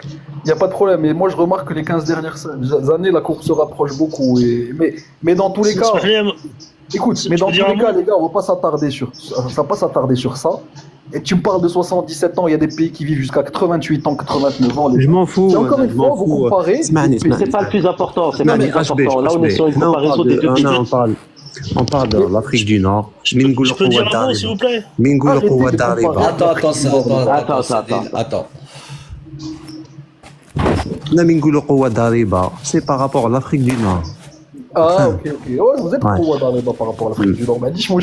Il n'y a pas de problème. Mais moi, je remarque que les 15 dernières années, la course se rapproche beaucoup. Mais dans tous les cas, écoute, mais dans tous les cas, les gars, on va pas s'attarder sur ça. Va pas s'attarder sur ça. Et tu me parles de 77 ans, il y a des pays qui vivent jusqu'à 88 ans, 89 ans. Je m'en fous. Et encore une fois, vous comparez. C'est pas le plus important. C'est pas le plus important. Là, on est sur une comparaison des deux pays. On parle de l'Afrique du Nord. Je peux dire un mot, s'il vous plaît? Attends. C'est par rapport à l'Afrique du Nord. Ah, ok. Ouais, vous êtes trop dans les bas par rapport à l'Afrique du Nord. Mais dis-moi,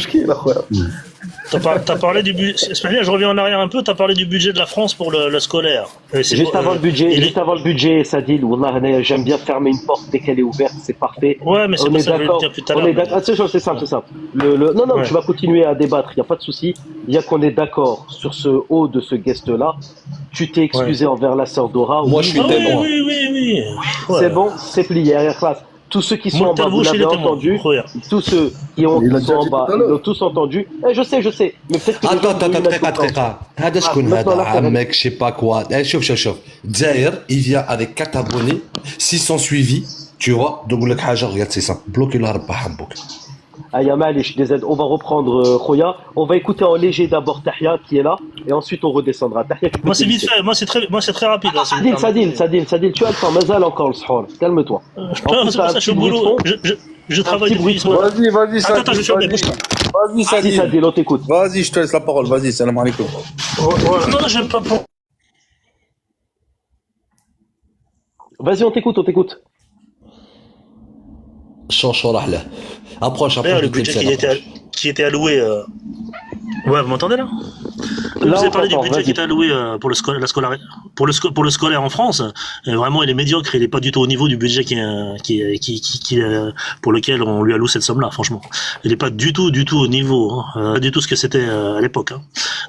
T'as parlé du budget. Je reviens en arrière un peu. T'as parlé du budget de la France pour le scolaire. Juste avant le budget, Sadil, Wallah, j'aime bien fermer une porte dès qu'elle est ouverte, c'est parfait. Ouais, mais c'est pas ça que je voulais dire tout à l'heure. C'est simple. Non, tu vas continuer à débattre, il n'y a pas de souci. Il y a qu'on est d'accord sur ce haut de ce guest-là. Tu t'es excusé envers la sœur Dora. Moi, je suis témoin. Oui. C'est bon, c'est plié, arrière classe. Tous ceux qui sont en bas, vous l'avez entendu. Tous ceux qui sont en bas, ils l'ont tous entendu. Je sais. Mais peut-être que attends. هذا شكون هذا عمك je sais pas quoi. شوف. Dzaïr, il vient avec 4 abonnés, 600 suivis, tu vois. Donc le حاجة regarde c'est ça. Bloquez la ربح حبك. On va reprendre Khoya. On va écouter en léger d'abord Tahia qui est là et ensuite on redescendra. Tahia, moi c'est vite fait, moi c'est très rapide. Sadil, tu as le temps, Mazal encore le sahur. Calme-toi. C'est pas ça, je suis au boulot. Je travaille depuis ce matin. Vas-y, Sadil. Attends, je suis bien. Vas-y, Sadil, on t'écoute. Vas-y, je te laisse la parole. Vas-y, salam alaikum. Non, j'aime pas pour. Vas-y, on t'écoute. Approche. Le budget qui était alloué. Ouais, vous m'entendez là? Vous avez parlé du budget qui était alloué pour le scolaire en France. Vraiment, il est médiocre. Il n'est pas du tout au niveau du budget pour lequel on lui alloue cette somme-là. Franchement, il n'est pas du tout au niveau, pas du tout ce que c'était à l'époque.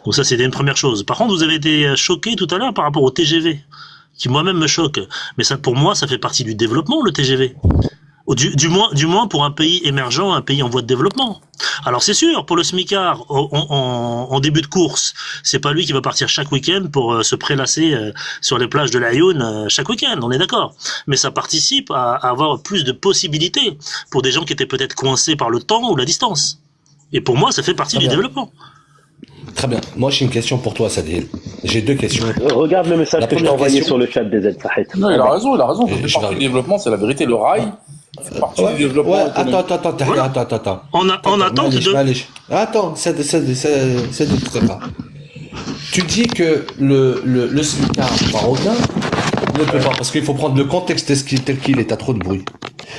Donc ça, c'était une première chose. Par contre, vous avez été choqué tout à l'heure par rapport au TGV, qui moi-même me choque. Mais ça, pour moi, ça fait partie du développement, le TGV. Du moins pour un pays émergent, un pays en voie de développement. Alors c'est sûr, pour le smicard en début de course, c'est pas lui qui va partir chaque week-end pour se prélasser sur les plages de l'Aïoun chaque week-end, on est d'accord. Mais ça participe à avoir plus de possibilités pour des gens qui étaient peut-être coincés par le temps ou la distance. Et pour moi, ça fait partie du développement. Très bien. Moi, j'ai une question pour toi, Sadil. J'ai 2 questions. Regarde le message que je t'ai envoyé sur le chat des aides Sahid. Non, il a raison. Ça fait partie du développement, c'est la vérité. Le rail fait partie du développement. Ouais, attends. On attend que Attends, c'est très pas. Tu dis que le smicard marocain ne peut pas, parce qu'il faut prendre le contexte tel qu'il est, t'as trop de bruit.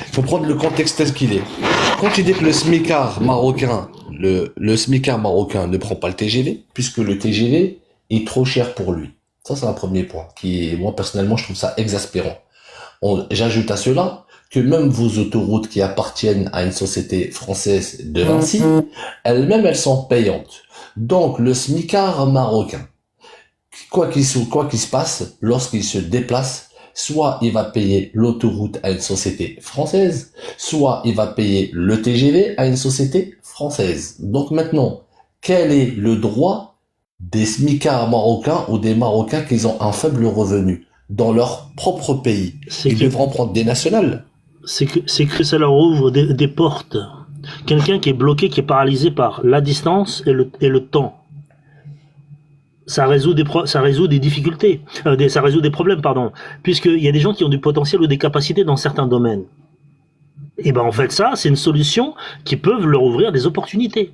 Il faut prendre le contexte tel qu'il est. Quand tu dis que le smicard marocain ne prend pas le TGV, puisque le TGV est trop cher pour lui. Ça, c'est un premier point, moi, personnellement, je trouve ça exaspérant. J'ajoute à cela que même vos autoroutes qui appartiennent à une société française de Vinci, elles sont payantes. Donc, le smicard marocain, quoi qu'il se passe, lorsqu'il se déplace, soit il va payer l'autoroute à une société française, soit il va payer le TGV à une société française. Donc maintenant, quel est le droit des smicards marocains ou des Marocains qui ont un faible revenu dans leur propre pays? Ils devront prendre des nationales. C'est que ça leur ouvre des portes. Quelqu'un qui est bloqué, qui est paralysé par la distance et le temps. Ça résout des difficultés, ça résout des problèmes, pardon. Puisqu'il y a des gens qui ont du potentiel ou des capacités dans certains domaines. Et ben en fait ça, c'est une solution qui peuvent leur ouvrir des opportunités.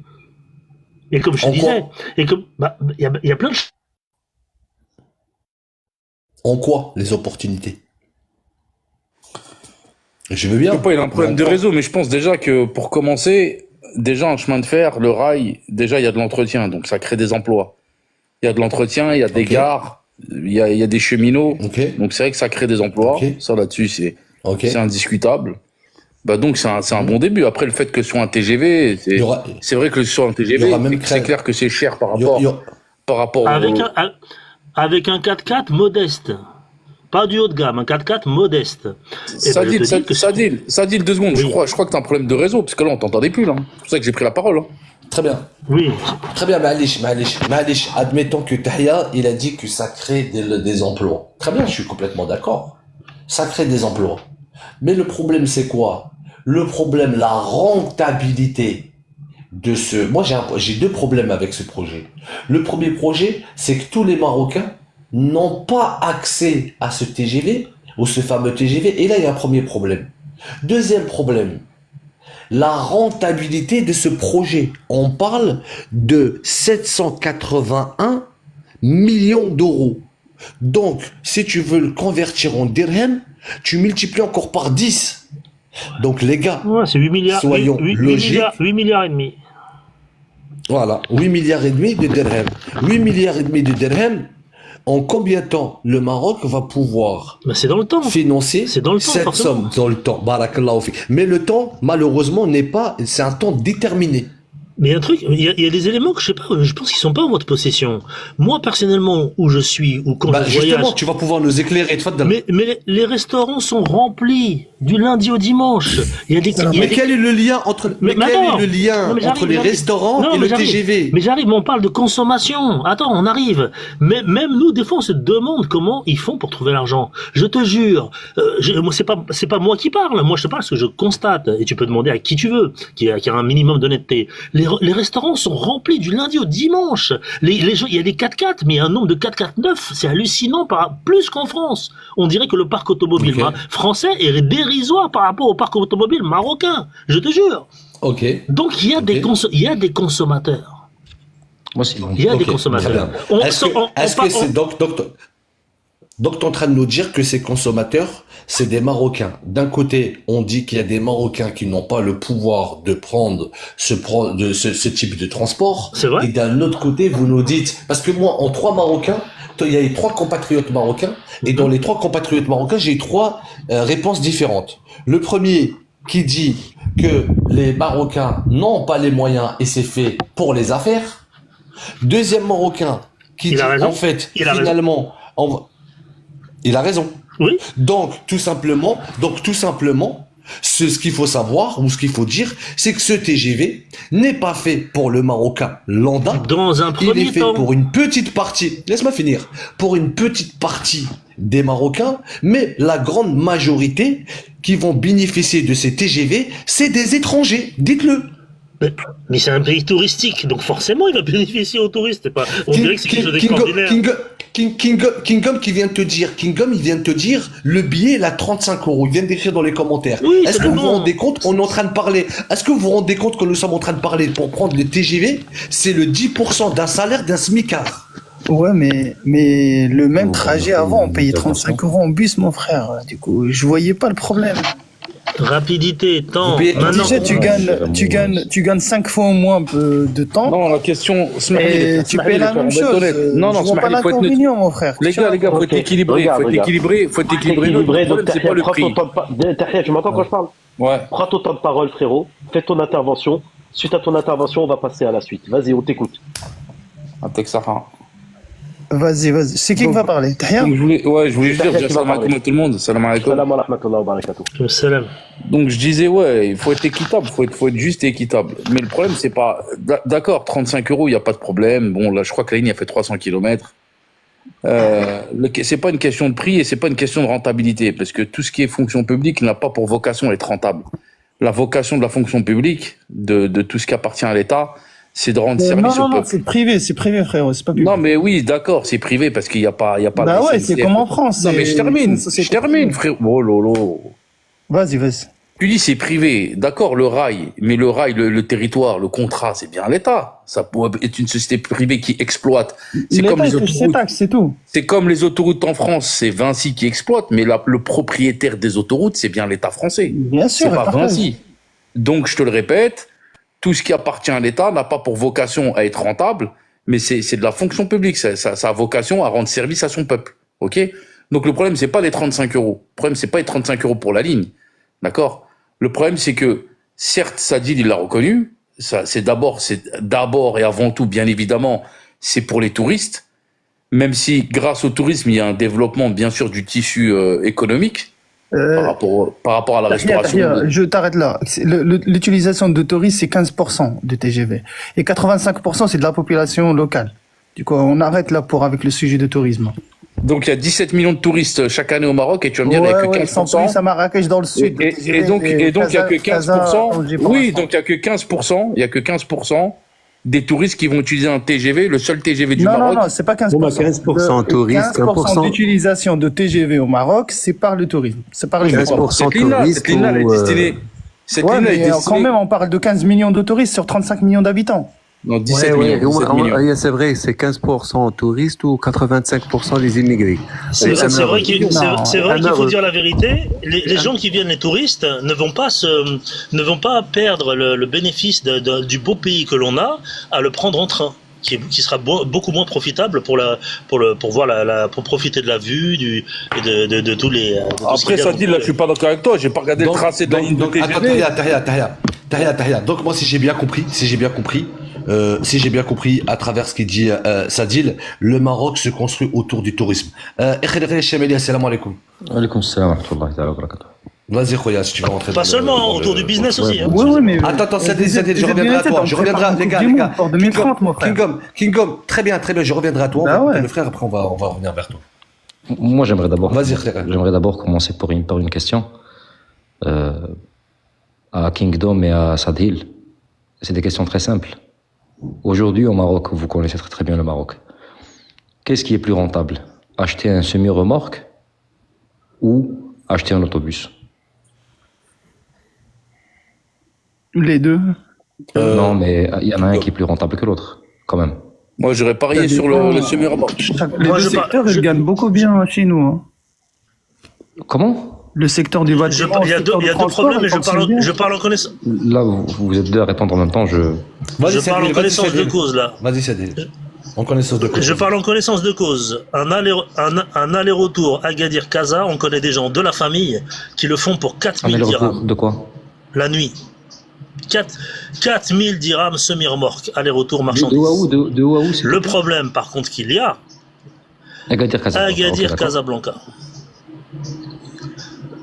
Et comme je te disais, il y a plein de choses. En quoi les opportunités? Je veux bien. Je sais pas, il a un problème de réseau, mais je pense déjà que pour commencer, déjà un chemin de fer, le rail, déjà il y a de l'entretien, donc ça crée des emplois. Il y a de l'entretien, il y a des gares, il y a des cheminots, donc c'est vrai que ça crée des emplois. Ça là-dessus c'est indiscutable. Bah donc c'est un bon début. Après le fait que ce soit un TGV, c'est vrai que ce soit un TGV, c'est clair que c'est cher par rapport avec un 4x4 modeste. Pas du haut de gamme, un 4x4 modeste. Sadil, 2 secondes. Je crois que t'as un problème de réseau, parce que là, on t'entendait plus, là. C'est pour ça que j'ai pris la parole. Très bien. Oui. Très bien, Malish. Admettons que Tahia, il a dit que ça crée des emplois. Très bien, je suis complètement d'accord. Ça crée des emplois. Mais le problème, c'est quoi? Le problème, la rentabilité de ce... Moi, j'ai deux problèmes avec ce projet. Le premier projet, c'est que tous les Marocains n'ont pas accès à ce TGV, ou ce fameux TGV, et là, il y a un premier problème. Deuxième problème, la rentabilité de ce projet. On parle de 781 millions d'euros. Donc, si tu veux le convertir en dirham, tu multiplies encore par 10. Donc, les gars, Ouais, c'est 8 milliards. soyons 8 logiques. 8 milliards et demi. Voilà, 8 milliards et demi de dirham. 8 milliards et demi de dirham, en combien de temps le Maroc va pouvoir Mais c'est dans le temps. financer C'est dans le temps, cette forcément. somme dans le temps? Barakallahu fik. Mais le temps, malheureusement, n'est pas, c'est un temps déterminé. Mais il y a un truc, il y a des éléments que je sais pas, je pense qu'ils sont pas en votre possession. Moi, personnellement, où je suis, ou quand je Justement, voyage, tu vas pouvoir nous éclairer. mais les restaurants sont remplis du lundi au dimanche. Il y a des, il y a Mais des- quel est le lien entre, Mais quel attends. est le lien Non, mais entre les j'arrive. restaurants Non, et mais le j'arrive. TGV? Mais j'arrive, mais on parle de consommation. Attends, on arrive. Mais même nous, des fois, on se demande comment ils font pour trouver l'argent. Je te jure, moi, c'est pas moi qui parle. Moi, je te parle parce que je constate. Et tu peux demander à qui tu veux, qui a un minimum d'honnêteté. Les restaurants sont remplis du lundi au dimanche. Les gens, il y a des 4x4, mais il y a un nombre de 4x4 neufs, c'est hallucinant, plus qu'en France. On dirait que le parc automobile français est dérisoire par rapport au parc automobile marocain. Je te jure. Ok. Donc il y a des consommateurs. Moi, c'est Il y a des Ok, consommateurs. très bien. Est-ce que c'est donc t'es en train de nous dire que ces consommateurs, c'est des Marocains. D'un côté, on dit qu'il y a des Marocains qui n'ont pas le pouvoir de prendre ce type de transport. C'est vrai. Et d'un autre côté, vous nous dites, parce que moi, en 3 Marocains, il y a eu 3 compatriotes marocains, et dans les 3 compatriotes marocains, j'ai eu 3 réponses différentes. Le premier qui dit que les Marocains n'ont pas les moyens et c'est fait pour les affaires. Deuxième Marocain qui Il dit a raison. en fait, Il a finalement, il a raison. Oui. Donc, tout simplement, ce qu'il faut savoir, ou ce qu'il faut dire, c'est que ce TGV n'est pas fait pour le Marocain lambda. Dans un Il est premier fait temps. pour une petite partie, laisse-moi finir, pour une petite partie des Marocains, mais la grande majorité qui vont bénéficier de ces TGV, c'est des étrangers, dites-le. Mais c'est un pays touristique, donc forcément il va bénéficier aux touristes. On dirait que c'est quelque chose d'extraordinaire. Kingdom qui vient de te dire, Kingdom, il vient de te dire, le billet, il a 35 €. Il vient d'écrire dans les commentaires. Oui, Est-ce ça que vous dépend. vous rendez compte, on est en train de parler, est-ce que vous vous rendez compte que nous sommes en train de parler pour prendre le TGV, c'est le 10% d'un salaire d'un smicard. Ouais, mais le même trajet avant, on payait 35 € en bus, mon frère. Du coup, je voyais pas le problème. Rapidité, temps. Vous payez- Maintenant, Déjà, tu gagnes 5 fois au moins de temps. Non, la question, Et tu payes la même chose. Non, Je vois pas Smahili, faut être neutre. l'inconvénient, mon frère. Les gars, faut être Ok, équilibré, regarde. faut être équilibré. Équilibré, Le donc problème, c'est pas le prends prix. ton temps Tahia, tu m'entends quand je parle? Ouais. Prends ton temps de parole, frérot. Fais ton intervention. Suite à ton intervention, on va passer à la suite. Vas-y, on t'écoute. Un Texara. Vas-y. C'est qui va parler? Tahia? Donc, je voulais juste Tahia dire, qui va salam parler. alaikum à tout le monde. Salam alaikum. Salam wa rahmatullah wa barakatuh. salam. Donc je disais il faut être équitable, faut être juste et équitable. Mais le problème c'est pas d'accord, 35 €, il y a pas de problème. Bon là je crois que la ligne a fait 300 km. C'est pas une question de prix et c'est pas une question de rentabilité parce que tout ce qui est fonction publique n'a pas pour vocation d'être rentable. La vocation de la fonction publique, de tout ce qui appartient à l'État, c'est de rendre service au Non, peuple. c'est privé, frérot, c'est pas public. Non mais oui, d'accord, c'est privé parce qu'il y a pas Bah de ouais, SNCF. c'est comme en France. Non mais je termine, c'est frère. Oh lolo. Vas-y. Tu dis c'est privé, d'accord, le rail, mais le rail, le territoire, le contrat, c'est bien l'État. Ça est une société privée qui exploite. C'est comme les L'État touche ses autoroutes. taxes, c'est tout. C'est comme les autoroutes en France, c'est Vinci qui exploite, mais le propriétaire des autoroutes, c'est bien l'État français. Bien sûr. C'est pas parfait. Vinci. Donc je te le répète, tout ce qui appartient à l'État n'a pas pour vocation à être rentable, mais c'est de la fonction publique. Ça a vocation à rendre service à son peuple. Ok? Donc le problème c'est pas les 35 €. Le problème c'est pas les 35 € pour la ligne. D'accord? Le problème, c'est que, certes, Sadid, il l'a reconnu. C'est d'abord et avant tout, bien évidemment, c'est pour les touristes. Même si, grâce au tourisme, il y a un développement, bien sûr, du tissu économique. par rapport à la restauration. Je t'arrête là. L'utilisation de touristes, c'est 15% de TGV. Et 85%, c'est de la population locale. Du coup, on arrête là avec le sujet de tourisme. Donc il y a 17 millions de touristes chaque année au Maroc et tu vas me dire il n'y a que 15%. Sans plus à Marrakech dans le sud. Et donc il n'y a que 15%. Oui, donc il n'y a que 15%. Il y a que 15% des touristes qui vont utiliser un TGV, le seul TGV du Maroc. Non, c'est pas 15%. Bon, bah 15% touristes, 15% d'utilisation de TGV au Maroc, c'est par le tourisme. C'est par les 15% touristes. Cette ligne-là, elle est destinée. Cette ligne-là est destinée. Quand même, on parle de 15 millions de touristes sur 35 millions d'habitants. Non, 17 millions. C'est vrai, c'est 15% touristes ou 85% des immigrés. C'est vrai qu'il faut dire la vérité. Les gens qui viennent, les touristes, ne vont pas perdre le bénéfice du beau pays que l'on a à le prendre en train, qui sera beaucoup moins profitable pour profiter de la vue et de tous les. Après, ça dit, là, je suis pas d'accord avec toi. J'ai pas regardé le tracé de la ligne de TGV. Tahia. Donc moi, si j'ai bien compris, à travers ce qu'il dit Sadil, le Maroc se construit autour du tourisme. Salam alaikum. Alaikum salam wa rahmatullahi wa barakatuh. Vas-y, Khoya, si tu veux rentrer. Pas seulement autour du business aussi. Oui, mais. Attends, Sadil, je reviendrai à toi. Les gars. Pour 2030, mon frère. Kingdom, très bien, je reviendrai à toi. Le frère, après, on va revenir vers toi. Moi, j'aimerais d'abord commencer par une question à Kingdom et à Sadil. C'est des questions très simples. Aujourd'hui, au Maroc, vous connaissez très très bien le Maroc. Qu'est-ce qui est plus rentable? Acheter un semi-remorque ou acheter un autobus? Les deux. Non, mais il y en a un qui est plus rentable que l'autre, quand même. Moi, j'aurais parié sur le semi-remorque. Les deux secteurs, ils gagnent beaucoup bien chez nous. Hein. Comment? Le secteur du bâtiment. Il y a deux problèmes, mais je parle en connaissance. Là, vous êtes deux à répondre en même temps. Je parle en connaissance de cause, là. Vas-y, Sadil. En connaissance de cause. Je parle en connaissance de cause. Un aller-retour Agadir-Casa, on connaît des gens de la famille qui le font pour 4000 dirhams. De quoi? La nuit. 4000 dirhams semi-remorque, aller-retour marchandise. De où à où? Le problème, par contre, qu'il y a, Agadir-Casablanca.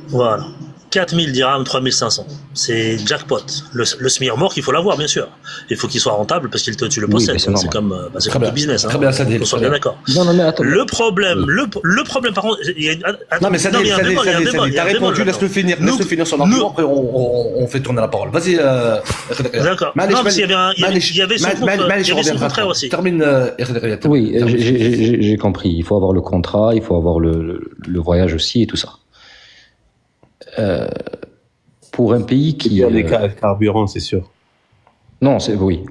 Voilà. 4000 dirhams, 3500. C'est jackpot. Le semi-remorque, il faut l'avoir, bien sûr. Il faut qu'il soit rentable parce qu'il tu le possèdes. C'est comme le business. Très bien, Sadil. On soit bien d'accord. Non, mais attends. Le problème, par contre, non, mais Sadil, t'as répondu, laisse-le finir son argument, après on fait tourner la parole. Vas-y, d'accord. Non, parce qu'il y avait son contraire aussi. Termine, oui, j'ai compris. Il faut avoir le contrat, il faut avoir le voyage aussi et tout ça. Pour un pays qui... Il y a des carburants, c'est sûr. Non, oui.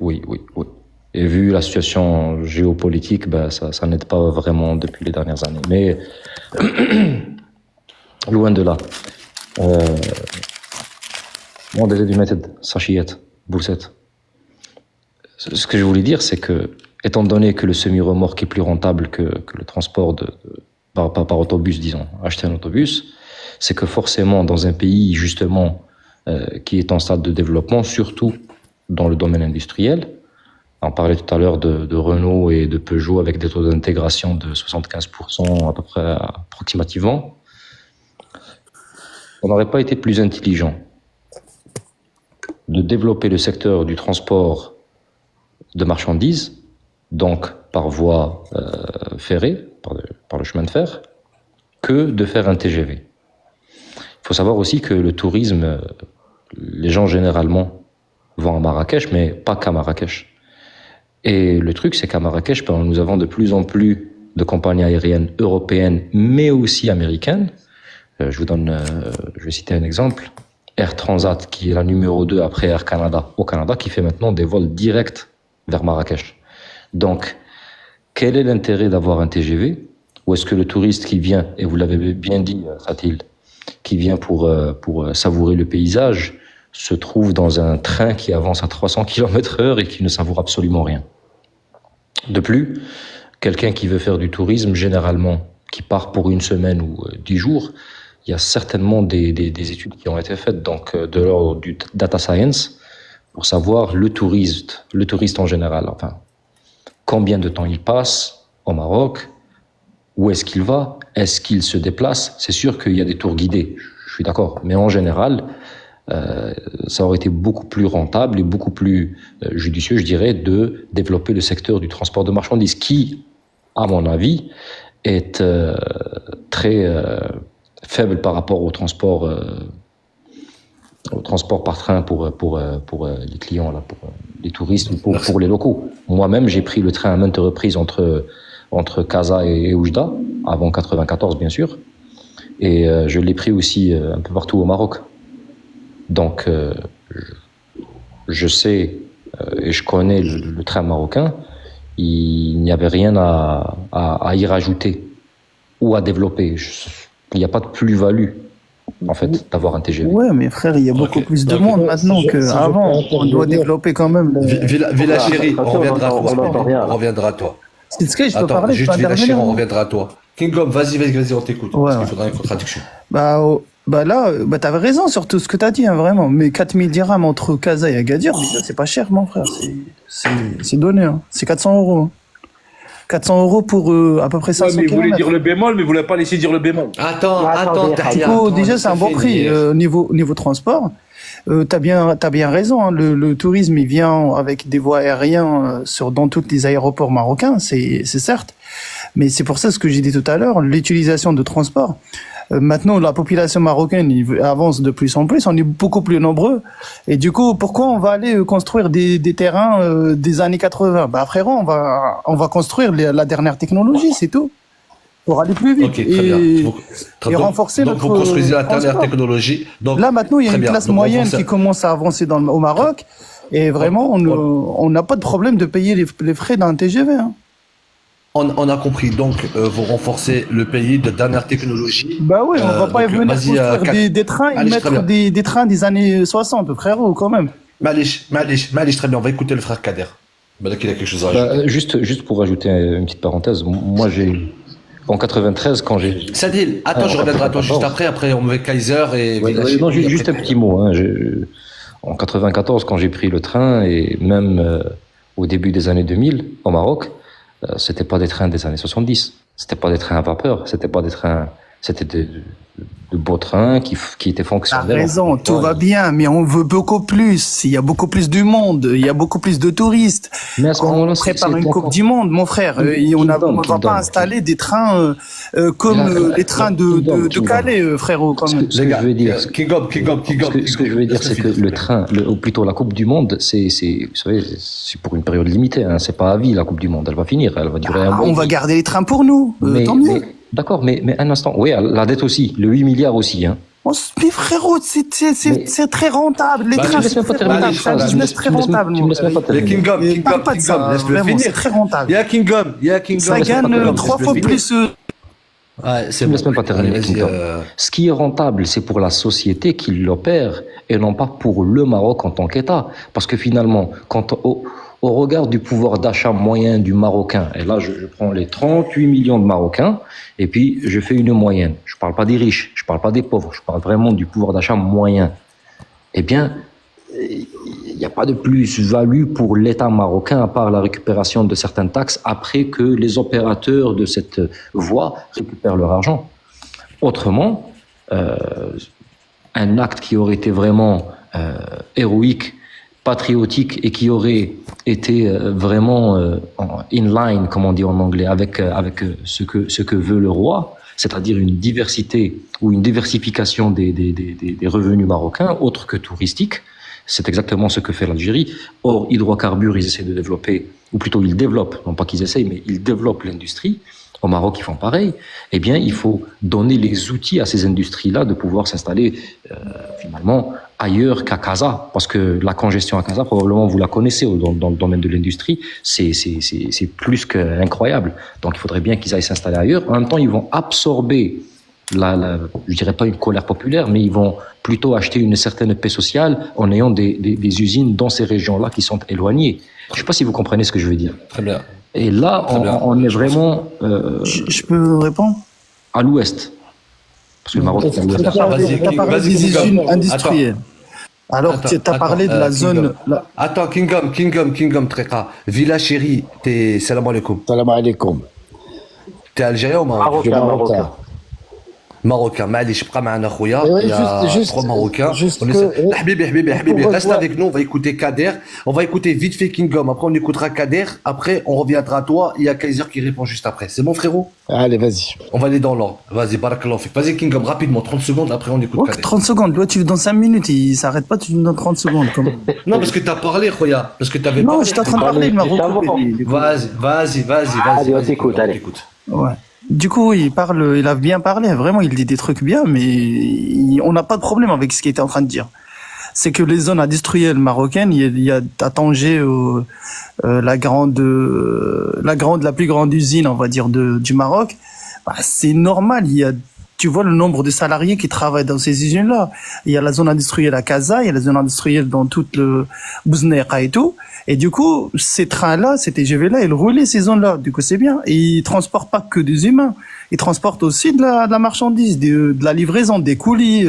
Et vu la situation géopolitique, ça n'aide pas vraiment depuis les dernières années. Mais loin de là. Déjà United, Sachiyet, Bourset. Ce que je voulais dire, c'est que, étant donné que le semi-remorque est plus rentable que le transport par autobus, disons, acheter un autobus, c'est que forcément, dans un pays, justement, qui est en stade de développement, surtout dans le domaine industriel, on parlait tout à l'heure de Renault et de Peugeot avec des taux d'intégration de 75% à peu près approximativement, on n'aurait pas été plus intelligent de développer le secteur du transport de marchandises, donc par voie ferrée, par le chemin de fer, que de faire un TGV. Il faut savoir aussi que le tourisme, les gens généralement vont à Marrakech, mais pas qu'à Marrakech. Et le truc, c'est qu'à Marrakech, nous avons de plus en plus de compagnies aériennes européennes, mais aussi américaines. Je vais citer un exemple. Air Transat, qui est la numéro 2 après Air Canada au Canada, qui fait maintenant des vols directs vers Marrakech. Donc, quel est l'intérêt d'avoir un TGV? Ou est-ce que le touriste qui vient, et vous l'avez bien dit, Satil, qui vient pour savourer le paysage, se trouve dans un train qui avance à 300 km/h et qui ne savoure absolument rien. De plus, quelqu'un qui veut faire du tourisme, généralement, qui part pour une semaine ou 10 jours, il y a certainement des études qui ont été faites, donc de l'ordre du data science, pour savoir le touriste en général, enfin, combien de temps il passe au Maroc, où est-ce qu'il va, est-ce qu'il se déplace. C'est sûr qu'il y a des tours guidés. Je suis d'accord. Mais en général, ça aurait été beaucoup plus rentable et beaucoup plus judicieux, je dirais, de développer le secteur du transport de marchandises, qui, à mon avis, est très faible par rapport au transport par train pour les clients, là, pour les touristes, pour les locaux. Moi-même, j'ai pris le train à maintes reprises entre Casa et Oujda, avant 94 bien sûr, et je l'ai pris aussi un peu partout au Maroc. Donc, je sais et je connais le train marocain. Il n'y avait rien à y rajouter ou à développer. Il n'y a pas de plus-value, en fait, d'avoir un TGV. Ouais, mais frère, il y a beaucoup plus de monde maintenant qu'avant. On doit développer quand même. Villa Chérie, on reviendra à toi. On reviendra à toi. C'est ce que je peux Attends, parler. juste Villa Chérie, on reviendra à toi. Kingdom, vas-y, on t'écoute. Ouais, parce qu'il faudra une contradiction. Bah là, t'avais raison sur tout ce que t'as dit, hein, vraiment. Mais 4000 dirhams entre Casa et Agadir, déjà, c'est pas cher, mon frère. C'est donné, hein. C'est 400 €. Hein. 400 € pour à peu près 500 mais vous voulez kilomètres. dire le bémol, mais vous voulez pas laisser dire le bémol. Attends, Du coup, déjà, c'est un bon prix niveau transport. T'as bien raison. Hein, le tourisme, il vient avec des voies aériennes dans tous les aéroports marocains, c'est certes. Mais c'est pour ça ce que j'ai dit tout à l'heure, l'utilisation de transport. Maintenant, la population marocaine avance de plus en plus. On est beaucoup plus nombreux. Et du coup, pourquoi on va aller construire des terrains des années 80 ? Bah frérot, on va construire la dernière technologie, c'est tout. Pour aller plus vite. Ok, très bien. Et renforcer donc, notre vous construisez la dernière transport. technologie. Donc, là, maintenant, il y a très une bien. classe Donc, moyenne renforcer- qui commence à avancer au Maroc. Et vraiment, on n'a pas de problème de payer les frais d'un TGV. Hein. On a compris. Donc, vous renforcez le pays de dernière technologie. Bah oui, on va pas donc, venir vas-y, construire des trains et Allez, très mettre bien. des trains des années 60, frérot, quand même. Malish, très bien. On va écouter le frère Kader. Bah, qu'il a quelque chose à rajouter. Juste pour ajouter une petite parenthèse, moi en 93 quand j'ai... Sadil, attends, je reviendrai à toi juste après on met Kaiser et... Ouais, Villachéry. non, juste un petit mot. Hein. En 94, quand j'ai pris le train, et même au début des années 2000, au Maroc, c'était pas des trains des années 70. C'était pas des trains à vapeur. C'était pas des trains... C'était de beaux trains qui étaient T'as fonctionnels. raison, tout va bien, mais on veut beaucoup plus. Il y a beaucoup plus de monde, il y a beaucoup plus de touristes. Mais à ce moment-là, On prépare une Coupe du Monde, mon frère. Et on va pas installer des trains comme les trains de Calais, frérot. Quand même. Ce que je veux dire, Kingdom. Ce que je veux dire, c'est que le train, ou plutôt la Coupe du Monde, vous savez, c'est pour une période limitée. Hein. C'est pas à vie la Coupe du Monde. Elle va finir, elle va durer un mois. On va garder les trains pour nous. Tant mieux. D'accord, mais un instant. Oui, la dette aussi, le 8 milliards aussi. Hein. Mais frérot, c'est très rentable. Les trains, c'est très rentable. C'est un business très rentable. Tu me laisses même pas terminer. Kingdom, Parle pas de ça, laisse-le vraiment, finir. c'est très rentable. Il y a Kingdom. Ça gagne 3 fois plus. Ouais, Tu me laisses même pas terminer. Allez, vas-y, Kingdom. Ce qui est rentable, c'est pour la société qui l'opère et non pas pour le Maroc en tant qu'État. Parce que finalement, au regard du pouvoir d'achat moyen du Marocain, et là je prends les 38 millions de Marocains, et puis je fais une moyenne. Je parle pas des riches, je parle pas des pauvres, je parle vraiment du pouvoir d'achat moyen. Eh bien, il n'y a pas de plus-value pour l'État marocain à part la récupération de certaines taxes après que les opérateurs de cette voie récupèrent leur argent. Autrement, un acte qui aurait été vraiment héroïque, patriotique et qui aurait été vraiment in line, comme on dit en anglais, avec ce que veut le roi, c'est-à-dire une diversité ou une diversification des revenus marocains, autres que touristiques. C'est exactement ce que fait l'Algérie. Or, hydrocarbures, ils essaient de développer, ou plutôt ils développent, non pas qu'ils essayent, mais ils développent l'industrie. Au Maroc, ils font pareil. Eh bien, il faut donner les outils à ces industries-là de pouvoir s'installer finalement ailleurs qu'à Casa, parce que la congestion à Casa, probablement vous la connaissez dans le domaine de l'industrie, c'est plus qu'incroyable. Donc, il faudrait bien qu'ils aillent s'installer ailleurs. En même temps, ils vont absorber je dirais pas une colère populaire, mais ils vont plutôt acheter une certaine paix sociale en ayant des usines dans ces régions-là qui sont éloignées. Je sais pas si vous comprenez ce que je veux dire. Très bien. Et là, on est vraiment Je peux répondre? à l'ouest. Parce que le Maroc, c'est à l'ouest. T'as parlé des usines industrielles. Alors, tu as parlé de la zone... Attends, Kingdom, Treka. Villa Chérie, salam alaikum. Salam alaikum. T'es algérien ou marocain? Je suis marocain. Marocain, معليش بقى معنا خويا. Ouais, Il y a juste- 3 Marocains. juste On que- essaie- Habibi, pour reste revoir- avec nous, on va écouter Kader. On va écouter vite fait Kingdom. Après, on écoutera Kader. Après, on reviendra à toi. Il y a Kaiser qui répond juste après. C'est bon, frérot? Allez, vas-y. On va aller dans l'ordre. Vas-y, barakallah fik. Vas-y, Kingdom, rapidement, 30 secondes. Après, on écoute Ok, Kader. 30 secondes. Toi, tu dans 5 minutes, il s'arrête pas, tu dans 30 secondes. Comment Non, parce que t'as parlé, khoya. Parce que t'avais Non, parlé. j'étais en train de parler, il m'a recoupé. Vas-y. Allez, on t'écoute, Kingdom, allez. on t'écoute. Ouais. Du coup, il a bien parlé, vraiment, il dit des trucs bien, mais on n'a pas de problème avec ce qu'il était en train de dire. C'est que les zones industrielles marocaines, il y a à Tanger la plus grande usine, on va dire, du Maroc. Bah, c'est normal, tu vois le nombre de salariés qui travaillent dans ces usines-là. Il y a la zone industrielle à Casa, il y a la zone industrielle dans toute le Bouzneka et tout. Et du coup, ces trains-là, ces TGV-là, ils roulaient ces zones-là. Du coup, c'est bien. Et ils transportent pas que des humains. Ils transportent aussi de la marchandise, de la livraison, des colis.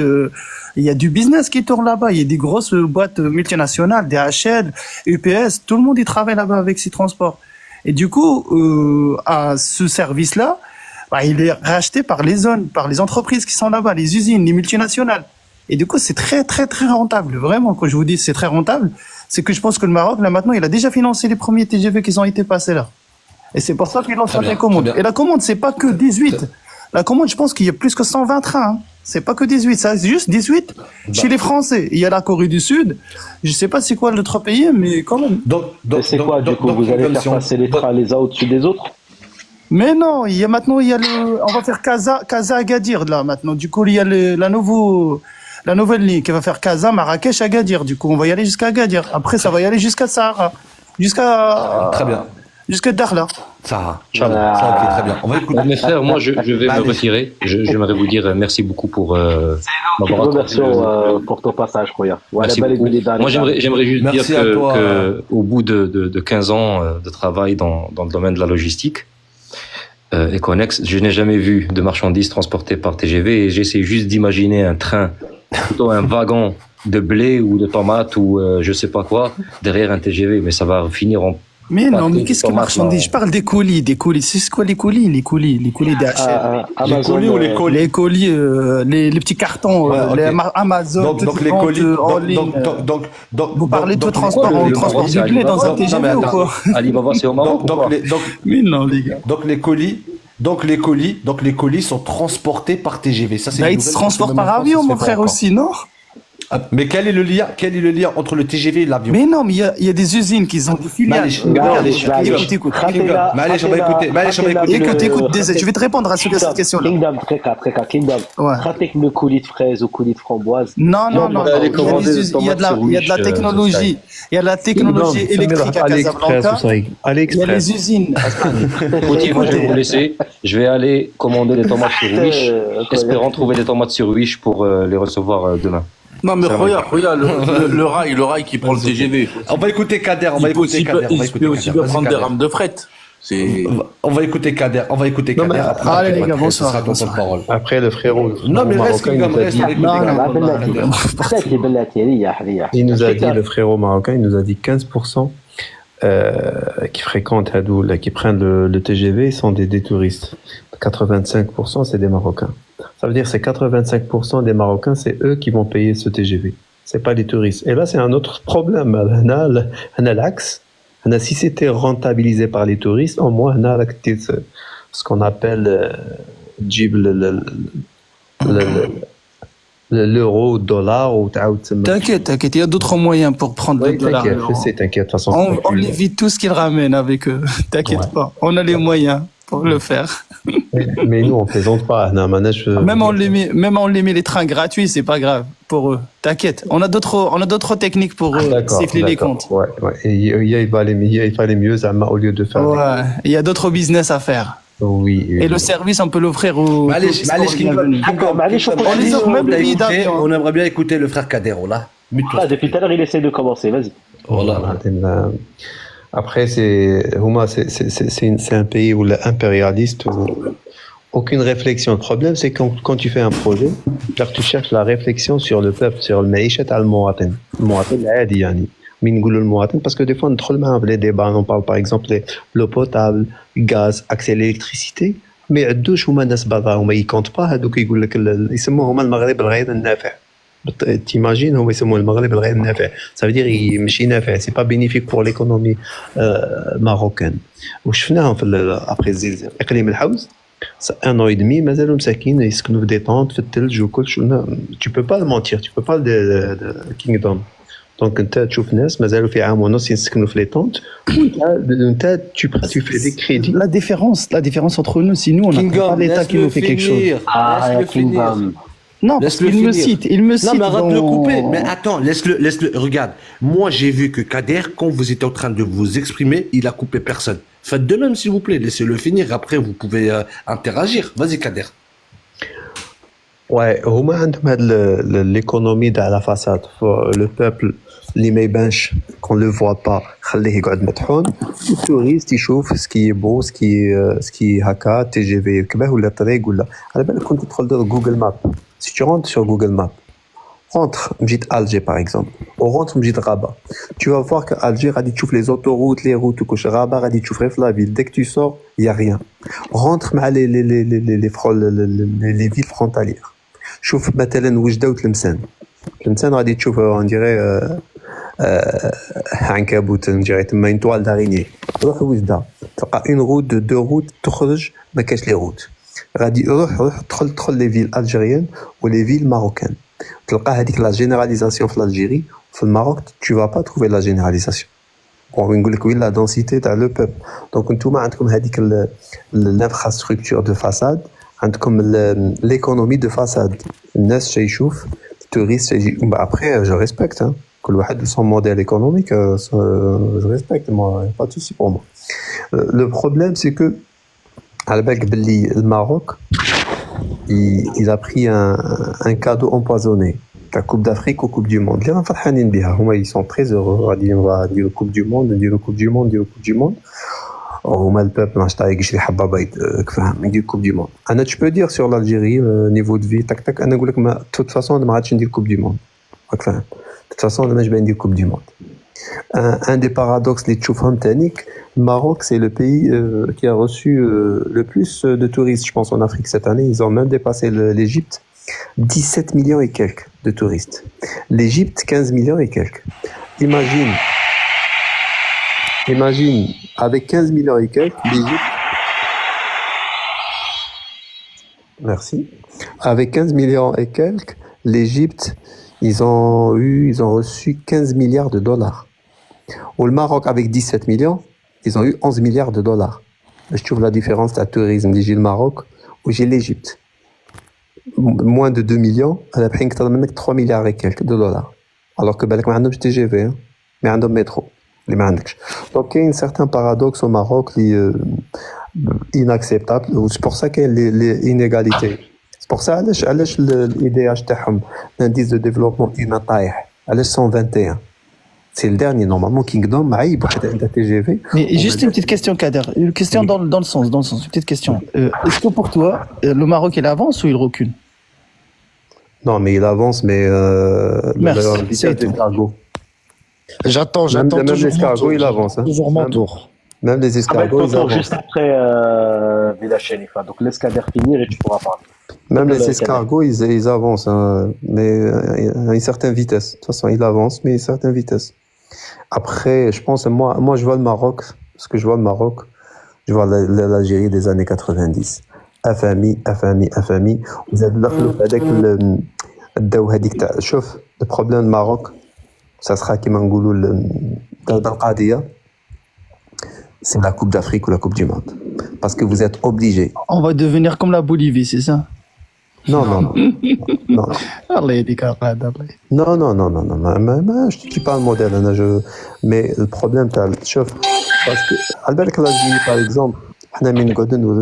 Il y a du business qui tourne là-bas. Il y a des grosses boîtes multinationales, DHL, UPS. Tout le monde y travaille là-bas avec ces transports. Et du coup, à ce service-là, bah, il est racheté par les zones, par les entreprises qui sont là-bas, les usines, les multinationales. Et du coup, c'est très, très, très rentable. Vraiment, quand je vous dis c'est très rentable, c'est que je pense que le Maroc, là, maintenant, il a déjà financé les premiers TGV qui ont été passés là. Et c'est pour ça qu'il lance Très la bien, commande. très bien. Et la commande, c'est pas que 18. La commande, je pense qu'il y a plus que 120 trains. Hein. C'est pas que 18, ça, c'est juste 18 chez les Français. Il y a la Corée du Sud. Je sais pas c'est quoi l'autre pays, mais quand même. Et c'est quoi, du coup, vous allez Kingdom, faire si on- passer les trains les uns au-dessus des autres? Mais non, il y a maintenant, on va faire Casa Agadir, là, maintenant. Du coup, il y a la nouvelle ligne qui va faire Casa, Marrakech, Agadir. Du coup, on va y aller jusqu'à Agadir. Après, ça va y aller jusqu'à Sahara. Très bien. Jusqu'à Dakhla. Ça, Ah. ok, très bien. On va écouter. Mes frères, moi je vais me Allez. retirer. J'aimerais vous dire merci beaucoup pour m'avoir Remercions accordé pour ton passage, Khoya. Voilà, Merci belle beaucoup. écoute, les Moi, j'aimerais juste Merci dire à toi. que au bout de 15 ans de travail dans le domaine de la logistique, Econex, je n'ai jamais vu de marchandises transportées par TGV et j'essaie juste d'imaginer un train, plutôt un wagon de blé ou de tomates ou je sais pas quoi, derrière un TGV, mais ça va finir en... Mais non, Pas mais que qu'est-ce qui tomates, marchandise? non. Je parle des colis. C'est quoi les colis? Les colis DHL. Amazon, colis ou les colis? Les colis, les petits cartons, Ouais, ok. les Amazon, Donc toutes les ventes, colis. en ligne. Donc, Vous parlez de donc, transport, Pourquoi on le transporte Maroc, du c'est blé dans un Alibaba? TGV Non, mais ou attends. quoi? Alibaba, c'est au Maroc ou quoi Mais non, les gars. donc les colis sont transportés par TGV. Ça, c'est Bah, une ils nouvelle se transportent parce que par même en France, avion, ça se mon fait pas frère encore. aussi, non? Ah, mais quel est le lien entre le TGV et l'avion? Mais non, mais il y a des usines qui ont des filiales. معليش، Écoute. معليش، on va écouter. Écoute, je vais te répondre à cette question-là. Kingdom. Ouais. Pratique le coulis de fraises ou coulis de framboise. Non. on va aller commander des Il y a de la tomates sur technologie. Il y a de la technologie électrique à Casablanca. Il y a les usines. Écoutez, moi je vais vous laisser. Je vais aller commander des tomates sur Wish, espérant trouver des tomates sur Wish pour les recevoir demain. Non, mais Ça va. regarde, le rail qui prend le TGV. On va écouter Kader. Il peut aussi bien prendre des rames de fret. C'est... On va écouter Kader. Après, Allez, les gars, ce bonsoir. sera ton porte-parole. Après, le frérot Non, mais reste, Kingdom, reste avec nous. il nous a dit, le frérot marocain, il nous a dit 15% qui fréquentent Hadoul, qui prennent le TGV, sont des touristes. 85%, c'est des Marocains. Ça veut dire que c'est 85% des Marocains, c'est eux qui vont payer ce TGV. C'est pas les touristes. Et là, c'est un autre problème. On a l'axe. Si c'était rentabilisé par les touristes, au moins, on a ce qu'on appelle l'euro, le dollar ou T'inquiète, il y a d'autres moyens pour prendre le dollar. t'inquiète, je sais, t'inquiète, de toute façon. On évite tout ce qu'ils ramènent avec eux. T'inquiète pas, on a les moyens pour le faire. Mais nous, on plaisante pas. Non, maintenant, Même on les met les trains gratuits, c'est pas grave pour eux. T'inquiète, on a d'autres techniques pour siffler les comptes. Ouais. Et il fallait mieux, Zama, au lieu de faire. Ouais, il y a d'autres business à faire. Oui. Et le service, on peut l'offrir aux. On les offre même les billets d'avion. On aimerait bien écouter le frère Kader, là. Depuis tout à l'heure, il essaie de commencer, vas-y. Après, c'est un pays où l'impérialiste, aucune réflexion. Le problème, c'est quand tu fais un projet, tu cherches la réflexion sur le peuple, sur le maïchet al-Mouatin. Mouatin, yani. Parce que des fois, on a les débats, on parle par exemple de l'eau potable, gaz, accès à l'électricité. ما يعدوش هما ناس برا هما يكونت با هذوك يقول لك يسموه هما المغرب الغير النافع تيماجين هما يسموه المغرب الغير نافع سافدير ماشي نافع سي با بينيفيك بور ليكونومي ماروكان وشفناهم في ابري الزلزال اقليم الحوز ان اي دمي مازالوا مساكين يسكنوا في ديتونت في الثلج وكل شو tu peux pas le mentir tu peux pas le kingdom دونك انت تشوف ناس مازالوا في عام ونص يسكنوا في لي طونت وانت tu fais des crédits. La différence entre nous, si nous on n'a pas l'État qui nous fait quelque chose. Non, parce qu'il me cite, Non, mais arrête de le couper. Mais attends, laisse-le. Regarde, moi j'ai vu que Kader, quand vous étiez en train de vous exprimer, il a coupé personne. Faites de même, s'il vous plaît. Laissez-le finir. Après, vous pouvez interagir. Vas-y, Kader. Ouais, هما عندهم هاد l'économie تاع لا فاساد le peuple اللي ما يبانش qu'on le voit pas خليه يقعد مطحون التوريست يشوف سكي بو سكي هكا تي جي في يركبه ولا طريق ولا على بالك كنت تدخل جوجل ماب si tu rentres sur Google Maps rentre مجيت Alger par exemple ou rentre مجيت Rabat tu vas voir que Alger غادي تشوف les autoroutes les routes وكلش Rabat غادي تشوف غير في la ville dès que tu sors il y a rien rentre مع les villes frontalières شوف مثلا وجده وتلمسان غادي تشوف on dirait عنكبوت نجي تما une toile d'araignée روح وجده تلقى une route de deux routes تخرج ما كاش لي روت غادي روح تدخل لي فيل الجيريان ولي فيل ماروكان تلقى هذيك لا جينيراليزاسيون في الجيري في الماروك tu vas pas trouver la généralisation نقول لك وين لا دونسيتي تاع لو بوب دونك نتوما عندكم هذيك الانفراستركتور دو فاساد عندكم ليكونومي دو فاساد الناس شي يشوف التوريست يجي ابري جو ريسبكت كل واحد son modèle économique je respecte moi pas de souci pour moi le problème c'est que على بالك باللي الماروك il a pris un cadeau empoisonné la Coupe d'Afrique ou Coupe du Monde اللي راهم فرحانين بها هما ils sont très heureux غادي نديرو Coupe du Monde نديرو Coupe du Monde هما الباب ماش طايق يشري حبه بيض كفاهم يدير Coupe du Monde انا tu peux dire sur l'Algérie niveau de vie تك انا نقول لك ما de toute façon انا ما عادش ندير Coupe du Monde راك فاهم de toute façon انا باين ندير Coupe du Monde un des paradoxes اللي تشوفهم تانيك Maroc c'est le pays qui a reçu le plus de touristes je pense en Afrique cette année ils ont même dépassé l'Égypte 17 millions et quelques de touristes l'Égypte 15 millions et quelques imagine avec 15 millions et quelques l'Égypte merci avec 15 millions et quelques l'Égypte ils ont reçu 15 milliards de dollars. Au Maroc, avec 17 millions, ils ont eu 11 milliards de dollars. Je trouve la différence de tourisme. J'ai le Maroc ou j'ai l'Égypte. Moins de 2 millions, elle a pris 3 milliards et quelques de dollars. Alors que بالك ما عندهمش TGV, hein, mais عندهم métro. اللي ما عندكش. Donc il y a un certain paradoxe au Maroc qui est inacceptable. C'est pour ça qu'il y a les inégalités. C'est pour ça علاش l'IDH تاعهم l'indice de développement humain طايح علاش 121 c'est le dernier normalement Kingdom عيب واحد عنده TGV. Mais juste une petite question Kader, une question dans le sens, une petite question. Est-ce que pour toi le Maroc il avance ou il recule? Non mais il avance mais Merci, c'est tout. J'attends même toujours l'escargot il avance hein. Toujours mon tour. Même les escargots ils avancent. Juste après Villa Khalifa. Donc laisse Kader finir et tu pourras parler. Même les escargots, ils avancent, hein, mais à une certaine vitesse. De toute façon, ils avancent, mais à une certaine vitesse. Après, je pense, moi, je vois le Maroc, parce que je vois le Maroc, je vois l'Algérie des années 90. Affamie. Vous avez avec le problème du Maroc, ça sera qui m'engoulou le Qadia. C'est la Coupe d'Afrique ou la Coupe du Monde. Parce que vous êtes obligés. On va devenir comme la Bolivie, c'est ça? Non. Allah يهديك هذا Non, je ne dis pas le modèle. Mais le problème, parce que, avec l'Algérie, par exemple,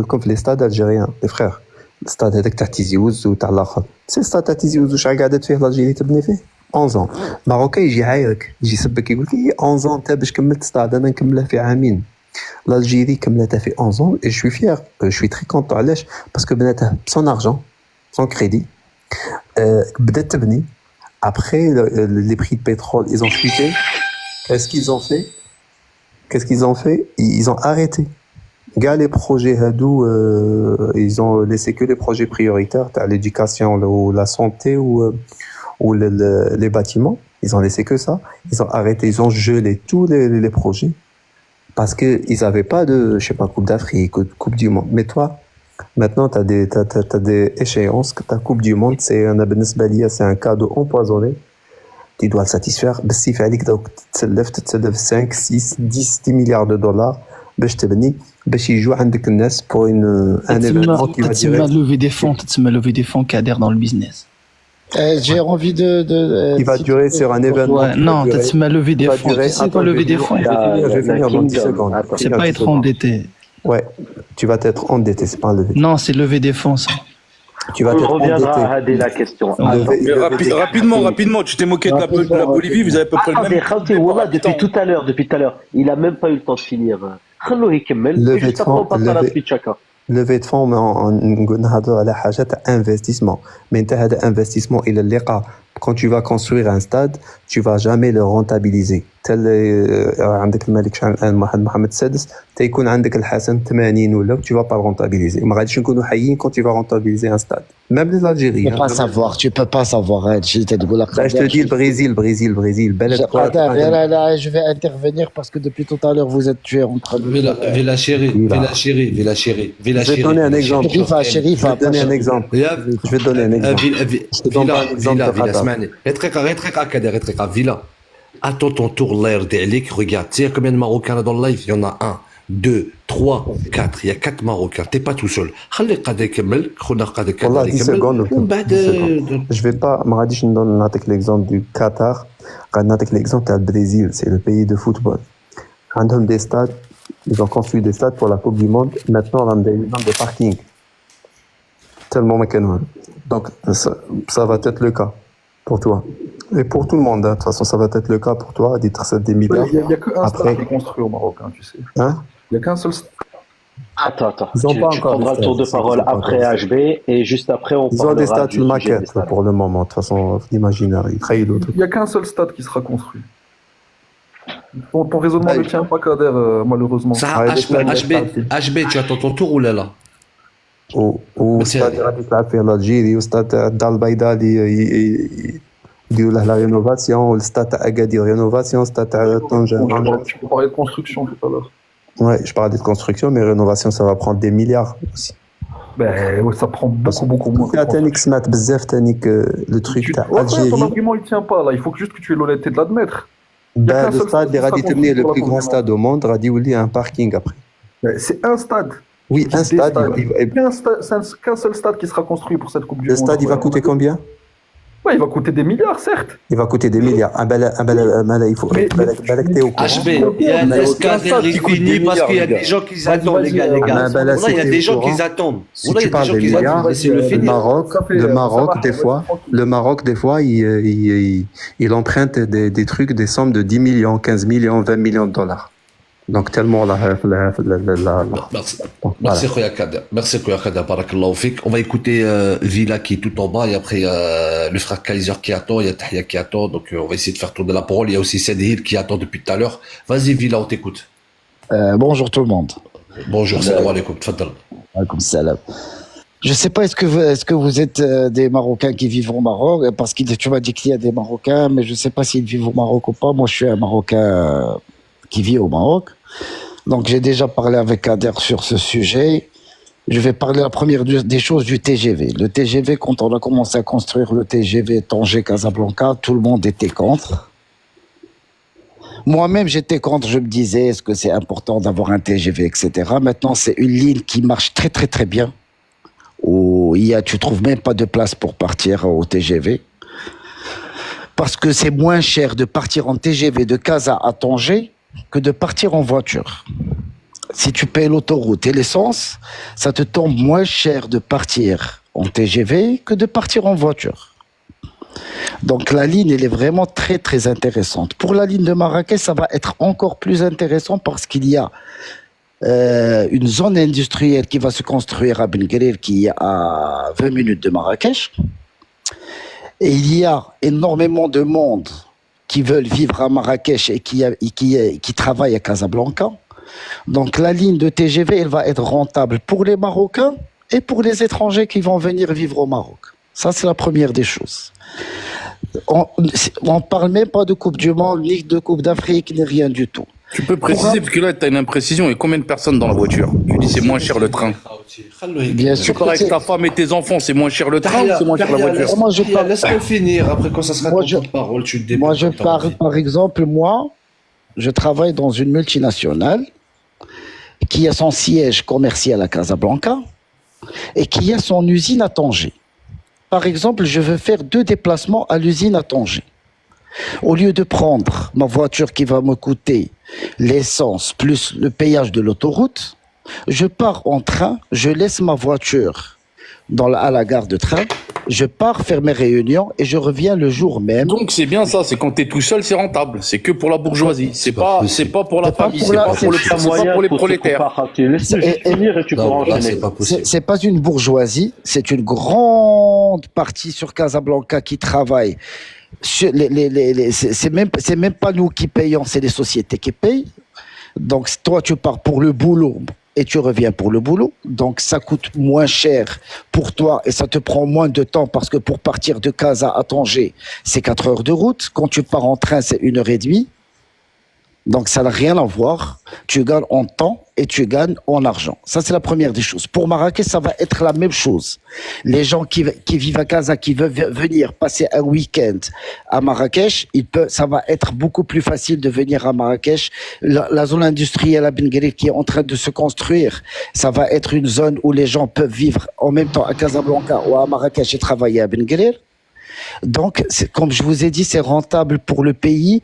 comme les stades algériens, les frères, le stade avec Tizi Ouzou, c'est le stade de Tizi Ouzou, je regarde l'Algérie, tu as fait 11 ans. Marocain, il y a 11 ans, tu as كملت stade, أنا نكمله في عامين. L'Algérie, comme elle a fait 11 ans, et je suis fier, je suis très content, parce que son argent, son crédit, après les prix de pétrole, ils ont chuté. Qu'est-ce qu'ils ont fait? Ils ont arrêté. Gars, les projets Hadou, ils ont laissé que les projets prioritaires, t'as l'éducation ou la santé ou les bâtiments. Ils ont laissé que ça. Ils ont arrêté, ils ont gelé tous les projets parce que ils avaient pas de, je sais pas, Coupe d'Afrique, Coupe du Monde. Mais toi, maintenant, t'as des échéances. Ta Coupe du Monde, c'est un cadeau empoisonné. Tu dois le satisfaire. Si fallait que tu 5, 6, 10 milliards de dollars. باش تبني باش يجوا عندك الناس pour un événement qui va durer. تسمى lever des fonds qui adhèrent dans le business. J'ai envie de qui va durer sur un événement. Ouais, non, تسمى lever des fonds. C'est quoi lever des fonds? Je vais finir dans 10 secondes. C'est pas être endetté. Ouais, tu vas être endetté, c'est pas un lever. Non, c'est lever des fonds, ça. Tu vas On être reviendra endetté. à Hadé la question. Rapidement, tu t'es moqué de la Bolivie, vous avez à peu près le même. Depuis tout à l'heure, il a même pas eu le temps de finir. خلوه يكمل. Levée de fonds, levée de fonds, on نهضروا على حاجة تاع investissement. Mais انت هذا investissement إلى اللقاء. Quand tu vas construire un stade, tu vas jamais le rentabiliser. tel عندك الملك محمد السادس تيكون عندك الحسن 80 ولا tu vas pas le rentabiliser. ما غاديش نكونوا حيين quand tu vas rentabiliser un stade. Même les Algériens. Tu peux pas savoir. Je te dis le Brésil. Je vais intervenir parce que depuis tout à l'heure vous êtes tué entre nous. Villa chérie. Je vais te donner un exemple. Je vais te donner un exemple. Villa, اسمعني. اترك كده Villa. Attends ton tour, l'air d'Alik, regarde, tu sais combien de Marocains dans le live? Il y en a 1, 2, 3, 4. Il y a 4 Marocains. T'es pas tout seul. Je vais pas, Maradish nous donne l'exemple du Qatar. L'exemple du Brésil, c'est le pays de football. Ils des stades, ils ont construit des stades pour la Coupe du Monde. Maintenant, on a des parkings. Tellement mécanique. Donc, ça va être le cas pour toi. Et pour tout le monde, hein. De toute façon, ça va être le cas pour toi, des milliards. Il n'y a qu'un stade qui est construit au Maroc, hein, tu sais. Hein? Il n'y a qu'un seul stade. Attends. Tu prendras le tour de parole après HB et juste après on parlera. Ils ont des stades maquettes pour le moment, de toute façon, l'imaginaire. Il n'y a qu'un seul stade qui sera construit. Ton raisonnement ne tient pas, Kader, malheureusement. Ça, HB, tu attends ton tour ou là? Au stade de l'Algérie, au stade d'Al-Baïda, la rénovation, le stade Agadir, rénovation, le stade Tanger. Tu parlais de construction tout à l'heure. Ouais, je parlais de construction, mais rénovation, ça va prendre des milliards aussi. Ben, ouais, ça prend beaucoup moins. Le truc Algérie. Ton argument, il tient pas, là. Il faut juste que tu aies l'honnêteté de l'admettre. Le stade des Radis, le plus grand stade au monde, Radi Ouli a un parking après. C'est un stade. Oui, un stade. Qu'un seul stade qui sera construit pour cette Coupe du Monde. Le stade, il va coûter combien? Ouais, il va coûter des milliards, certes. Il va coûter des milliards. Il faut. HB, il y a un escadre qui finit parce qu'il y a des gens qui attendent, les gars. Il y a des gens qui attendent. Si tu parles des milliards, le Maroc, des fois, il emprunte des trucs, des sommes de 10 millions, 15 millions, 20 millions de dollars. Donc tellement Merci Khoya Kader. Barakallahu fik. On va écouter Villa qui est tout en bas et après le frère Kaiser qui attend, il y a Tahia qui attend, donc on va essayer de faire tourner la parole. Il y a aussi Sedhil qui attend depuis tout à l'heure. Vas-y Villa, on t'écoute. Bonjour tout le monde. Bonjour, salam alaikum, tfadal. Alaikum salam. Je sais pas, est-ce que vous êtes des Marocains qui vivent au Maroc? Parce que tu m'as dit qu'il y a des Marocains, mais je sais pas s'ils vivent au Maroc ou pas. Moi, je suis un Marocain qui vit au Maroc. Donc j'ai déjà parlé avec Kader sur ce sujet. Je vais parler la première des choses du TGV. Le TGV, quand on a commencé à construire le TGV Tanger-Casablanca, tout le monde était contre. Moi-même, j'étais contre. Je me disais, est-ce que c'est important d'avoir un TGV, etc. Maintenant, c'est une ligne qui marche très, très, très bien. Où tu trouves même pas de place pour partir au TGV. Parce que c'est moins cher de partir en TGV de Casa à Tanger que de partir en voiture. Si tu payes l'autoroute et l'essence, ça te tombe moins cher de partir en TGV que de partir en voiture. Donc la ligne, elle est vraiment très très intéressante. Pour la ligne de Marrakech, ça va être encore plus intéressant parce qu'il y a une zone industrielle qui va se construire à Ben Guerir, qui est à 20 minutes de Marrakech. Et il y a énormément de monde qui veulent vivre à Marrakech et qui travaillent à Casablanca. Donc la ligne de TGV, elle va être rentable pour les Marocains et pour les étrangers qui vont venir vivre au Maroc. Ça, c'est la première des choses. On parle même pas de Coupe du Monde, ni de Coupe d'Afrique, ni rien du tout. Tu peux préciser, parce que là, tu as une imprécision. Et combien de personnes dans la voiture? Tu dis c'est moins cher le train. Bien C'est sûr. pareil avec ta femme et tes enfants, c'est moins cher le train ou c'est moins cher la voiture? Moi, je parle. Laisse-le finir, après quand ça sera Moi, ton je- temps de parole, tu te débats. Moi, je parle, par exemple, je travaille dans une multinationale qui a son siège commercial à Casablanca et qui a son usine à Tanger. Par exemple, je veux faire 2 déplacements à l'usine à Tanger. Au lieu de prendre ma voiture qui va me coûter l'essence plus le payage de l'autoroute, je pars en train, je laisse ma voiture à la gare de train, je pars faire mes réunions et je reviens le jour même. Donc c'est bien ça, c'est quand t'es tout seul, c'est rentable. C'est que pour la bourgeoisie. C'est pas pour la C'est pas famille, pour c'est la- pas pour le, c'est c'est pas pour les prolétaires. Laisse-le juste finir et tu pourras Non, là, enchaîner. c'est pas possible. C'est pas une bourgeoisie, c'est une grande partie sur Casablanca qui travaille. C'est même pas nous qui payons, c'est les sociétés qui payent. Donc toi, tu pars pour le boulot et tu reviens pour le boulot. Donc ça coûte moins cher pour toi et ça te prend moins de temps parce que pour partir de Casa à Tanger, c'est 4 heures de route. Quand tu pars en train, c'est 1h30. Donc ça n'a rien à voir. Tu gagnes en temps et tu gagnes en argent. Ça, c'est la première des choses. Pour Marrakech, ça va être la même chose. Les gens qui vivent à Casa, qui veulent venir passer un week-end à Marrakech, ça va être beaucoup plus facile de venir à Marrakech. La zone industrielle à Ben Guerir qui est en train de se construire, ça va être une zone où les gens peuvent vivre en même temps à Casablanca ou à Marrakech et travailler à Ben Guerir. Donc, comme je vous ai dit, c'est rentable pour le pays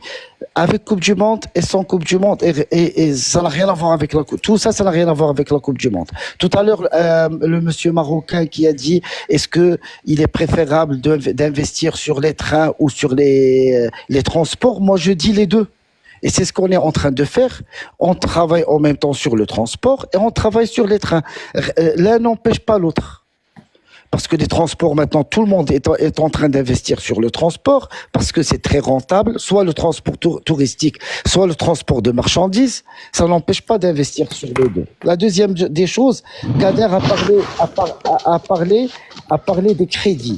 avec Coupe du Monde et sans Coupe du Monde. Et ça n'a rien à voir avec la Coupe. Tout ça, ça n'a rien à voir avec la Coupe du Monde. Tout à l'heure, le monsieur marocain qui a dit, est-ce que il est préférable d'investir sur les trains ou sur les transports? Moi, je dis les deux. Et c'est ce qu'on est en train de faire. On travaille en même temps sur le transport et on travaille sur les trains. L'un n'empêche pas l'autre. Parce que les transports, maintenant, tout le monde est en train d'investir sur le transport parce que c'est très rentable, soit le transport touristique, soit le transport de marchandises. Ça n'empêche pas d'investir sur les deux. La deuxième des choses, Kader a parlé des crédits.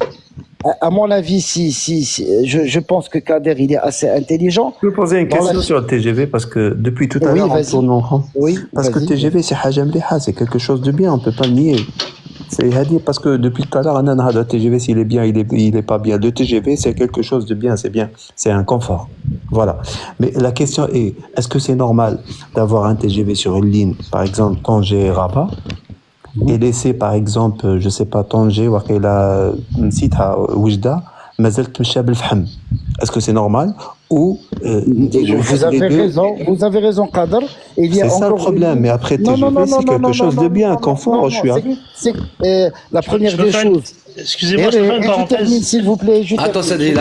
À mon avis, je pense que Kader, il est assez intelligent. Je peux poser une question sur le TGV parce que depuis tout à Oui, l'heure, on vas-y. tourne en rond. Oui, Parce que vas-y. TGV, c'est haja mliha, c'est quelque chose de bien, on peut pas le nier. C'est hadi parce que depuis tout à l'heure, le TGV, s'il est bien, il est pas bien. Le TGV, c'est quelque chose de bien, c'est bien. C'est un confort. Voilà. Mais la question est-ce que c'est normal d'avoir un TGV sur une ligne, par exemple, Tanger-Rabat, et laisser, par exemple, je sais pas, Tanger, ou a site à Oujda, mazal tmcha بالفحم. Est-ce que c'est normal ou Vous avez raison, Kader. Il y a c'est ça le encore problème, mais après TGV, c'est quelque chose de bien, confort, je suis la première Je peux des faire une- choses. Excusez-moi, je peux faire une Je termine, parenthèse. s'il vous plaît. Attends, Sadri,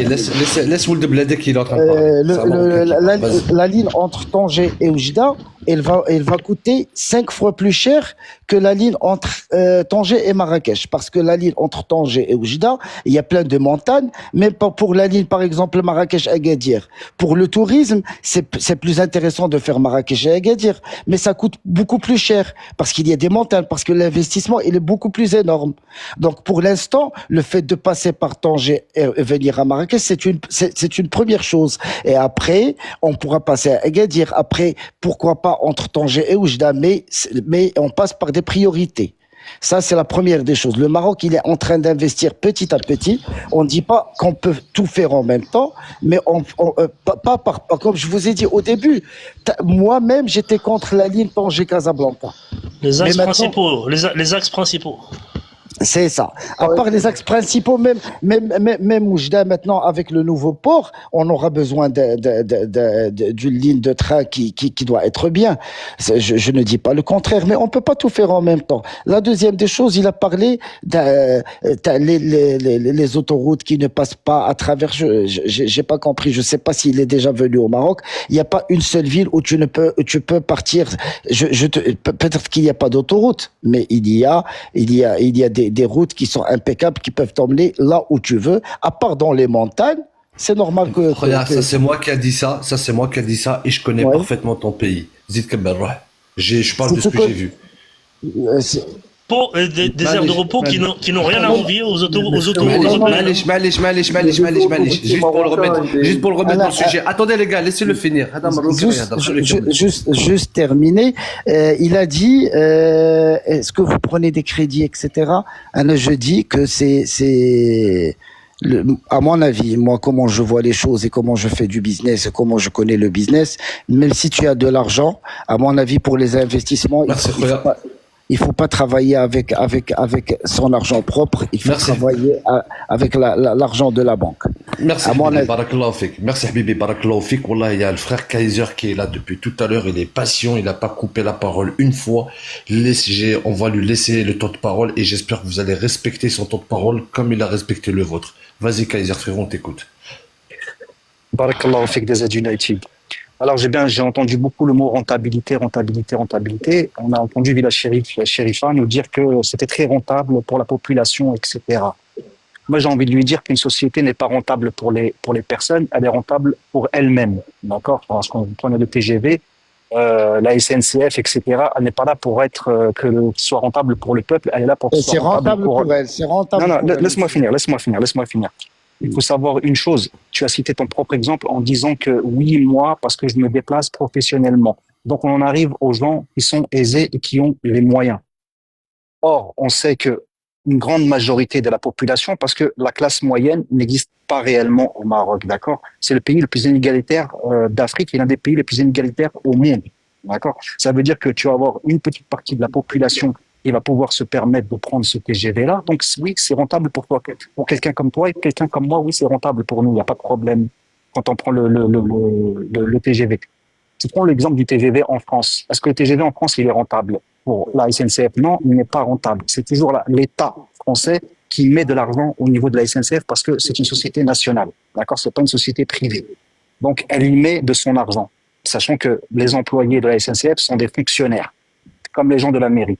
laisse Ould Bladé qui est en train de parler. Ça va, vas-y. La ligne entre Tanger et Oujda, elle va coûter 5 fois plus cher que la ligne entre Tanger et Marrakech. Parce que la ligne entre Tanger et Oujda, il y a plein de montagnes, même pas pour la ligne, par exemple, Marrakech-Agadir. Pour le tourisme, c'est plus intéressant de faire Marrakech et Agadir. Mais ça coûte beaucoup plus cher parce qu'il y a des montagnes, parce que l'investissement, il est beaucoup plus énorme. Donc, pour l'instant, le fait de passer par Tanger et venir à Marrakech, c'est une première chose. Et après, on pourra passer à Agadir. Après, pourquoi pas entre Tanger et Oujda, mais on passe par des priorités. Ça, c'est la première des choses. Le Maroc, il est en train d'investir petit à petit. On ne dit pas qu'on peut tout faire en même temps, mais comme je vous ai dit au début, moi-même, j'étais contre la ligne Tanger-Casablanca. Les axes Mais maintenant- principaux. Les axes principaux. C'est ça. À part les axes principaux, même Oujda, maintenant, avec le nouveau port, on aura besoin d'une ligne de train qui doit être bien. Je ne dis pas le contraire, mais on peut pas tout faire en même temps. La deuxième des choses, il a parlé les autoroutes qui ne passent pas à travers. J'ai pas compris. Je sais pas s'il est déjà venu au Maroc. Il n'y a pas une seule ville où tu peux partir. Peut-être qu'il n'y a pas d'autoroute, mais il y a des routes qui sont impeccables, qui peuvent t'emmener là où tu veux, à part dans les montagnes. C'est normal que... Regarde, ça c'est moi qui a dit ça, et je connais parfaitement ton pays. Zid Kabbarah. Je parle de ce que j'ai vu. Des aires de repos qui n'ont rien à envier aux autoroutes. Juste pour le remettre dans le sujet. Attendez les gars, laissez-le finir. Juste terminer. Il a dit, est-ce que vous prenez des crédits, etc. Je dis que c'est à mon avis, moi, comment je vois les choses et comment je fais du business et comment je connais le business, même si tu as de l'argent, à mon avis, pour les investissements, il faut pas travailler avec son argent propre, il faut travailler avec l'argent de la banque. Merci Habibi, barakallahu fik. Merci Habibi, barakallahu fik. Wallah, il y a le frère Kaiser qui est là depuis tout à l'heure, il est patient, il n'a pas coupé la parole une fois. On va lui laisser le temps de parole et j'espère que vous allez respecter son temps de parole comme il a respecté le vôtre. Vas-y Kaiser, frérot, on t'écoute. Barakallahu fik des United. Alors j'ai entendu beaucoup le mot rentabilité. On a entendu Villa Sherifa nous dire que c'était très rentable pour la population, etc. Moi j'ai envie de lui dire qu'une société n'est pas rentable pour les personnes, elle est rentable pour elle-même, d'accord. Parce qu'on prenait le TGV, la SNCF, etc. Elle n'est pas là pour être qu'il soit rentable pour le peuple, elle est là pour que ce soit rentable pour elle. C'est rentable. Non, laisse-moi finir. Il faut savoir une chose. Tu as cité ton propre exemple en disant que oui, moi, parce que je me déplace professionnellement. Donc, on en arrive aux gens qui sont aisés et qui ont les moyens. Or, on sait que une grande majorité de la population, parce que la classe moyenne n'existe pas réellement au Maroc, d'accord? C'est le pays le plus inégalitaire d'Afrique et l'un des pays les plus inégalitaires au monde, d'accord? Ça veut dire que tu vas avoir une petite partie de la population il va pouvoir se permettre de prendre ce TGV-là. Donc oui, c'est rentable pour toi. Pour quelqu'un comme toi et quelqu'un comme moi, oui, c'est rentable pour nous. Il n'y a pas de problème quand on prend le TGV. Tu prends l'exemple du TGV en France. Est-ce que le TGV en France, il est rentable? Pour la SNCF, non, il n'est pas rentable. C'est toujours l'État français qui met de l'argent au niveau de la SNCF parce que c'est une société nationale. D'accord? C'est pas une société privée. Donc, elle y met de son argent. Sachant que les employés de la SNCF sont des fonctionnaires. Comme les gens de la mairie.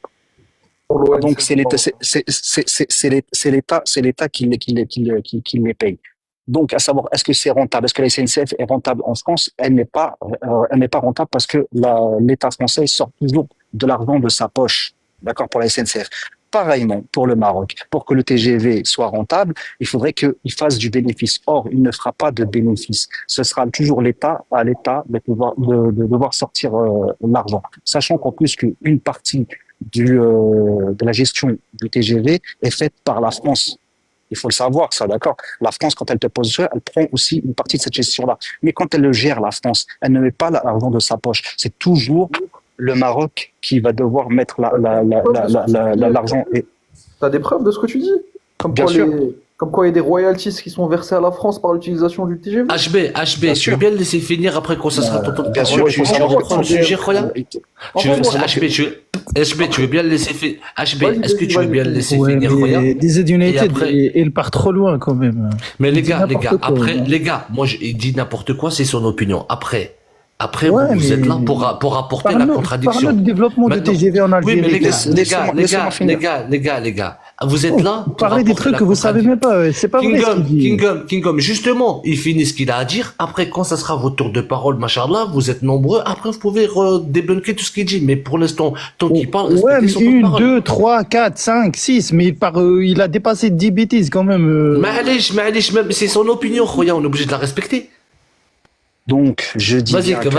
Donc c'est l'État qui les paye. Donc à savoir est-ce que c'est rentable, est-ce que la SNCF est rentable en France? Elle n'est pas rentable parce que l'État français sort toujours de l'argent de sa poche, d'accord, pour la SNCF. Pareillement pour le Maroc, pour que le TGV soit rentable, il faudrait qu'il fasse du bénéfice. Or, il ne fera pas de bénéfice. Ce sera toujours l'État de devoir sortir l'argent, sachant qu'en plus qu'une partie de la gestion du TGV est faite par la France. Il faut le savoir, ça, d'accord? La France, quand elle te pose ça, elle prend aussi une partie de cette gestion-là. Mais quand elle le gère, la France, elle ne met pas l'argent de sa poche. C'est toujours le Maroc qui va devoir mettre l'argent. T'as des preuves de ce que tu dis? Bien sûr. Comme quoi il y a des royalties qui sont versées à la France par l'utilisation du TGV? HB, tu veux bien le laisser finir après quand ça sera ton tour de parole? Tu veux reprendre le sujet, Roya? HB, tu veux bien le laisser finir? HB, est-ce que tu veux bien le laisser finir, Roya? Des United, il part trop loin quand même. Mais les gars, moi il dit n'importe quoi, c'est son opinion. Après, vous êtes là pour apporter la contradiction. Par le développement de TGV en Algérie. Oui, mais les gars, vous êtes là. Vous parlez des trucs que vous savez même pas. C'est pas vrai ce qu'il dit. Kingdom, justement, il finit ce qu'il a à dire. Après, quand ça sera votre tour de parole, machallah, vous êtes nombreux. Après, vous pouvez débunker tout ce qu'il dit. Mais pour l'instant, tant qu'il parle, ouais, mais 1, 2, 3, 4, 5, 6. Mais il a dépassé 10 bêtises quand même. Mais allez, c'est son opinion, Khoya, on est obligé de la respecter. Donc, je dis que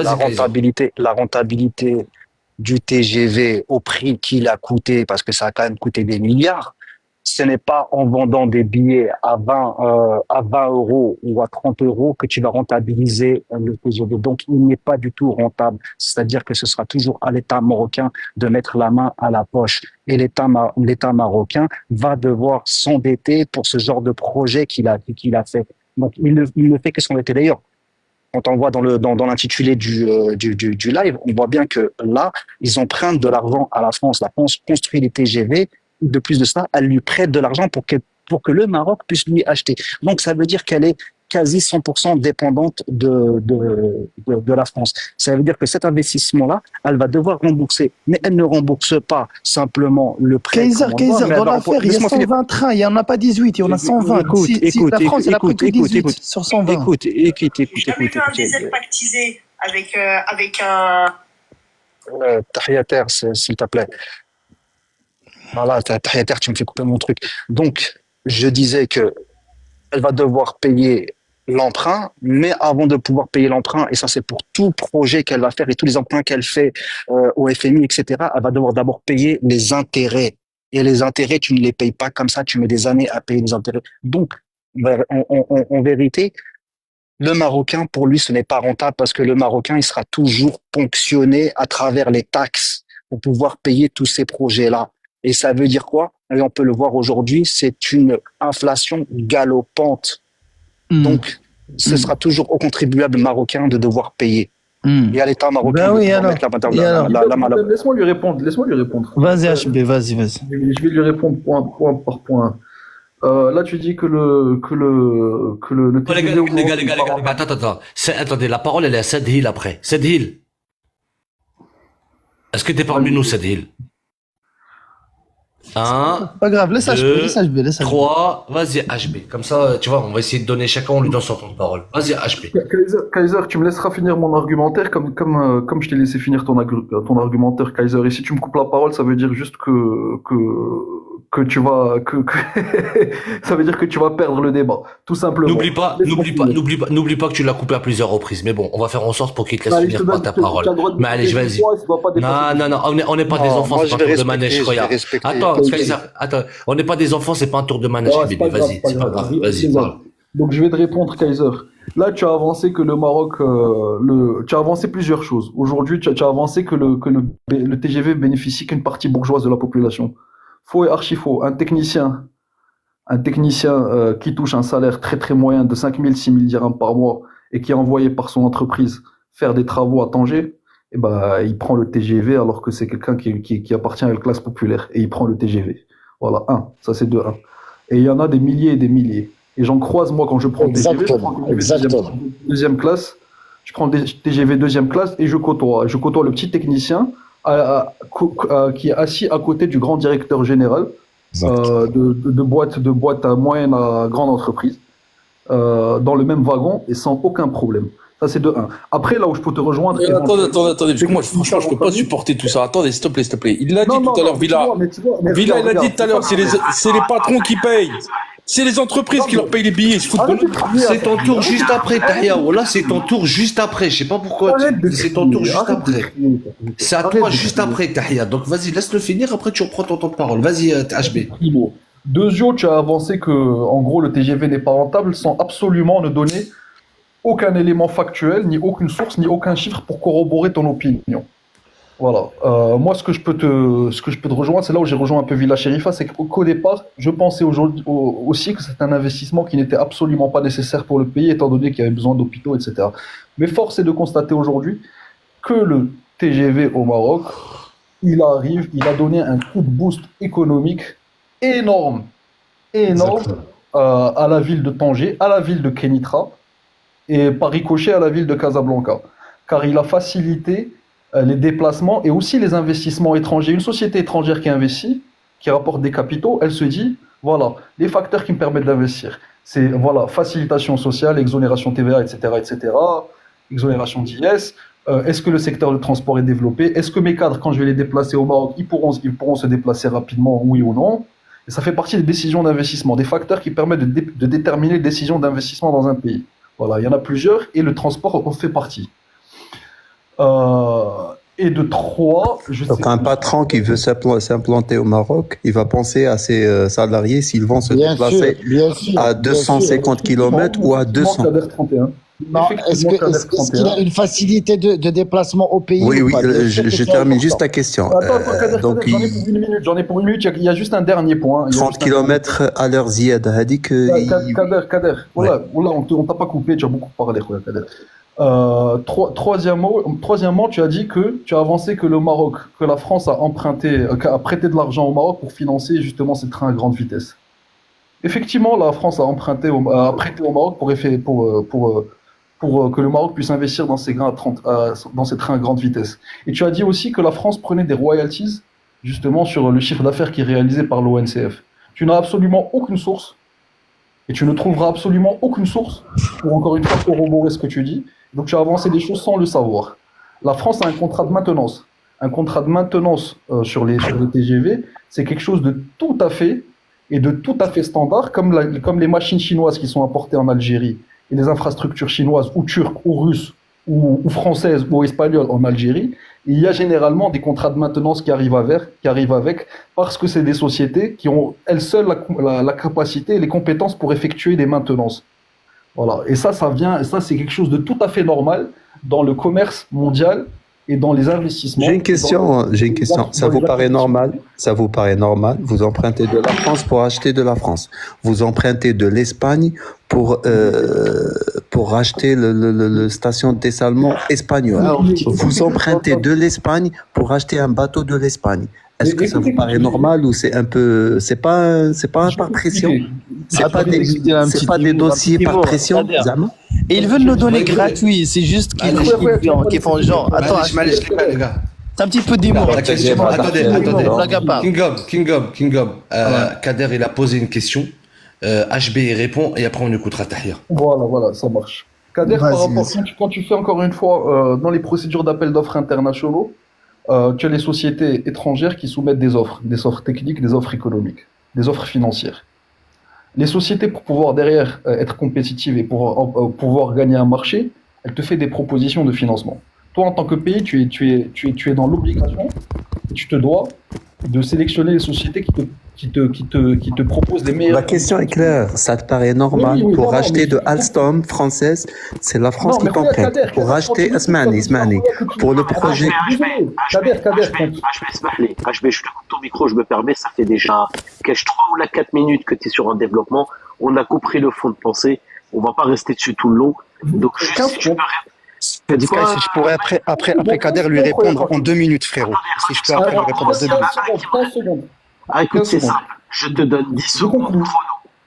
la rentabilité du TGV au prix qu'il a coûté, parce que ça a quand même coûté des milliards, ce n'est pas en vendant des billets à 20 euros ou à 30 euros que tu vas rentabiliser le TGV. Donc, il n'est pas du tout rentable. C'est-à-dire que ce sera toujours à l'État marocain de mettre la main à la poche. Et l'État marocain va devoir s'endetter pour ce genre de projet qu'il a fait. Donc, il ne fait que s'endetter. D'ailleurs, quand on voit dans l'intitulé du live, on voit bien que là, ils empruntent de l'argent à la France. La France construit les TGV. De plus de ça, elle lui prête de l'argent pour que le Maroc puisse lui acheter. Donc, ça veut dire qu'elle est quasi 100% dépendante de la France. Ça veut dire que cet investissement-là, elle va devoir rembourser. Mais elle ne rembourse pas simplement le prêt. Kaiser, dans l'affaire, il y a 120 trains, il n'y en a pas 18, il y en a 120. Si la France, elle a pris que 18 sur 120. Écoute. J'ai jamais vu un diesel pactisé avec un... Tahiyater, s'il te plaît. Voilà, Tahiyater, tu me fais couper mon truc. Donc, je disais que elle va devoir payer l'emprunt, mais avant de pouvoir payer l'emprunt, et ça c'est pour tout projet qu'elle va faire et tous les emprunts qu'elle fait au FMI, etc., elle va devoir d'abord payer les intérêts. Et les intérêts, tu ne les payes pas comme ça, tu mets des années à payer les intérêts. Donc, en vérité, le Marocain, pour lui, ce n'est pas rentable parce que le Marocain, il sera toujours ponctionné à travers les taxes pour pouvoir payer tous ces projets-là. Et ça veut dire quoi? Et on peut le voir aujourd'hui, c'est une inflation galopante. Donc, ce sera toujours au contribuable marocain de devoir payer. Et à l'État marocain de devoir mettre la main là. Laisse-moi lui répondre. Vas-y, HB, vas-y. Je vais lui répondre point par point. Là, tu dis que le les gars, attends. Attendez, la parole, elle est à Sedhil après. Sedhil. Est-ce que t'es parmi nous, Sedhil? Pas grave, laisse HB. 3, vas-y, HB. Comme ça, tu vois, on va essayer de donner chacun, on lui donne son temps de parole. Vas-y, HB. Kaiser, tu me laisseras finir mon argumentaire comme je t'ai laissé finir ton argumentaire, Kaiser. Et si tu me coupes la parole, ça veut dire juste que tu vas ça veut dire que tu vas perdre le débat, tout simplement. N'oublie pas que tu l'as coupé à plusieurs reprises. Mais bon, on va faire en sorte pour qu'il te laisse finir par ta parole. Mais allez, vas-y. Non, on n'est pas des enfants, c'est pas un tour de manège, regarde. Attends, on n'est pas des enfants, c'est pas un tour de manège, bébé. Vas-y, c'est pas grave. Vas-y, parle. Donc je vais te répondre, Kaiser. Là, tu as avancé que le Maroc, tu as avancé plusieurs choses. Aujourd'hui, tu as avancé que le TGV bénéficie qu'une partie bourgeoise de la population. Faux et archi faux. Un technicien qui touche un salaire très très moyen de 5 000, 6 000 dirhams par mois et qui est envoyé par son entreprise faire des travaux à Tanger, eh ben, il prend le TGV alors que c'est quelqu'un qui appartient à la classe populaire et il prend le TGV. Voilà, ça c'est de 1. Et il y en a des milliers et des milliers. Et j'en croise, moi, quand je prends le TGV, je prends le TGV deuxième classe, je prends le TGV deuxième classe et je côtoie le petit technicien qui est assis à côté du grand directeur général de boîte à moyenne à grande entreprise dans le même wagon et sans aucun problème. Ça, c'est de 1. Après, là où je peux te rejoindre... Attendez, parce que moi, franchement, je peux pas supporter tout ça. Attendez, s'il te plaît. Il l'a dit tout à l'heure, Villa. Villa, il l'a dit tout à l'heure, c'est les patrons qui payent. C'est les entreprises qui leur payent les billets. C'est ton tour juste après, Tahia. Là, c'est ton tour juste après. Je sais pas pourquoi. C'est ton tour juste après. C'est à toi juste après, Tahia. Donc, vas-y, laisse-le finir. Après, tu reprends ton temps de parole. Vas-y, HB. Deuxièmement, tu as avancé que, en gros, le TGV n'est pas rentable sans absolument ne donner aucun élément factuel, ni aucune source, ni aucun chiffre pour corroborer ton opinion. Voilà. Moi, ce que je peux te rejoindre, c'est là où j'ai rejoint un peu Villa Sherifa, c'est qu'au départ, je pensais aussi que c'était un investissement qui n'était absolument pas nécessaire pour le pays, étant donné qu'il y avait besoin d'hôpitaux, etc. Mais force est de constater aujourd'hui que le TGV au Maroc, il a donné un coup de boost économique énorme à la ville de Tanger, à la ville de Kenitra, et par ricochet à la ville de Casablanca. Car il a facilité les déplacements et aussi les investissements étrangers. Une société étrangère qui investit, qui rapporte des capitaux, elle se dit, voilà, les facteurs qui me permettent d'investir. C'est, voilà, facilitation sociale, exonération TVA, etc., exonération d'IS. Est-ce que le secteur de transport est développé? Est-ce que mes cadres, quand je vais les déplacer au Maroc, ils pourront se déplacer rapidement, oui ou non? Et ça fait partie des décisions d'investissement, des facteurs qui permettent de déterminer les décisions d'investissement dans un pays. Voilà, il y en a plusieurs et le transport en fait partie. Et de 3, donc un patron qui veut s'implanter au Maroc, il va penser à ses salariés s'ils vont se déplacer à 250 km ou à 200. Non, est-ce qu'il a une facilité de déplacement au pays? Oui, je termine juste la question. Attends, j'en ai pour une minute, il y a juste un dernier point. 30 km à l'heure Ziad a dit que... Kader, voilà, on t'a pas coupé, tu as beaucoup parlé, Kader. Troisièmement, tu as dit que tu as avancé que le Maroc, que la France a prêté de l'argent au Maroc pour financer justement ces trains à grande vitesse. Effectivement, la France a prêté au Maroc pour que le Maroc puisse investir dans dans ces trains à grande vitesse. Et tu as dit aussi que la France prenait des royalties, justement, sur le chiffre d'affaires qui est réalisé par l'ONCF. Tu n'as absolument aucune source, et tu ne trouveras absolument aucune source pour, encore une fois, corroborer ce que tu dis. Donc tu as avancé des choses sans le savoir. La France a un contrat de maintenance. Un contrat de maintenance sur les TGV, c'est quelque chose de tout à fait standard, comme les machines chinoises qui sont importées en Algérie et les infrastructures chinoises ou turques ou russes ou françaises ou espagnoles en Algérie. Il y a généralement des contrats de maintenance qui arrivent avec parce que c'est des sociétés qui ont elles seules la capacité et les compétences pour effectuer des maintenances. Voilà. Et ça c'est quelque chose de tout à fait normal dans le commerce mondial et dans les investissements. J'ai une question. Ça vous paraît normal? Vous empruntez de la France pour acheter de la France. Vous empruntez de l'Espagne pour acheter le station de dessalement espagnol. Vous empruntez de l'Espagne pour acheter un bateau de l'Espagne. Est-ce que ça vous paraît normal ou c'est un peu, c'est pas par pression? C'est pas des dossiers par pression, Zama? Et ils veulent nous donner gratuit, c'est juste qu'ils font genre. Attends, c'est un petit peu d'humour. Attendez. Kingdom. Kader, il a posé une question. HB il répond et après on écoutera Tahir. Voilà, ça marche. Kader, par rapport, quand tu fais encore une fois dans les procédures d'appel d'offres internationaux, tu as les sociétés étrangères qui soumettent des offres techniques, des offres économiques, des offres financières. Les sociétés, pour pouvoir derrière être compétitives et pour pouvoir gagner un marché, elles te font des propositions de financement. Toi, en tant que pays, tu es dans l'obligation et tu te dois de sélectionner les sociétés qui te proposent des meilleurs. La question est claire. Ça te paraît normal pour acheter de Alstom française, c'est la France qui t'emprunte. Pour acheter, Asmani, pour le projet. HB, je te coupe ton micro, je me permets, ça fait déjà 3 ou 4 minutes que tu es sur un développement. On a compris le fond de pensée. On va pas rester dessus tout le long. Donc, si tu peux si je pourrais après Kader lui répondre en 2 minutes, frérot. Si je peux après lui répondre en 2 minutes. 15 secondes. Ah, écoute, c'est simple. Je te donne 10 secondes.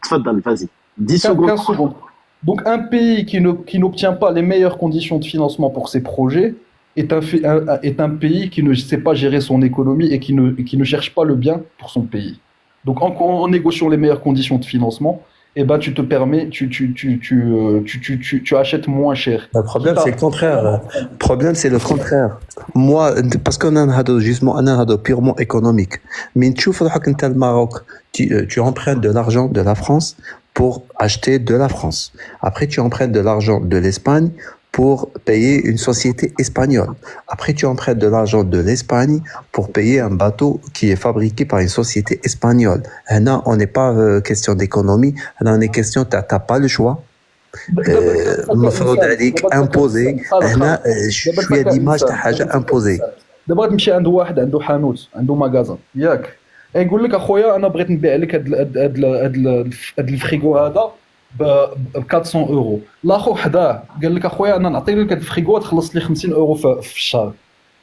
Tfaddal, vas-y. 10 secondes. 15 secondes. Donc, un pays qui n'obtient pas les meilleures conditions de financement pour ses projets est un pays qui ne sait pas gérer son économie et qui ne cherche pas le bien pour son pays. Donc, en négociant les meilleures conditions de financement, eh ben, tu te permets, tu achètes moins cher. Le problème, c'est le contraire. Le problème, c'est le contraire. Moi, parce qu'on a un purement économique. Mais tu vois, le Maroc, tu empruntes de l'argent de la France pour acheter de la France. Après, tu empruntes de l'argent de l'Espagne pour payer une société espagnole. Après, tu empruntes de l'argent de l'Espagne pour payer un bateau qui est fabriqué par une société espagnole. Là, on n'est pas question d'économie. Là, on est question, t'as pas le choix. المفروض عليك imposer. هنا شوية ديماج تاع حاجة imposer. دابا تمشي عند واحد عنده حانوت عنده ماغازان ياك يقول لك اخويا انا بغيت نبيع لك هاد الفريغو هذا ب 400 اورو. لاخو حداه قال لك اخويا انا نعطي لك هاد الفريغو تخلص لي 50 اورو في الشهر.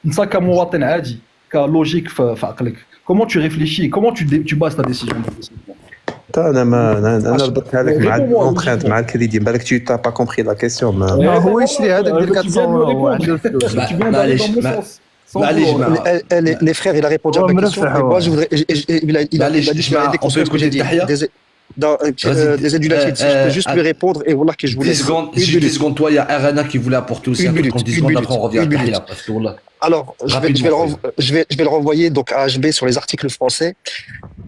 انت كمواطن عادي كلوجيك في عقلك كومون tu réfléchis comment tu bases ta décision. انا ربطتها لك مع الامبرانت مع الكريدي بالك tu t'as pas compris la question. هو يشري هذاك ديال 400 اورو عنده الفلوس. Les frères, il a répondu à ma question. Et moi, je voudrais. Il a découpé ce que j'ai dit. Des adulations. Si je peux juste lui répondre et voilà que je voulais. 10 secondes, toi, il y a Arana qui voulait apporter aussi un truc en 10 secondes. Après, on revient à Tahir. Parce que voilà. Alors, je vais le renvoyer donc à HB sur les articles français.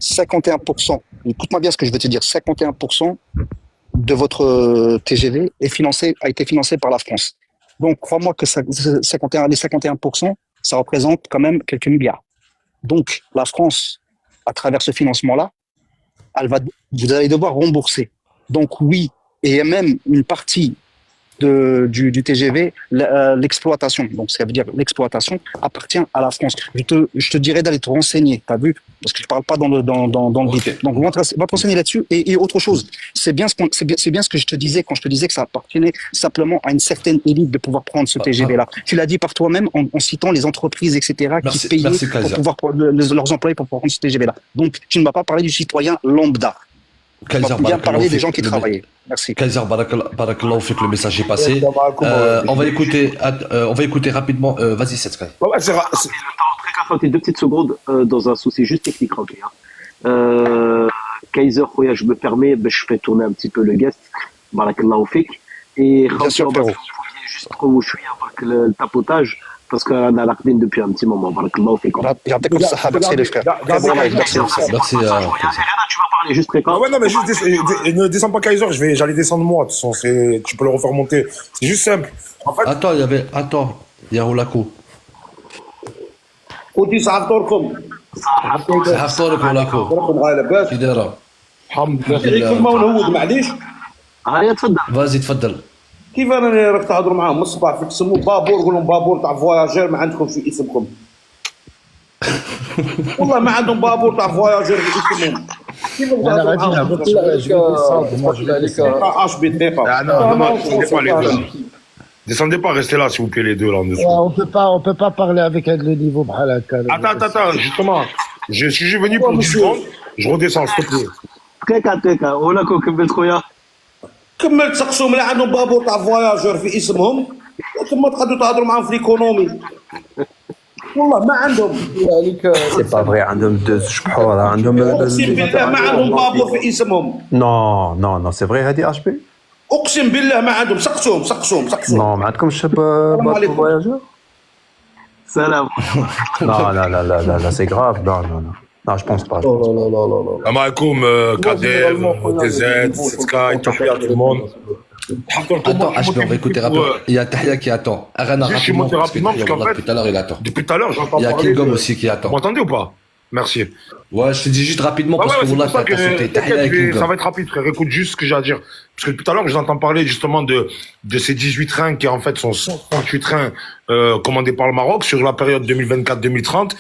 51%. Écoute-moi bien ce que je veux te dire. 51% de votre TGV a été financé par la France. Donc, crois-moi que les 51%, ça représente quand même quelques milliards. Donc, la France, à travers ce financement-là, vous allez devoir rembourser. Donc, oui, et même une partie du TGV, l'exploitation. Donc, ça veut dire l'exploitation appartient à la France. Je te dirais d'aller te renseigner, t'as vu? Parce que je parle pas dans le vif. Donc, va te renseigner là-dessus. Et autre chose, c'est bien ce que je te disais quand je te disais que ça appartenait simplement à une certaine élite de pouvoir prendre ce TGV-là. Tu l'as dit par toi-même en citant les entreprises, etc., qui payaient leurs employés pour pouvoir prendre ce TGV-là. Donc, tu ne m'as pas parlé du citoyen lambda. Kaiser, bien parler des gens qui travaillaient. Merci. Kaiser, barakallahu fik, le message est passé. On va écouter rapidement. Vas-y, Setskai. Très 2 petites secondes dans un souci juste technique, ok. Kaiser, je me permets, je fais tourner un petit peu le guest. Barakallahu fik. Et bien sûr, frérot. Juste où je suis avec le tapotage. Parce qu'on a l'Ardine depuis un petit moment. Barakallahu fik. Merci les frères. Merci. Tu vas parler juste très ouais, non, mais juste ne descends pas Kaiser, j'allais descendre moi. De toute façon, tu peux le refaire monter. C'est juste simple. En fait, il y a Rolako. ودي صحفتوركم صحفتورك ولاكو راكم غايه لاباس كي دايره الحمد لله كلمه ونهود معليش هيا تفضل فازي تفضل كيف انا راك تهضروا معاهم من الصباح فيك تسموا بابور قول لهم بابور تاع فواياجير ما عندكم في اسمكم والله ما عندهم بابور تاع فواياجير في اسمهم كيف انا غادي نهبط اش بي دقيقه Descendez pas, restez là, s'il vous plaît, les deux, là, en dessous. Ouais, on peut pas parler avec le niveau. Attends, justement. Je suis venu pour 10 secondes. Je redescends, s'il te plaît. دقيقة ولاكو كملت خويا كملت سقسوهم اللي عندهم بابور تاع فواياجور في اسمهم ثم تقعدوا تهضروا معاهم في ليكونومي والله ما عندهم سي با فري عندهم دوز بحور عندهم اقسم بالله ما عندهم بابور في اسمهم نو سي فري هذه اش بي اقسم بالله ما عندهم سقسوهم نو ما عندكمش بابور فواياجور سلام لا سي غراف non je pense pas Salam alaikum Kader, TZ, Sky, Tahia, tout le monde. Attends, on va écouter rapidement. Il y a Tahia qui attend. Arana rapidement, parce qu'en fait, depuis tout à l'heure, j'entends parler. Il y a Kingdom aussi qui attend. Vous m'entendez ou pas? Merci. Ouais, je te dis juste rapidement parce que voilà, ça va être rapide, frère. Écoute juste ce que j'ai à dire. Parce que depuis tout à l'heure, j'entends parler justement de ces 18 trains qui en fait sont 138 trains commandés par le Maroc sur la période 2024-2030,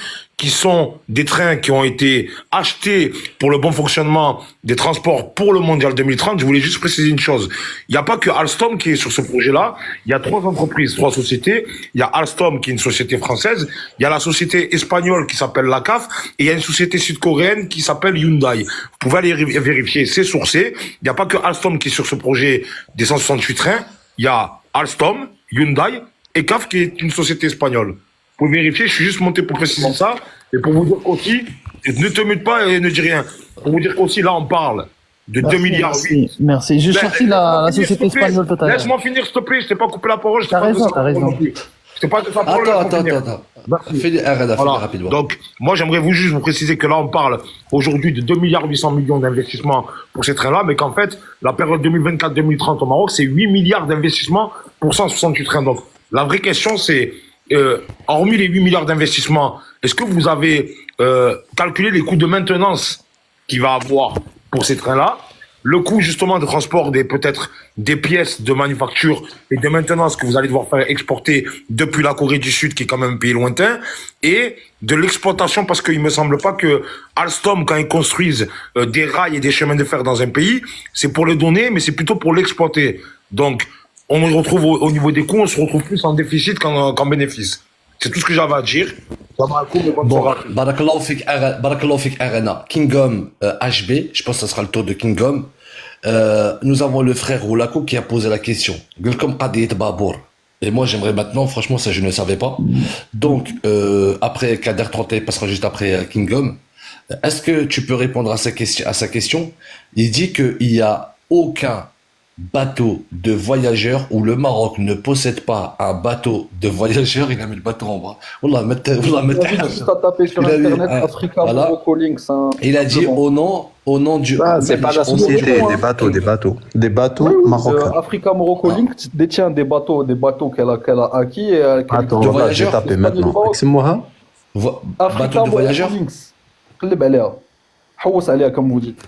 qui sont des trains qui ont été achetés pour le bon fonctionnement des transports pour le Mondial 2030. Je voulais juste préciser une chose. Il n'y a pas que Alstom qui est sur ce projet-là. Il y a 3 entreprises, 3 sociétés. Il y a Alstom qui est une société française. Il y a la société espagnole qui s'appelle la CAF. Et il y a une société sud-coréenne qui s'appelle Hyundai. Vous pouvez aller vérifier, c'est sourcé. Il n'y a pas que Alstom qui est sur ce projet des 168 trains. Il y a Alstom, Hyundai et CAF qui est une société espagnole. Vous pouvez vérifier, je suis juste monté pour préciser ça. Et pour vous dire qu'aussi, ne te mute pas et ne dis rien. Pour vous dire qu'aussi, là, on parle de 2 milliards. Merci. J'ai sorti la société espagnole totalement. Laisse-moi finir, s'il te plaît. Je t'ai pas coupé la parole. T'as raison. Attends. Voilà. Rapidement. Donc, moi, j'aimerais juste vous préciser que là, on parle aujourd'hui de 2 milliards 800 millions d'investissements pour ces trains-là, mais qu'en fait, la période 2024-2030 au Maroc, c'est 8 milliards d'investissements pour 168 trains. Donc, la vraie question, c'est, hormis les 8 milliards d'investissements, est-ce que vous avez calculé les coûts de maintenance qu'il va avoir pour ces trains-là? Le coût justement de transport peut-être des pièces de manufacture et de maintenance que vous allez devoir faire exporter depuis la Corée du Sud, qui est quand même un pays lointain, et de l'exploitation, parce qu'il me semble pas que Alstom, quand ils construisent des rails et des chemins de fer dans un pays, c'est pour les donner, mais c'est plutôt pour l'exploiter. Donc, on se retrouve au niveau des coûts, on se retrouve plus en déficit qu'en bénéfice. C'est tout ce que j'avais à dire. Bon, Barakallahu Fik Arena, Kingdom HB, je pense que ce sera le tour de Kingdom. Nous avons le frère Roulako qui a posé la question. Comme Qadiyat Babour. Et moi, j'aimerais maintenant, franchement, ça je ne savais pas. Donc, après Kader 30 passera juste après Kingdom. Est-ce que tu peux répondre à sa question? Il dit qu'il n'y a aucun bateau de voyageurs où le Maroc ne possède pas un bateau de voyageurs. Il a mis le bateau en bras. Juste à taper sur internet Africa Morocco Links. Il a dit au nom du. C'est pas la société, des bateaux marocains. Africa Morocco Links détient des bateaux qu'elle a acquis. Attends, voilà, j'ai tapé maintenant. C'est moi. Bateau de voyageurs. قلب عليها حوس عليها comme vous dites.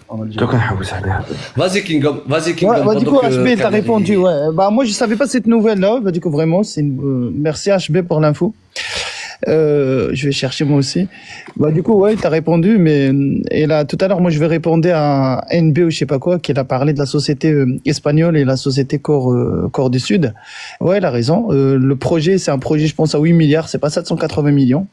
Vas-y Kingdom. Du coup HB t'as répondu ouais. Bah moi je savais pas cette nouvelle là. Bah du coup vraiment c'est merci HB pour l'info. Je vais chercher moi aussi. Bah du coup ouais t'as répondu mais et là tout à l'heure moi je vais répondre à NB ou je sais pas quoi qui a parlé de la société espagnole et la société Corée du Sud. Ouais elle a raison. Le projet c'est un projet je pense à 8 milliards c'est pas 780 millions.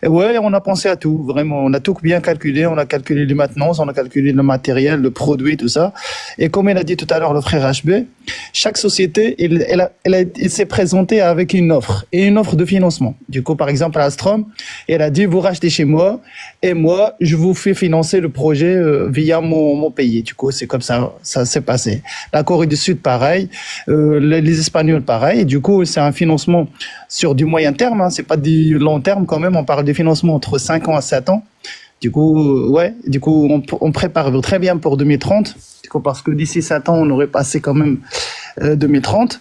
Et ouais, on a pensé à tout, vraiment. On a tout bien calculé. On a calculé les maintenances, on a calculé le matériel, le produit, tout ça. Et comme il a dit tout à l'heure le frère HB, chaque société, il s'est présenté avec une offre et une offre de financement. Du coup, par exemple, Alstom, elle a dit, vous rachetez chez moi et moi, je vous fais financer le projet via mon pays. Du coup, c'est comme ça, ça s'est passé. La Corée du Sud, pareil. Les Espagnols, pareil. Du coup, c'est un financement sur du moyen terme, hein. C'est pas du long terme quand même. On parle de financement entre 5 ans à 7 ans. Du coup, ouais, on prépare très bien pour 2030. Du coup, parce que d'ici 7 ans, on aurait passé quand même 2030.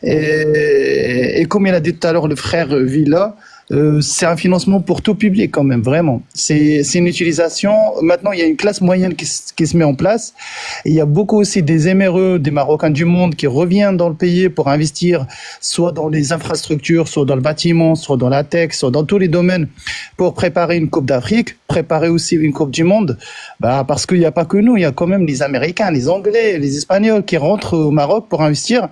Et comme il a dit tout à l'heure le frère Villa, c'est un financement pour tout public quand même, vraiment. C'est une utilisation. Maintenant, il y a une classe moyenne qui se met en place. Et il y a beaucoup aussi des éméreux, des Marocains du monde qui reviennent dans le pays pour investir, soit dans les infrastructures, soit dans le bâtiment, soit dans la tech, soit dans tous les domaines, pour préparer une Coupe d'Afrique, préparer aussi une Coupe du Monde. Parce qu'il n'y a pas que nous, il y a quand même les Américains, les Anglais, les Espagnols qui rentrent au Maroc pour investir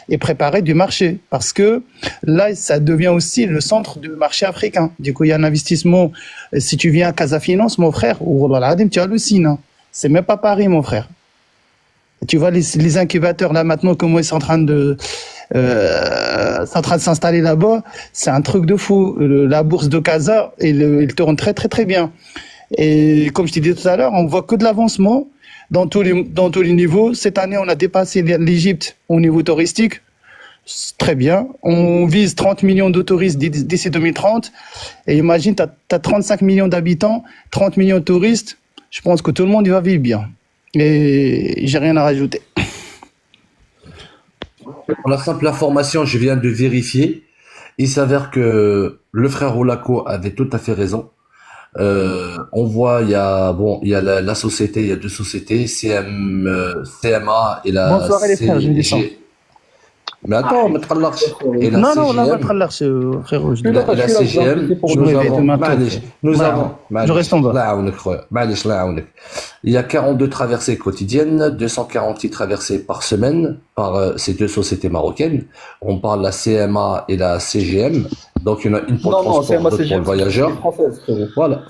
et préparer du marché. Parce que là, ça devient aussi le centre du marché africain. Du coup, il y a un investissement. Si tu viens à Casa Finance, mon frère, tu hallucines. Hein. C'est même pas Paris, mon frère. Tu vois les incubateurs là maintenant, comment ils sont en train de s'installer là-bas. C'est un truc de fou. La bourse de Casa, il tourne très très très bien. Et comme je t'ai dit tout à l'heure, on voit que de l'avancement dans tous les niveaux. Cette année, on a dépassé l'Égypte au niveau touristique. Très bien. On vise 30 millions de touristes d'ici 2030. Et imagine, tu as 35 millions d'habitants, 30 millions de touristes. Je pense que tout le monde y va vivre bien. Et j'ai rien à rajouter. Pour la simple information, je viens de vérifier. Il s'avère que le frère Olako avait tout à fait raison. On voit, il y a la société, il y a deux sociétés, CMA et la Bonsoir les frères, je descends. Mais attends, mais et la non, CGM, là, frérot. et la CGM, Je reste en bas. Il y a 42 traversées quotidiennes, 248 traversées par semaine par ces deux sociétés marocaines. On parle de la CMA et la CGM. Donc, il y en a une pour le transport, d'autre pour le voyageur. Voilà.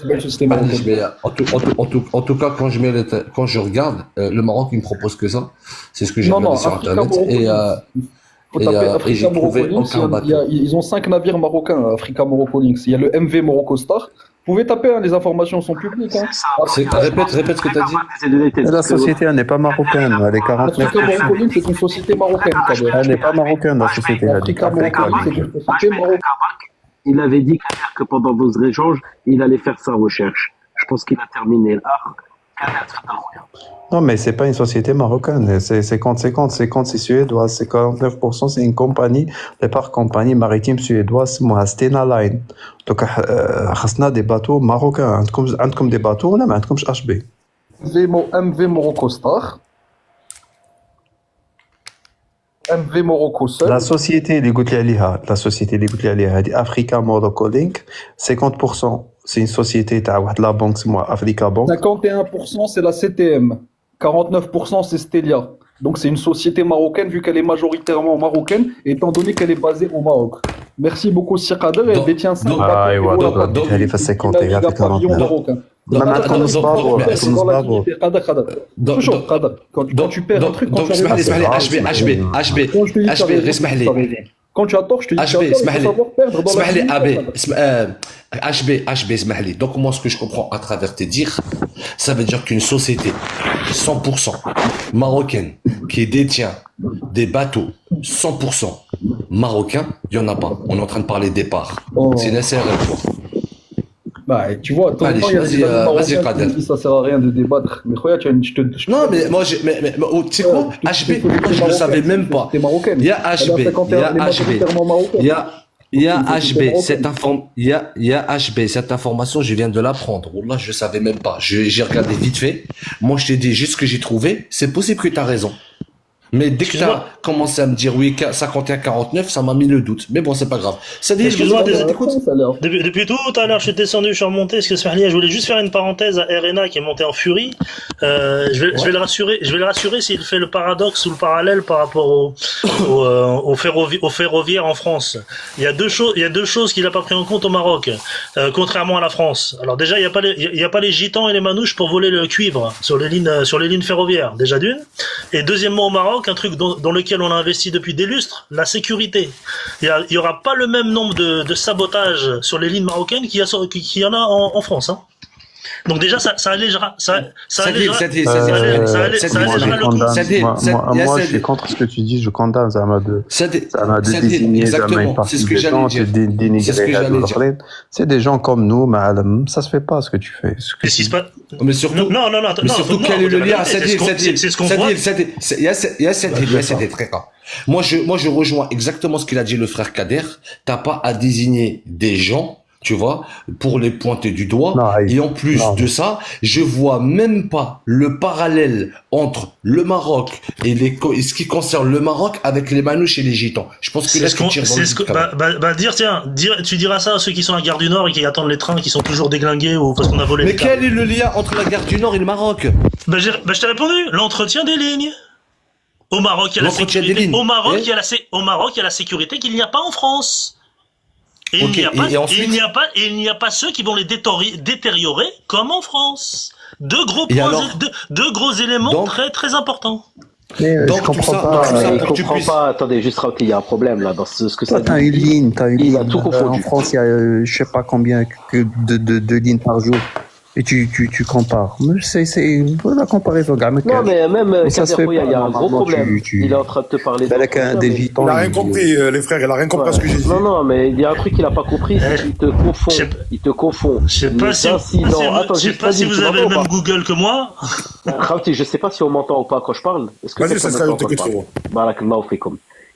En tout cas, quand je regarde, le Maroc, il me propose que ça. C'est ce que j'ai regardé sur Internet. Et j'ai trouvé aucun bateau. Ils ont 5 navires marocains, Africa Morocco Links. Il y a le MV Morocco Star. Vous pouvez taper, hein, les informations sont publiques. Hein. Répète ce que tu as dit. La société, elle n'est pas marocaine, elle est 49%. Africa Morocco Links, c'est une société marocaine. Elle n'est pas marocaine, la société. Africa Morocco Links, c'est une société marocaine. Il avait dit que pendant vos échanges, il allait faire sa recherche. Je pense qu'il a terminé là. Non, mais c'est pas une société marocaine. C'est 50-50. 50, c'est suédois. C'est 49%, c'est une compagnie, départ compagnie maritime suédoise, moi, Stena Line. Donc, on a des bateaux marocains. Comme des bateaux, là, mais comme HB. MV Morocco Star. MV Morocco seul. La société, les Africa Morocco Link, 50%. C'est une société, la banque, c'est moi, Africa Bank. 51%, c'est la CTM. 49%, c'est Stelia. Donc, c'est une société marocaine, vu qu'elle est majoritairement marocaine, étant donné qu'elle est basée au Maroc. Merci beaucoup, Sir Kader. Elle détient 5 donc, elle est fait 50 et marocain. Quand tu perds un truc, quand tu as tort, je te dis que tu as savoir perdre dans la vie. Donc, moi, ce que je comprends à travers tes dires, ça veut dire qu'une société 100% marocaine qui détient des bateaux 100% marocains, il n'y en a pas. On est en train de parler départ. C'est une SRL, quoi. Tu vois, de temps en temps, il y a des Marocains qui disent ça sert à rien de débattre. Mais non, mais moi, tu sais quoi, HB, moi, je ne le savais même pas. Il y a HB, cette information, je viens de l'apprendre. Là, je ne savais même pas. J'ai regardé vite fait. Moi, je t'ai dit juste ce que j'ai trouvé. C'est possible que tu as raison. Mais dès que tu as commencé à me dire oui, 51-49, ça m'a mis le doute. Mais bon, c'est pas grave. Ça dit, excuse-moi, depuis tout à l'heure, je suis descendu, je suis remonté. Je voulais juste faire une parenthèse à RNA qui est monté en furie. Je vais le rassurer s'il fait le paradoxe ou le parallèle par rapport au ferroviaire en France. Il y a deux choses qu'il n'a pas pris en compte au Maroc, contrairement à la France. Alors déjà, il y a pas les gitans et les manouches pour voler le cuivre sur les lignes ferroviaires. Déjà d'une. Et deuxièmement, au Maroc, un truc dans lequel on a investi depuis des lustres, la sécurité. Il y aura pas le même nombre de sabotages sur les lignes marocaines qu'il y en a en France. Hein. Donc déjà, ça allégera le coup. Moi, je suis contre ce que tu dis, je condamne ça m'a de désigner une partie des gens, de dénigrer. C'est des gens comme nous, mais ça se fait pas ce que tu fais. Mais surtout, quel est le lien? C'est ce qu'on voit. Il y a cette très grave. Moi, je rejoins exactement ce qu'il a dit le frère Kader. T'as pas à désigner des gens, tu vois, pour les pointer du doigt. Et en plus de ça, je vois même pas le parallèle entre le Maroc et ce qui concerne le Maroc avec les manouches et les gitans. Je pense que là, tu diras ça à ceux qui sont à la gare du Nord et qui attendent les trains, qui sont toujours déglingués ou parce qu'on a volé. Mais quel est le lien entre la gare du Nord et le Maroc? Je t'ai répondu. L'entretien des lignes. Au Maroc, il y a la sécurité. Au Maroc, il y a la sécurité qu'il n'y a pas en France. Et il n'y a pas ceux qui vont les détériorer comme en France. Deux gros éléments très très importants. Donc, je comprends pas. Attendez, juste il y a un problème là dans ce que ça dit. T'as une ligne. Il a tout confondu. En France, il y a je sais pas combien de lignes par jour. Et tu compares. C'est la comparaison, gars. Non, mais même il y a un gros problème. Il est en train de te parler il a rien compris, les frères, il a rien compris à ce que j'ai dit. Non, mais il y a un truc qu'il a pas compris, c'est qu'il te confond. Je sais pas si vous avez le même Google que moi. Khavti, je sais pas si on m'entend ou pas quand je parle. Vas-y, ça serait t'écoute, frérot.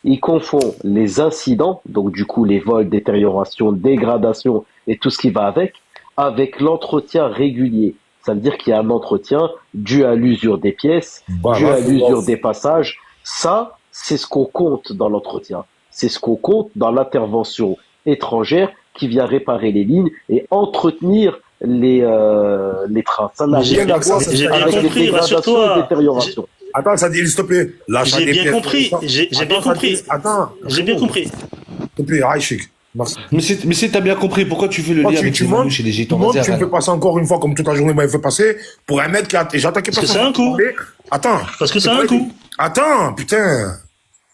Il confond les incidents, donc du coup les vols, détérioration, dégradation et tout ce qui va avec l'entretien régulier. Ça veut dire qu'il y a un entretien dû à l'usure des pièces, dû à l'usure des passages. Ça, c'est ce qu'on compte dans l'entretien. C'est ce qu'on compte dans l'intervention étrangère qui vient réparer les lignes et entretenir les trains. Ça n'a rien à voir avec les dégradations et détériorations. Attends, ça dit, s'il te plaît. J'ai bien compris. Attends. J'ai bien compris. S'il te plaît, Aïchik. Mais si t'as bien compris, pourquoi tu fais le lien avec les manouches et les gitans? Tu me fais passer encore une fois, comme toute la journée m'avait fait passer, pour un mec qui a... J'ai attaqué parce que c'est un coup. Attends. Parce que c'est un coup. Attends, putain.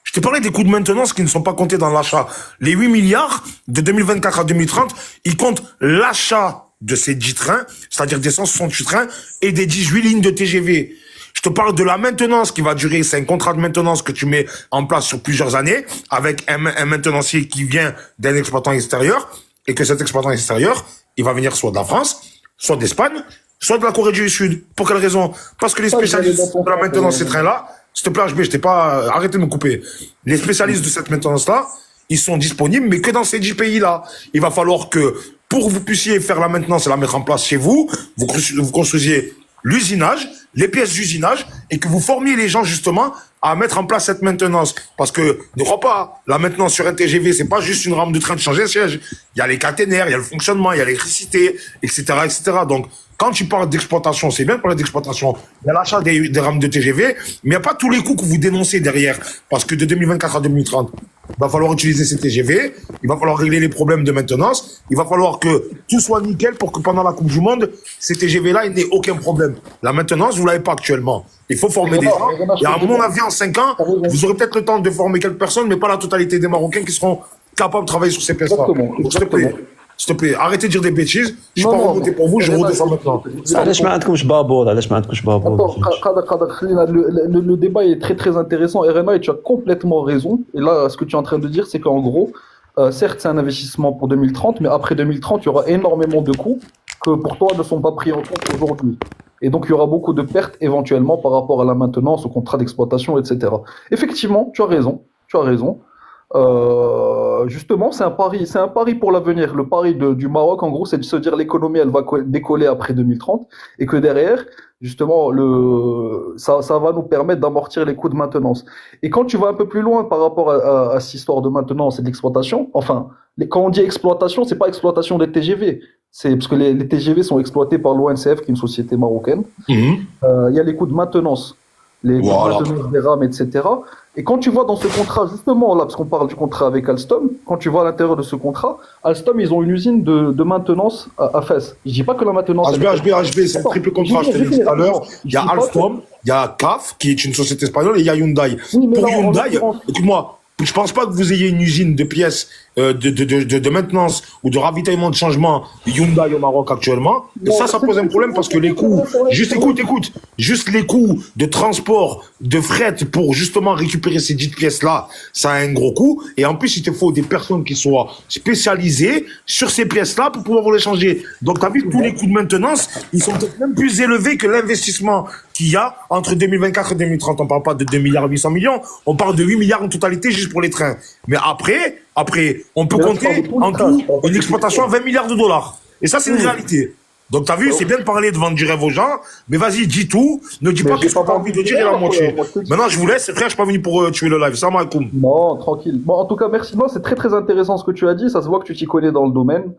Je te parlais des coûts de maintenance qui ne sont pas comptés dans l'achat. Les 8 milliards de 2024 à 2030, ils comptent l'achat de ces 10 trains, c'est-à-dire des 168 trains et des 18 lignes de TGV. Je te parle de la maintenance qui va durer, c'est un contrat de maintenance que tu mets en place sur plusieurs années avec un maintenancier qui vient d'un exploitant extérieur et que cet exploitant extérieur, il va venir soit de la France, soit d'Espagne, soit de la Corée du Sud. Pour quelle raison? Parce que les spécialistes de la maintenance de ces trains-là, s'il te plaît, HB, je t'ai pas, arrêtez de me couper. Les spécialistes de cette maintenance-là, ils sont disponibles, mais que dans ces 10 pays-là. Il va falloir que, pour que vous puissiez faire la maintenance et la mettre en place chez vous, vous construisiez l'usinage, les pièces d'usinage, et que vous formiez les gens justement à mettre en place cette maintenance. Parce que, ne crois pas, la maintenance sur un TGV, c'est pas juste une rame de train de changer un siège. Il y a les caténaires, il y a le fonctionnement, il y a l'électricité, etc., etc. Donc, quand tu parles d'exploitation, c'est bien de parler d'exploitation. Il y a l'achat des rames de TGV, mais il n'y a pas tous les coûts que vous dénoncez derrière. Parce que de 2024 à 2030, il va falloir utiliser ces TGV, il va falloir régler les problèmes de maintenance, il va falloir que tout soit nickel pour que pendant la Coupe du Monde, ces TGV-là, il n'y ait aucun problème. La maintenance, vous l'avez pas actuellement. Il faut former des gens. Et à mon avis, en 5 ans, vous aurez peut-être le temps de former quelques personnes, mais pas la totalité des Marocains qui seront capables de travailler sur ces pièces-là. S'il te plaît, arrêtez de dire des bêtises. Je suis pas remonté pour vous, je redescends maintenant. Le débat est très très intéressant. RNA, et tu as complètement raison. Et là, ce que tu es en train de dire, c'est qu'en gros, certes, c'est un investissement pour 2030, mais après 2030, il y aura énormément de coûts que pour toi ne sont pas pris en compte aujourd'hui. Et donc, il y aura beaucoup de pertes éventuellement par rapport à la maintenance, au contrat d'exploitation, etc. Effectivement, tu as raison. Justement, c'est un pari pour l'avenir. Le pari du Maroc, en gros, c'est de se dire l'économie, elle va décoller après 2030 et que derrière, justement, ça va nous permettre d'amortir les coûts de maintenance. Et quand tu vas un peu plus loin par rapport à cette histoire de maintenance et d'exploitation, enfin, quand on dit exploitation, c'est pas exploitation des TGV. C'est parce que les TGV sont exploités par l'ONCF, qui est une société marocaine. Il y a les coûts de maintenance, les coûts de maintenance des rames, etc. Et quand tu vois dans ce contrat, justement, là, parce qu'on parle du contrat avec Alstom, quand tu vois à l'intérieur de ce contrat, Alstom, ils ont une usine de maintenance à Fès. Je dis pas que la maintenance... HB, c'est un triple contrat, je te l'ai dit tout à l'heure. Il y a Alstom, il y a CAF, qui est une société espagnole, et il y a Hyundai. Pour Hyundai, écoute-moi, je pense pas que vous ayez une usine de pièces de maintenance ou de ravitaillement de changement Hyundai au Maroc actuellement. Et ça pose un problème parce que les coûts, juste les coûts de transport, de fret pour justement récupérer ces dites pièces-là, ça a un gros coût. Et en plus, il te faut des personnes qui soient spécialisées sur ces pièces-là pour pouvoir les changer. Donc, tu as vu, tous les coûts de maintenance, ils sont peut-être même plus élevés que l'investissement qu'il y a entre 2024 et 2030. On parle pas de 2 milliards 800 millions, on parle de 8 milliards en totalité juste pour les trains. Mais après, on peut compter en tout une exploitation à 20 milliards de dollars. Et ça, c'est une réalité. Donc, t'as vu, c'est bien de parler, de vendre du rêve aux gens, mais vas-y, dis tout. Ne dis pas tout ce que t'as envie de dire et la moitié. Maintenant, je vous laisse, frère, je suis pas venu pour tuer le live. Salam alaikum. Non, tranquille. Bon, en tout cas, merci. Non, c'est très très intéressant ce que tu as dit. Ça se voit que tu t'y connais dans le domaine.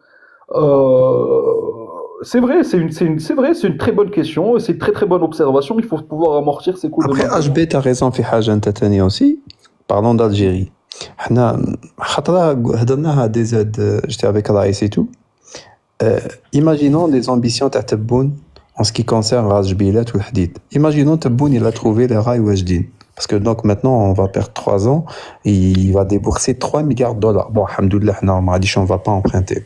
C'est vrai, c'est une très bonne question, c'est une très très bonne observation. Il faut pouvoir amortir ces coûts de Après, HB, t'as raison, في حاجة انت تانية aussi. Parlons d'Algérie. حنا خطرة هضرناها دي زاد j'étais avec Raïs et tout. Imaginons des ambitions تاع تبون en ce qui concerne Ras Jbilat ou Hadid. Imaginons Tebboune, il a trouvé les rails Wajdin. Parce que donc maintenant, on va perdre 3 ans et il va débourser 3 milliards de dollars. Bon, alhamdoulilah, on va pas emprunter.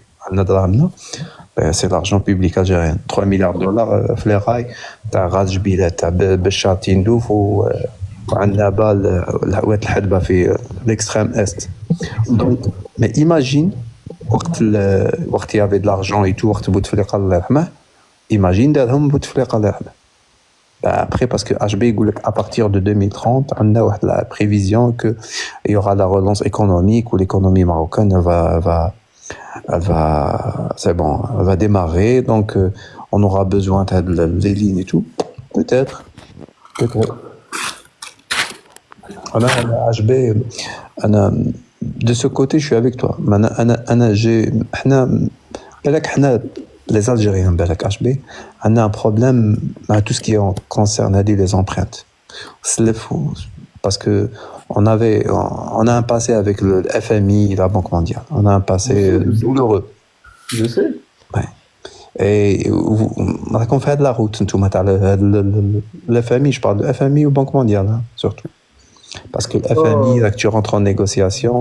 C'est l'argent public algérien. 3 milliards de dollars, les rails, t'as Ras Jbilat, t'as Béchar Tindouf ou Annaba, l'Hadba في l'extrême est. Donc, mais imagine, quand il y avait de l'argent et tout, imagine d'être Bouteflika Allah. Après, parce que HB, à partir de 2030, on a la prévision qu'il y aura la relance économique où l'économie marocaine va démarrer. Donc, on aura besoin des lignes et tout. Peut-être. HB, de ce côté, je suis avec toi. Les Algériens, HB, on a un problème à tout ce qui concerne les empreintes. C'est fou. Parce que on a un passé avec le FMI, la Banque mondiale. On a un passé douloureux. Je sais. Ouais. Et on fait de la route, le FMI, je parle de FMI ou Banque mondiale, hein, surtout. Parce que le FMI, là que tu rentres en négociation,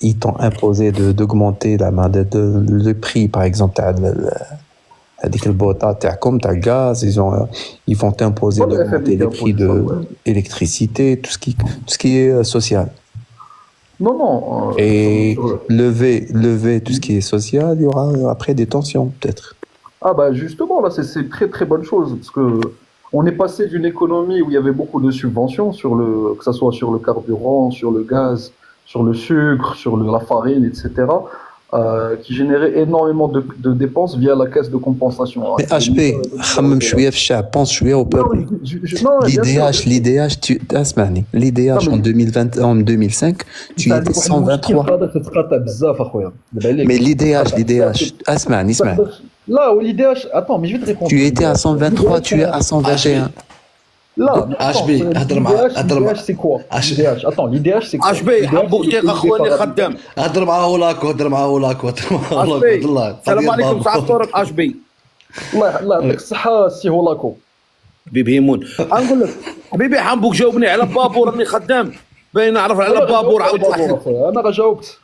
ils t'ont imposé d'augmenter le prix, par exemple, avec le bota, comme t'as gaz, ils vont t'imposer d'augmenter les prix de l'électricité, tout ce qui est social. Non. Et lever tout ce qui est social, il y aura après des tensions, peut-être. Ah bah justement, là, c'est une très très bonne chose, parce que on est passé d'une économie où il y avait beaucoup de subventions, que ce soit sur le carburant, sur le gaz, sur le sucre, sur la farine, etc., qui générait énormément de dépenses via la caisse de compensation. Mais HB, pense au peuple. L'IDH en 2005, tu étais 123. Mais l'IDH, là, au l'IDH, attends, mais je vais te répondre. Tu étais à 123, tu es à 121. Là, l'IDH c'est quoi? Attends, l'IDH c'est quoi? HB حبوكتي اخواني خدام هضر معاه ولاكو السلام عليكم سعد طارق HB الله يعطيك الصحة سي هولاكو بيبهمون نقول لك حبيبي حنبوك جاوبني على بابور راني خدام باين نعرف على بابور عاود انا راه جاوبت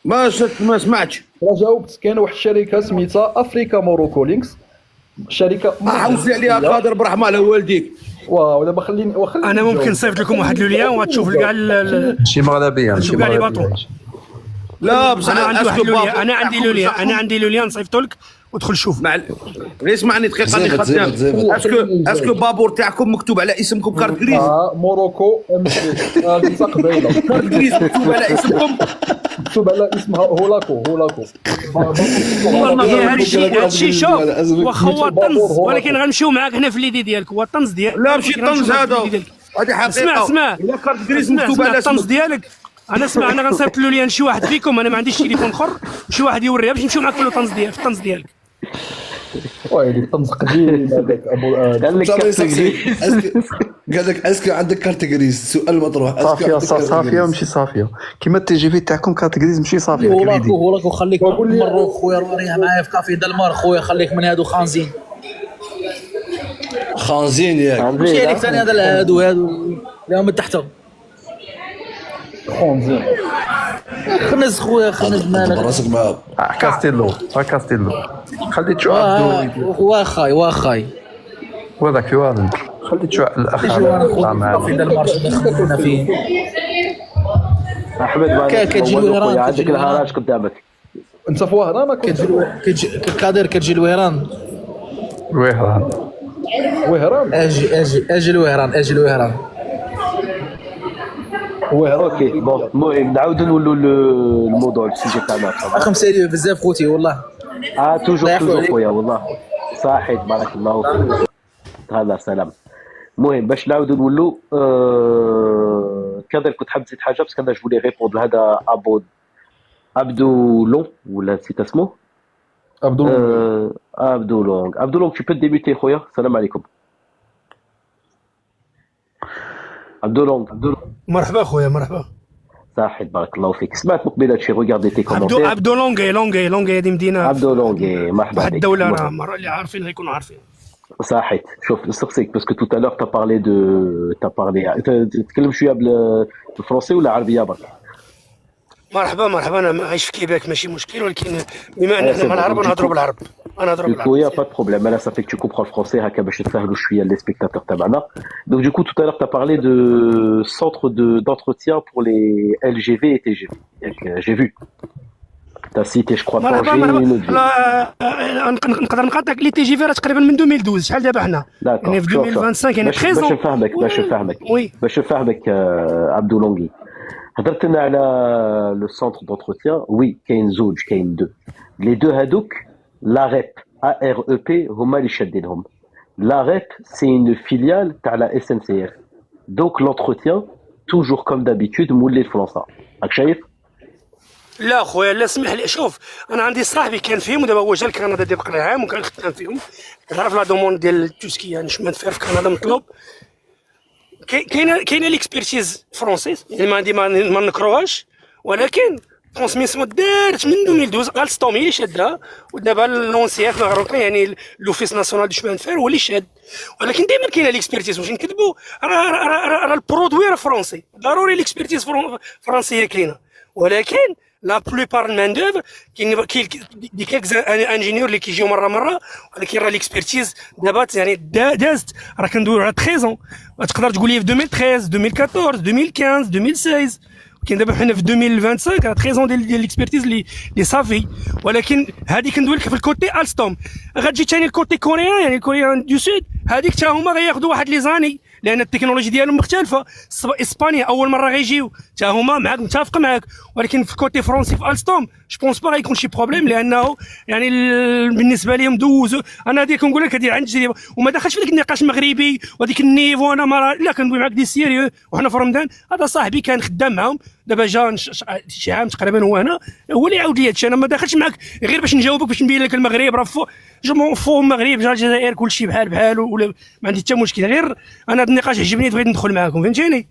ما سمعتش راه جاوبت. كاين واحد الشركة سميتها افريكا موروكو لينكس، شركة عاود عليها قادر برحمة على والديك. واو دابا خليني انا ممكن نصيفط لكم واحد لوليان وغتشوف كاع شي مغربيه كاع لي باطو. لا بصح انا عندي لوليان نصيفطو لك ودخل شوف. غير اسمعني دقيقه اللي خدام. اسكو بابور تاعكم مكتوب على اسمكم كارت غريز؟ موروكو امشي هذه قبيله كارت غريز مكتوب على اسمكم؟ مكتوب على اسمها هولاكو. هادشي شوف واخا هو طنز، ولكن غنمشيو معاك هنا في الليدي ديالك، هو الطنز ديالك. لا ماشي طنز هذا، هذه حقيقه. اسمع الا كارت غريز مكتوب على الطنز ديالك. انا غنصيفط له ليا شي واحد فيكم، انا ما عنديش تليفون اخر، شي واحد يوريها باش نمشيو معاك في الطنز ديالك، في الطنز ديالك. ويلي الطنز قديم هذاك ابو قال لك اسكو عندك كارت غريز؟ سؤال مطروح. صافيه ومشي صافيه كيما التي جي في تاعكم كارت غريز مشي صافيه. وراكو خليك مروك خويا، وريها معايا في كافي دلمار خويا، خليك من هادو خانزين ياك مشي لك ثاني هادو اللي من تحتهم خانزين. خنز خويا خنز مالك راسك معاه. كاستيلو خلي تشوف واخاي وهذاك في والد خلي تشوف الاخ في دلمار دخلنا فيه. احمد كتجي الوهران، عندك الهراج قدامك. انت في وهران كادر كتجي الوهران اجي الوهران. اوكي بون المهم نعاودو نولوا الموضوع السيجي تاعنا. اخي مسالي بزاف خوتي والله. توجور خويا والله صحيت بارك الله فيك. هذا سلام. المهم باش نعاودو نولوا كادر كنت حاب تزيد حاجه بس كان جو فولي ريبوند لهذا عبدو لون ولا نسيت اسمه. عبدو لونغ tu peux débuter خويا. السلام عليكم. عبدو لونغ. مرحبا خويا مرحبا. صحيت بارك الله فيك. سمعت مقبل هادشي روغاردي تي كومونتير. عبدو لونغ هذه مدينه. عبدو لونغ مرحبا واحد الدوله راه مرة اللي عارفين غيكونوا عارفين. صحيت. شوف نسقسيك باسكو تو تالور تتكلم شويه بالفرنسي ولا عربيه برك؟ مرحبا انا عايش في كيباك ماشي مشكل، ولكن بما ان احنا مع العرب نهضروا بالعرب. خويا با بروبليم. انا صافي tu comprends le français هكا باش نسهلوا شويه لي سبيكتاتور تاعنا. Donc du coup tout à l'heure tu as parlé de centre d'entretien pour les LGV et TGV. J'ai vu. Tu as cité je crois Tanger نقدر نقاطعك. لي تي جي في راه تقريبا من 2012 شحال دابا حنا يعني في 2025 يعني 13 باش نفهمك عبدو لونغي. هضرت لنا على لو سونتر دونتروتيان. وي كاين زوج كاين دو. لي دو هادوك لا ريب AREP هما اللي شادينهم. لا ريب سي اون فيليال تاع لا SNCF. دونك لونتروتيان توجور كوم دابيتود مولي الفرنسا. راك شايف؟ لا خويا لا اسمح لي. شوف انا عندي صاحبي كان فيهم ودابا هو جا لكندا دابا قرا عام وكان خدام فيهم. تعرف لا دوموند ديال توسكي يعني شمال فير في كندا مطلوب. كاينه ليكسبيرتيز فرونسيز يعني ما نكروهاش، ولكن ترانسميسيون دارت من 2012 قال ستومي اللي شادها، ودابا لونسياف مغروطين يعني لوفيس ناسيونال دو شمان فير هو اللي شاد. ولكن دائما كاينه ليكسبيرتيز واش نكذبوا. راه البرودوي راه فرونسي، ضروري ليكسبيرتيز فرونسيه كاينه، ولكن لا بلوبار المان دوفر كاين دي كيلك انجينيور اللي كيجيو مره، ولكن راه ليكسبيرتيز دابا يعني دازت. راه كندويو على 13 تقدر تقول لي في 2013 2014 2015 2016 كاين دابا حنا في 2025 راه 13 ديال ليكسبيرتيز اللي صافي. ولكن هذه كندوي لك في الكوتي الستوم. غتجي ثاني الكوتي كوريان يعني كوريان دو سود، هذيك حتى هما غياخذوا واحد لي زاني لان التكنولوجيا ديالهم مختلفه. اسبانيا اول مره غيجيو حتى هما معاك متفق معاك، ولكن في الكوتي فرونسي في الستوم جو بونس با غيكون شي بروبليم لانه يعني بالنسبه لهم دوزو. انا هذيك كنقول لك هذه عن تجربه وما دخلش في ذاك النقاش مغربي وهذيك النيفو. انا ما لا كندوي معاك دي سيريو وحنا في رمضان. هذا صاحبي كان خدام معاهم دابا جا شي عام تقريبا هو هنا، هو اللي عاود لي هادشي. انا ما داخلش معاك غير باش نجاوبك باش نبين لك المغرب راه جو فو المغرب جا الجزائر كلشي بحال ولا ما عندي حتى مشكل. غير انا هذا النقاش عجبني بغيت ندخل معاكم فهمتيني.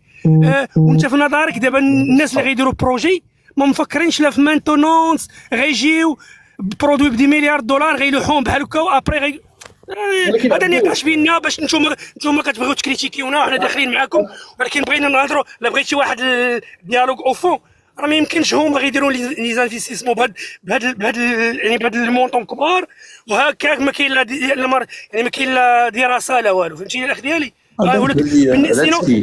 وانت في نظرك دابا الناس اللي غيديروا بروجي ما مفكرينش لا في مانتونونس غيجيو برودوي ب 10 مليار دولار غيلوحوهم بحال هكا وابري هذا نقاش بيننا باش نتوما كتبغيو تكريتيكيونا وحنا داخلين معاكم، ولكن بغينا نهضروا. لا بغيتي واحد الديالوج او فون راه ما يمكنش هما غيديروا لي زانفيستيسمون بهاد المونطون كبار وهكاك ما كاين لا يعني ما كاين لا دراسه لا والو فهمتيني الاخ ديالي.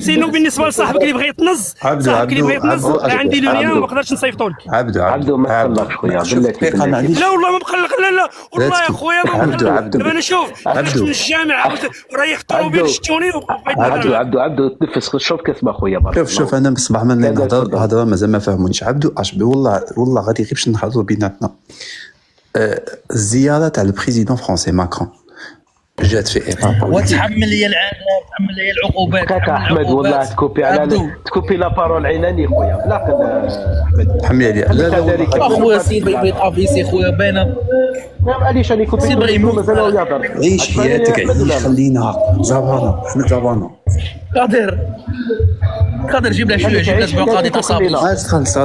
سينو بالنسبه لصاحبك اللي بغى يتنز، صاحبك اللي بغى يتنز عندي لو ليان ما نقدرش نصيفطو لك. عبدو ما تقلقش خويا بلاتي. لا والله ما مقلق، لا والله يا خويا ما مقلق. دابا انا شوف خرجت من الجامع ورايح الطوموبيل شتوني عبدو تنفس شوف كتسمع خويا. شوف انا بصباح ما نهضر هضره مازال ما فهمونيش. عبدو اشبي والله غادي غير باش نهضروا بيناتنا. الزياره تاع البريزيدون فرونسي ماكرون جات في ايطاب وتحمل لي العذاب، تحمل لي العقوبات. كاكا احمد والله تكوبي على تكوبي لا بارول عيناني خويا بلا احمد تحمل لي. لا خويا سيد بغيت افيسي خويا باينه. معليش راني كنت سيد بغي يموت مازال يهضر. عيش حياتك عيش خلينا زبانه احمد زبانه. قادر جيب لها شويه، جيب لها اسبوع قاضي تاع صابون.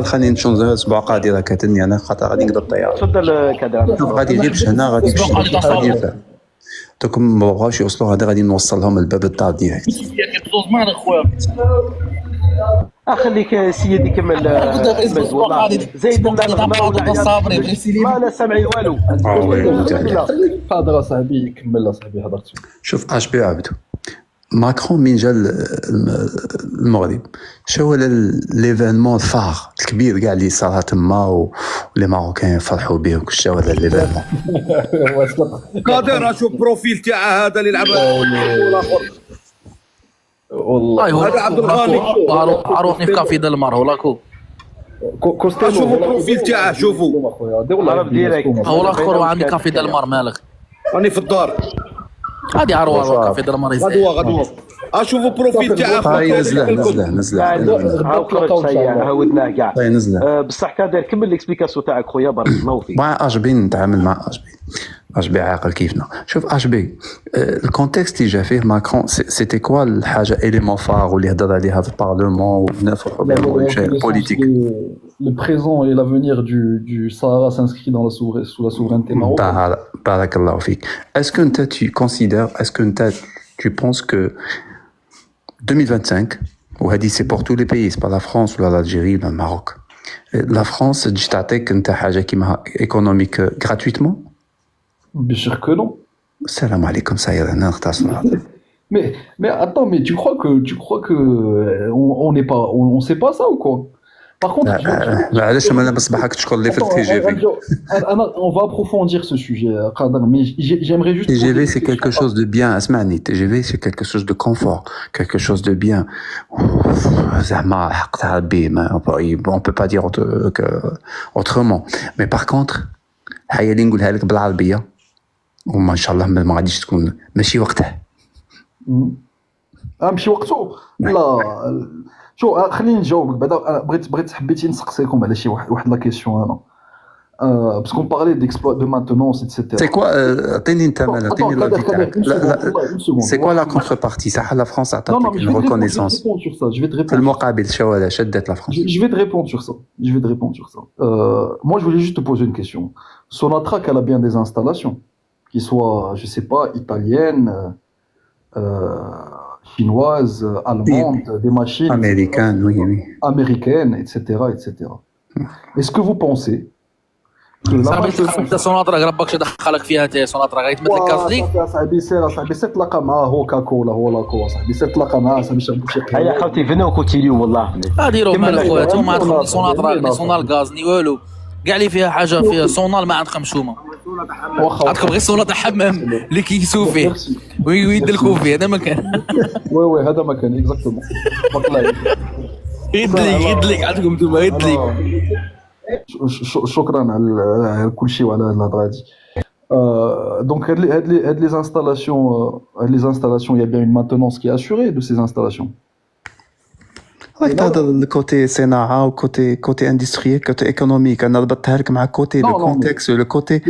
خليني نشوف الاسبوع قاضي راه كاتلني انا خاطر غادي نقدر الطياره. تفضل كذا غادي غير باش هنا غادي باش دوك ما بغاوش يوصلوا غادي نوصل لهم الباب الدار ديريكت. كتزوز معنا خويا. خليك سيدي كمل. زيد ما لا سامعين والو. هضر صاحبي كمل صاحبي هضرت. شوف اش بي عبدو ماكرون من جا المغرب شو هو ليفينمون الفار الكبير كاع اللي صار تما ولي ماروكان يفرحوا به وكل هذا ليفينمون. قادر اشوف بروفيل تاع هذا اللي يلعب والله هذا عبد الغني عروفني في كافي دلمار ولاكو شوفوا البروفيل تاعه شوفوا ولا اخر عندي كافي دلمار مالك راني في الدار هادي عروه كافي دلمار غدوه اشوفوا بروفيل تاعه. هاي نزله هاودناه كاع نزله بصح كادر كمل الاكسبليكاسيون تاعك خويا بارك الله فيك. مع اشبي نتعامل مع اشبي عاقل كيفنا. شوف اشبي الكونتكست اللي جا فيه ماكرون سيتي كوا الحاجه اليمون فار واللي هضر عليها في البارلمون ونفرحوا بهم بوليتيك. Le présent et l'avenir du Sahara s'inscrit dans sous la souveraineté marocaine. Barakallahu fik. Est-ce que tu considères, tu penses que 2025, ou hadi c'est pour tous les pays, c'est pas la France ou l'Algérie ou le Maroc. La France, tu t'attends une حاجة كيما économique gratuitement? Bien sûr que non. Salam alaikum, ça y est, on est mais attends, mais tu crois que on n'est pas, on sait pas ça ou quoi? Par contre, علاش ما بصبحك تشكر لي في التي جي في. On va approfondir ce sujet, mais j'aimerais juste. TGV c'est quelque chose de bien, اسمعني. TGV c'est quelque chose de confort, quelque chose de bien. زعما حقتها به on peut pas dire autrement. Mais par contre الحاجه اللي نقولها لك بالعربيه وما ان شاء الله ما غاديش تكون ماشي وقتها. ماشي وقته لا. شو خليني نجاوبك بعدا. بغيت حبيتي نسقسيكم على شي واحد لا كيسيون انا parce qu'on parlait d'exploit de maintenance etc. C'est quoi عطيني انت عطيني لا c'est quoi la contrepartie صح la France عطاتك une reconnaissance في المقابل شو هذا شدت la France. Je vais te répondre sur ça. Moi je voulais juste te poser une question. Sonatrach elle a bien des installations qui soient je sais pas italiennes chinoises, allemandes, des machines américaines, oui. Américaines, etc. Est-ce que vous pensez que la Sonatrach ربك دخلك فيها انت Sonatrach غيتمد لك كازديك صاحبي تلاقى معاه هو كاكولا هو لاكو صاحبي تلاقى معاه صاحبي شاب شي هيا خوتي فينو كوتيليو والله ديروا مال خويا نتوما عندكم Sonatrach سونال غاز ني والو كاع اللي فيها حاجه فيها سونال ما عندكم شومه عندكم غير صونا تاع الحمام اللي كيسوا فيه ويدلكوا فيه هذا مكان. وي هذا مكان اكزاكتومون. يدلك عندكم انتوما يدلك. شكرا على كل شيء وعلى الهضره هذه. Donc هاد les installations il y a bien une maintenance qui est assurée de ces installations. هذا الكوتي صناعه وكوتي اندستريال كوتي ايكونوميك انا ربطتها لك مع كوتي لو كونتكست لو كوتي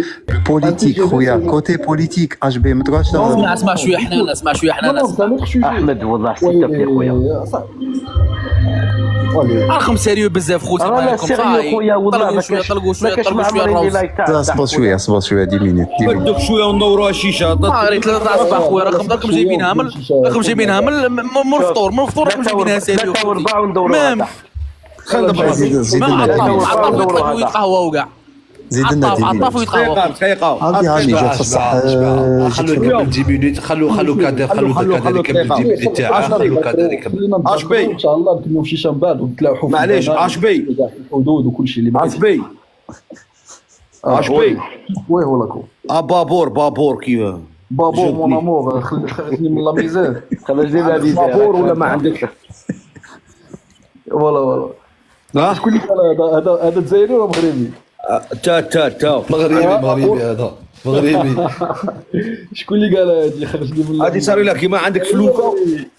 بوليتيك خويا كوتي بوليتيك اش بي ما تقعدش اسمع شويه حنا احمد والله سيتا في خويا راكم سيريو بزاف خوتي معاكم سيريو خويا والله طلقوا شويه اصبر شويه 10 مينوت بدك شويه وندوروا شيشه ريت 3 الصباح خويا راكم جايبينها من الفطور راكم جايبينها سيريو وندوروا ما قهوه وكاع زيد لنا 10 عطاف ويتعوق دقيقه عادي جا بصح خلوا يكمل 10 مينوت خلوا كادر يكمل 10 مينوت تاعه خلوا كادر يكمل اشبي ان شاء الله نكملوا في شمبال ونتلاوحوا معليش اشبي الحدود وكل شيء اللي اشبي اشبي وي هو لاكو بابور كي بابور مون امور خليني من لا ميزان خرجني من هذه بابور ولا ما عندك فوالا شكون اللي قال هذا جزائري ولا مغربي؟ تا مغربي هذا مغربي شكون اللي قال هذه خرجني من هذه صار لك كيما عندك فلوكه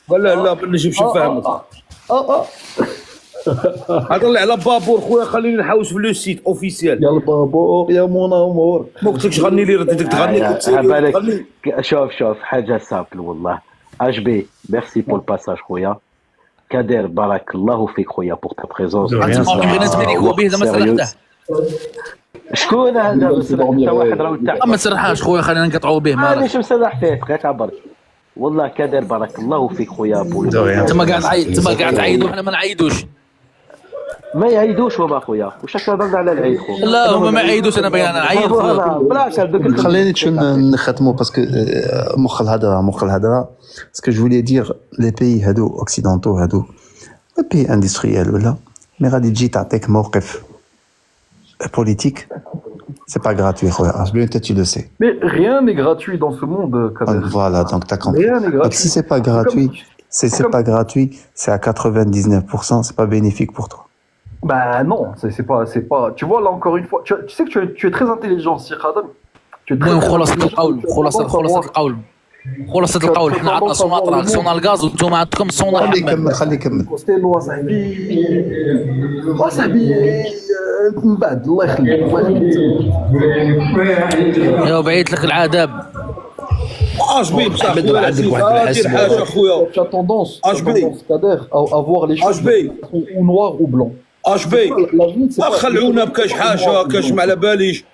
ولا لا ما نجمش نفهمك هضر لي على بابور خويا خليني نحوس في لو سيت اوفيسيال يا البابور يا مون امور ما قلتلكش غني لي رديتك تغني شوف حاجه سامبل والله HB merci pour le passage خويا كادر بارك الله فيك خويا pour ta présence شكون هذا حتى واحد راه تاع ما تسرحاش خويا خلينا نقطعوا به مانيش مسرح فيه غير تعبرت والله كادر بارك الله فيك خويا انت قاعد تعيدوا حنا ما نعيدوش ما يعيدوش هما خويا واش راك تهضر على العيد خويا لا هما ما يعيدوش انا باغي نعيد خويا خليني نختموا باسكو مخ الهضره باسكو جو فولي دير لي بيي هادو اوكسيدونتو هادو بيي اندستريال ولا مي غادي تجي تعطيك موقف politique, c'est pas gratuit, peut-être tu le sais. Mais rien n'est gratuit dans ce monde, Kader. Voilà, donc t'as compris. Rien n'est gratuit. Donc si c'est pas gratuit, c'est pas gratuit, c'est à 99%, c'est pas bénéfique pour toi. Bah non, c'est pas. Tu vois là encore une fois, tu sais que tu es très intelligent, Sir Khadam. Tu es très خلاصة القول حنا عندنا سوناطرا صونا الغاز وانتم عندكم صونا الحمام خلي يكمل كوستيلو وصاحبي من بعد الله يخليك يا بعيد لك العذاب اجبي بصح عندك واحد الحسب حاجه خويا tu as tendance Kader à voir les choses ou noir ou blanc اجبي خلعونا بكاش حاجه كاش ما على باليش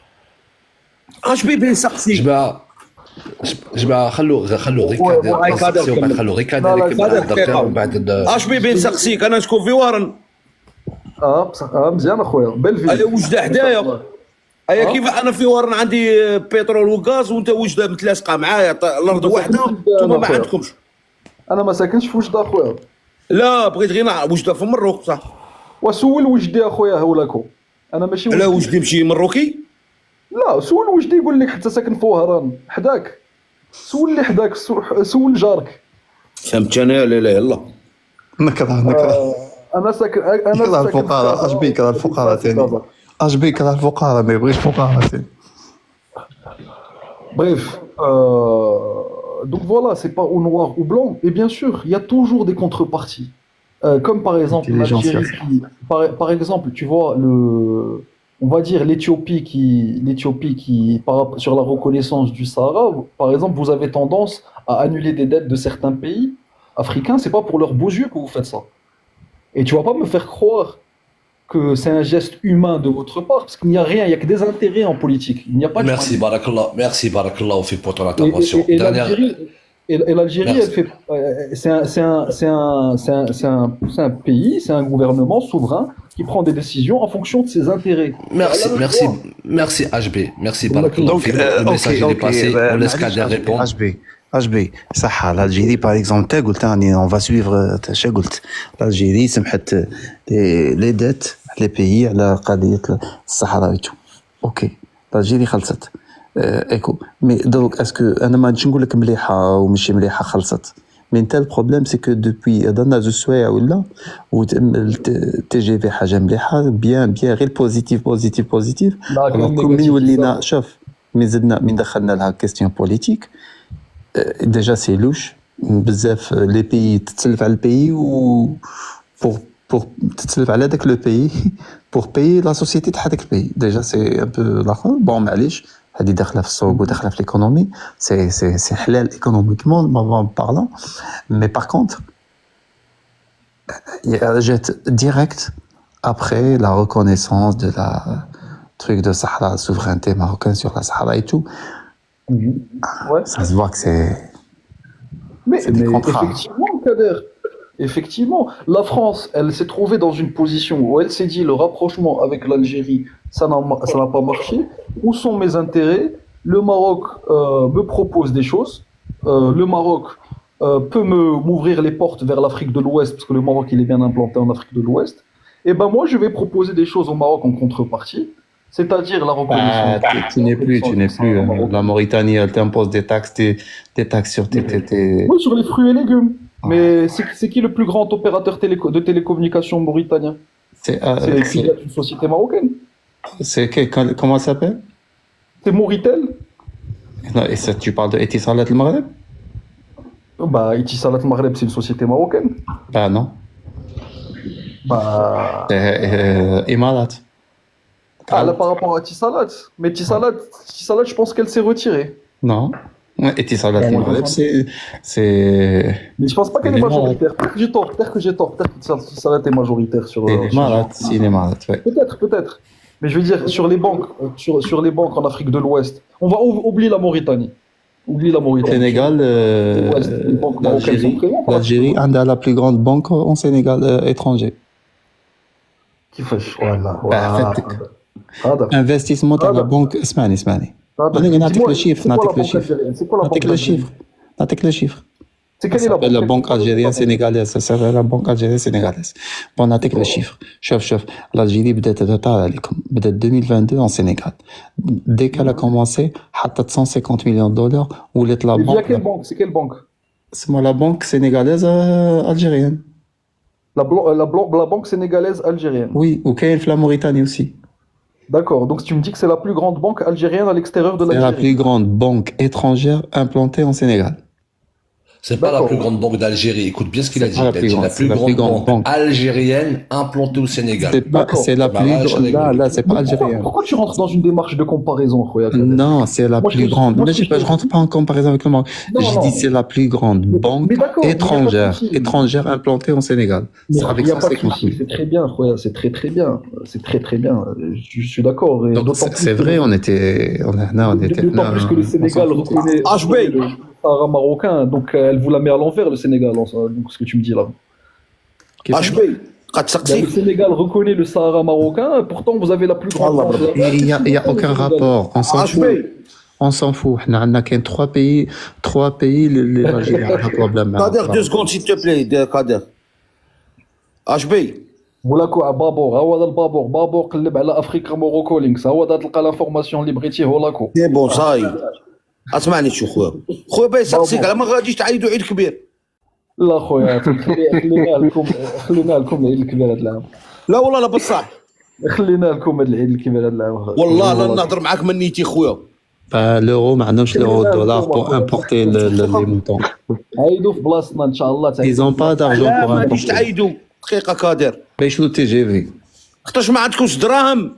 اجبي بين سقسي جماعة خلوا غير كادر خلوا غير كادر يكمل ومن بعد اشبي بين سقسيك انا شكون في وارن بصح مزيان اخويا بلفي انا وجده حدايا ايا كيف انا في وارن عندي بترول وغاز وانت وجده متلاصقه معايا الارض وحده انتم ما عندكمش انا ما ساكنش في وجده اخويا لا بغيت غير نعرف وجده في مروك صح وسول وجدي اخويا هولاكو انا ماشي لا وجدي ماشي مروكي لا سول وجدي يقول لك حتى ساكن في وهران حداك سول اللي حداك سول جارك فهمت انا لا يلا نكره انا ساكن الفقراء اجبي كره الفقراء ثاني اجبي كره الفقراء ما يبغيش فقراء ثاني bref donc voilà c'est pas ou noir ou blanc et bien sûr il y a toujours des contreparties comme par exemple l'Algérie par exemple tu vois on va dire l'Éthiopie qui sur la reconnaissance du Sahara, par exemple, vous avez tendance à annuler des dettes de certains pays africains, c'est pas pour leurs beaux yeux que vous faites ça. Et tu vas pas me faire croire que c'est un geste humain de votre part, parce qu'il n'y a rien, il n'y a que des intérêts en politique. Il n'y a pas de merci Barakallah pour ton intervention. Et l'Algérie, elle fait, c'est un pays, c'est un gouvernement souverain qui prend des décisions en fonction de ses intérêts. Merci HB, merci Barakallah. Donc le message est passé, on laisse Kader répondre. HB صح l'Algérie par exemple t'as قلت on va suivre شا قلت l'Algérie سمحت les dettes les pays على قضية الصحراء اوكي l'Algérie خلصت ايكو مي دونك اسكو انا ما نجيش نقول لك مليحه وماشي مليحه خلصت مي انت البروبليم سي كو دوبوي هضرنا زوج سوايع ولا تي جي في حاجه مليحه بيان غير بوزيتيف من ولينا شوف من زدنا من دخلنا لها كيستيون بوليتيك ديجا سي لوش بزاف لي بيي تتسلف على البيي و pour تتسلف على داك لو بيي pour payer la société تاع هذاك البيي ديجا سي ان بو لاخر بون معليش هذه داخله في السوق وداخله في ليكونومي سي حلال ايكونوميكمون بارلون مي باغ كونتر جات ديريكت après la reconnaissance de la truc de Sahara, la souveraineté marocaine sur la Sahara et tout. Ça se voit que c'est mais effectivement Kader effectivement, la France, elle s'est trouvée dans une position où elle s'est dit le rapprochement avec l'Algérie, ça n'a pas marché. Où sont mes intérêts? Le Maroc me propose des choses. Le Maroc peut m'ouvrir les portes vers l'Afrique de l'Ouest, parce que le Maroc il est bien implanté en Afrique de l'Ouest. Et ben moi, je vais proposer des choses au Maroc en contrepartie, c'est-à-dire la reconnaissance. Tu n'es plus. La Mauritanie, elle t'impose des taxes sur tes. Oui, sur les fruits et légumes. Mais c'est qui le plus grand opérateur de télécommunications mauritanien? C'est une société marocaine. Comment ça s'appelle? C'est Mauritel. Non, et ça, tu parles de Etisalat al-Maghreb? Bah, Etisalat al-Maghreb, c'est une société marocaine. Bah non. Bah... Emarat. Ah, là, par rapport à Etisalat. Mais Etisalat, je pense qu'elle s'est retirée. Non. Etisalat al-Maghreb, c'est... Mais je pense pas qu'elle est majoritaire. Peut-être que j'ai tort. Peut-être que Etisalat est majoritaire sur... Emarat, c'est Emarat, ouais. Peut-être. Mais je veux dire, sur les banques, sur les banques en Afrique de l'Ouest, on va oublier la Mauritanie. Sénégal, l'Algérie a la plus grande banque en Sénégal étranger. كيفاش investissement dans la banque اسمعني نعطيك le chiffre Ça s'appelle la banque algérienne sénégalaise. Bon, نعطيك le chiffre. شوف l'Algérie بدات تطلع عليكم. بدات 2022 en Sénégal. Dès qu'elle a commencé, حطت 150 millions de dollars ولات la banque. C'est quelle banque? C'est moi la banque sénégalaise algérienne. La banque sénégalaise algérienne. Oui, ou كاين في la Mauritanie aussi. D'accord, donc tu me dis que c'est la plus grande banque algérienne à l'extérieur de l'Algérie. C'est la plus grande banque étrangère implantée en Sénégal. C'est pas la plus grande banque d'Algérie. Écoute bien ce qu'il a dit. La plus grande banque algérienne implantée au Sénégal. C'est la plus grande. Là, c'est pas algérien. Pourquoi tu rentres dans une démarche de comparaison, Non, c'est la plus grande. Mais je rentre pas en comparaison avec le Maroc. Je dis c'est la plus grande banque étrangère implantée au Sénégal. C'est avec 150 000. C'est très bien, c'est très bien. C'est très bien. Je suis d'accord. C'est vrai, on était d'autant plus que le Sénégal reconnaît le Sahara marocain, donc elle vous la met à l'envers, le Sénégal, donc ce que tu me dis là. Le Sénégal reconnaît le Sahara marocain, pourtant vous avez la plus grande... Il n'y a aucun rapport, on s'en fout. On s'en fout. On a qu'un trois pays, l'Algérie a un problème. Kader, 2 secondes s'il te plaît, Kader. HB. ولا كو بابور هو هذا بابور قلب على افريكا موروكو لينكس هو هذا تلقى لافورماسيون اللي بغيتيه هو لاكو سي بون صاي اسمعني شو خويا باي سقسيك على ما غاديش تعيدوا عيد كبير لا خويا خلينا لكم العيد الكبير هذا العام لا والله لا بصح خلينا لكم هذا العيد الكبير هذا العام والله لا نهضر معاك من نيتي خويا l'euro ما عندهمش l'euro dollar pour importer les moutons عيدوا في بلاصتنا ان شاء الله ils ont pas d'argent pour ما غاديش تعيدوا دقيقه كادر بايشو تي جي في اختاش ما عندكمش دراهم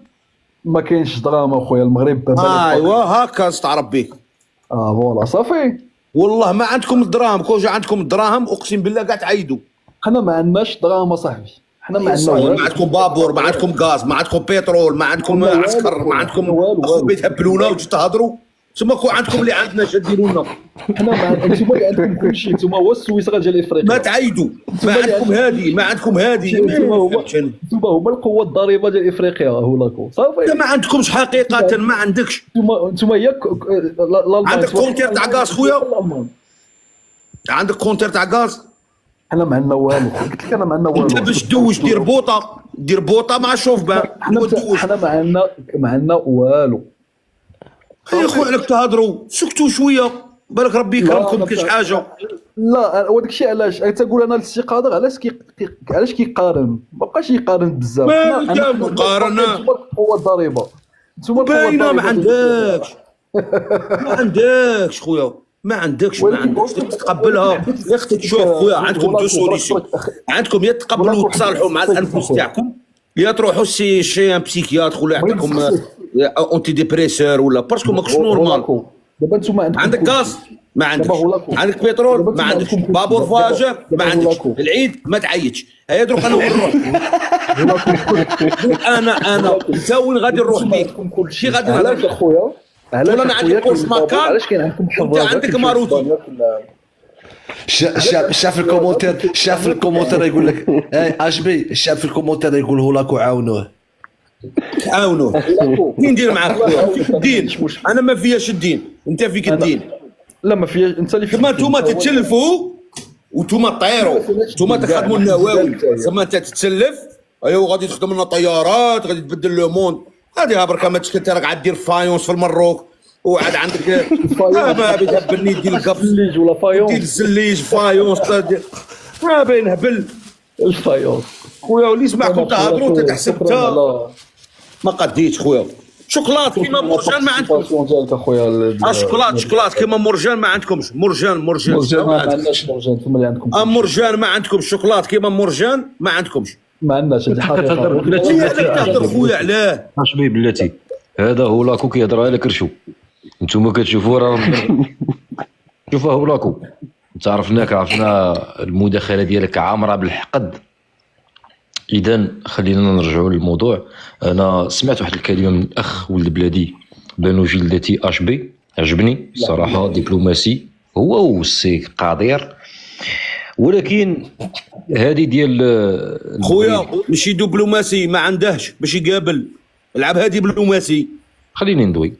ما كاينش دراهم اخويا المغرب ايوا هكا استعرب بك فوالا صافي والله ما عندكم الدراهم كون جا عندكم الدراهم اقسم بالله كاع تعيدوا حنا ما عندناش دراهم اصاحبي حنا ما عندناش ما عندكم بابور ما عندكم غاز ما عندكم بترول ما عندكم عسكر ما عندكم اخو بيتهبلونا وتجي تهضروا ثم كون عندكم اللي عندنا شديروا لنا حنا ما انتم اللي عندكم كلشي انتم هو السويسرا ديال افريقيا ما تعيدوا ما عندكم هذه ما عندكم هذه انتم هما القوه الضاربه ديال افريقيا هو لاكو صافي ما عندكمش حقيقه ما عندكش انتم هي عندك كونتير تاع غاز خويا عندك كونتير تاع غاز حنا ما عندنا والو قلت لك انا ما عندنا والو انت باش دوش دير بوطه مع الشوفبان حنا ما عندنا والو يا خويا عليك تهضروا سكتوا شويه بالك ربي يكرمكم كاش حاجه لا وداك الشيء علاش تقول انا السي قادر علاش كيقارن ما بقاش يقارن بزاف ما مقارنه القوه الضاربه انتم باينه ما عندكش خويا ما عندكش تتقبلها يا اختي شوف خويا عندكم دو سوليسيون عندكم يا تقبلوا وتصالحوا مع الانفس تاعكم يا تروحوا شي ان بسيكياتر ولا يعطيكم اونتي ديبريسور ولا باسكو ماكش نورمال دابا انتم عندك غاز ما عندكش عندك بترول ما عندكش بابور فواجر ما عندكش العيد ما تعيطش هيا دروك انا وين نروح انا انت وين غادي نروح بيك شي غادي علاش اخويا علاش انا عندي كورس ماكار وانت عندك ماروتي شاف الكومنتير يقول لك اش بي شاف الكومنتير يقوله لك وعاونوه مين ندير معاك الدين انا ما فياش الدين انت فيك الدين لا ما فيها انت اللي فيك انتوما تتسلفوا وانتوما طيروا انتوما تخدموا النواوي زعما انت تتسلف ايوا غادي تخدم لنا طيارات غادي تبدل لو موند هذه بركه ما تشكل راك عاد دير فايونس في المروك وعاد عندك ما بتهبلني دير القفص الزليج ولا فايونس دير الزليج فايونس ما بين هبل الفايونس خويا ولي سمعكم تهضروا تحسب حتى ما قديتش خويا شوكولات كيما مرجان ما عندكمش ديالك اخويا شوكولات كيما مرجان ما عندكمش مرجان ما عندناش مرجان ثم اللي عندكم مرجان ما عندكمش شوكولات كيما مرجان ما عندكمش ما عندناش هذه حقيقه تهضر خويا علاه اش بيه بلاتي هذا هو لاكو كيهضر على كرشو نتوما كتشوفوا راه شوفوا هو لاكو تعرفناك عرفنا المداخله ديالك عامره بالحقد. اذا خلينا نرجعوا للموضوع. انا سمعت واحد الكلمه من الاخ ولد بلادي بنو جلدتي اش بي عجبني صراحه دبلوماسي هو والسي قادر ولكن هذه ديال خويا ماشي دبلوماسي ما عندهش باش يقابل لعبها دبلوماسي خليني ندوي